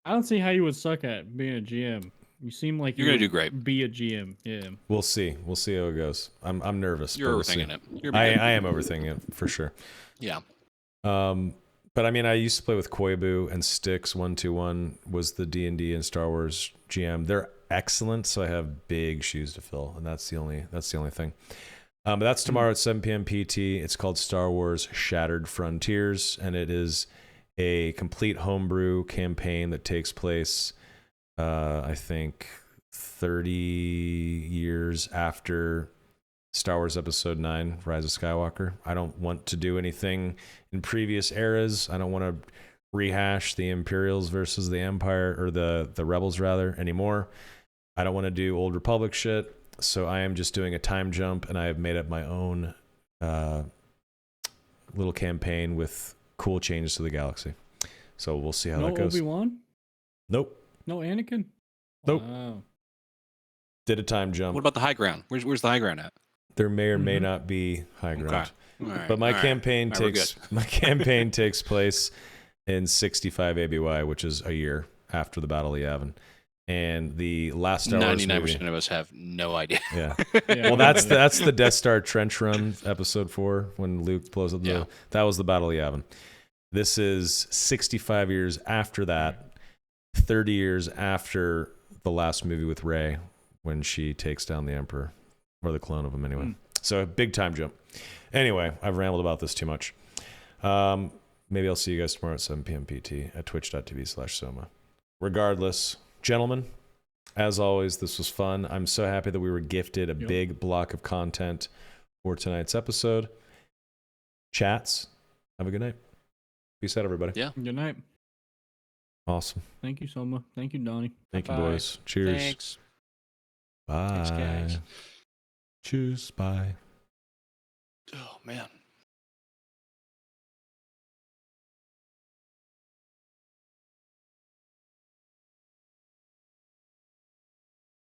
S2: I don't see how you would suck at being a GM. You seem like
S3: You're gonna
S2: would
S3: do great.
S2: Be a GM. Yeah.
S1: We'll see. We'll see how it goes. I'm nervous.
S3: You're
S1: but we'll see.
S3: overthinking it. You're
S1: I
S3: good.
S1: am overthinking it for sure.
S3: Yeah.
S1: But I mean, I used to play with Koibu and Styx. 121 was the D&D and Star Wars GM. They're excellent, so I have big shoes to fill, and that's the only thing. But that's tomorrow at 7 p.m. PT. It's called Star Wars Shattered Frontiers, and it is a complete homebrew campaign that takes place, I think, 30 years after Star Wars Episode 9, Rise of Skywalker. I don't want to do anything in previous eras. I don't want to rehash the Imperials versus the Empire, or the Rebels rather, anymore. I don't want to do Old Republic shit. So I am just doing a time jump, and I have made up my own little campaign with cool changes to the galaxy. So we'll see how
S2: No
S1: that goes.
S2: Obi-Wan?
S1: Nope.
S2: No Anakin?
S1: Nope.
S2: Wow.
S1: Did a time jump.
S3: What about the high ground? Where's the high ground at?
S1: There may or may not be high ground.
S3: Okay. All right.
S1: But my
S3: All right.
S1: campaign
S3: All right, we're
S1: takes
S3: good.
S1: my campaign takes place in 65 ABY, which is a year after the Battle of Yavin. And the last Star Wars
S3: 99%
S1: movie,
S3: of us have no idea.
S1: yeah.
S2: Yeah,
S1: Well, that's the Death Star trench run, episode 4, when Luke blows up
S3: Yeah.
S1: that was the Battle of Yavin. This is 65 years after that, 30 years after the last movie with Rey, when she takes down the Emperor, or the clone of him anyway. So a big time jump. Anyway, I've rambled about this too much. Maybe I'll see you guys tomorrow at 7 p.m. PT at twitch.tv/Soma. Regardless, gentlemen, as always, this was fun. I'm so happy that we were gifted a big block of content for tonight's episode. Chats, have a good night. Peace out, everybody.
S3: Yeah.
S2: Good night.
S1: Awesome.
S2: Thank you, Soma. Thank you, Donnie.
S1: Thank you,
S3: Bye.
S1: boys. Cheers.
S3: Thanks.
S1: Bye.
S3: Thanks, guys.
S1: Cheers. Bye.
S3: Oh, man.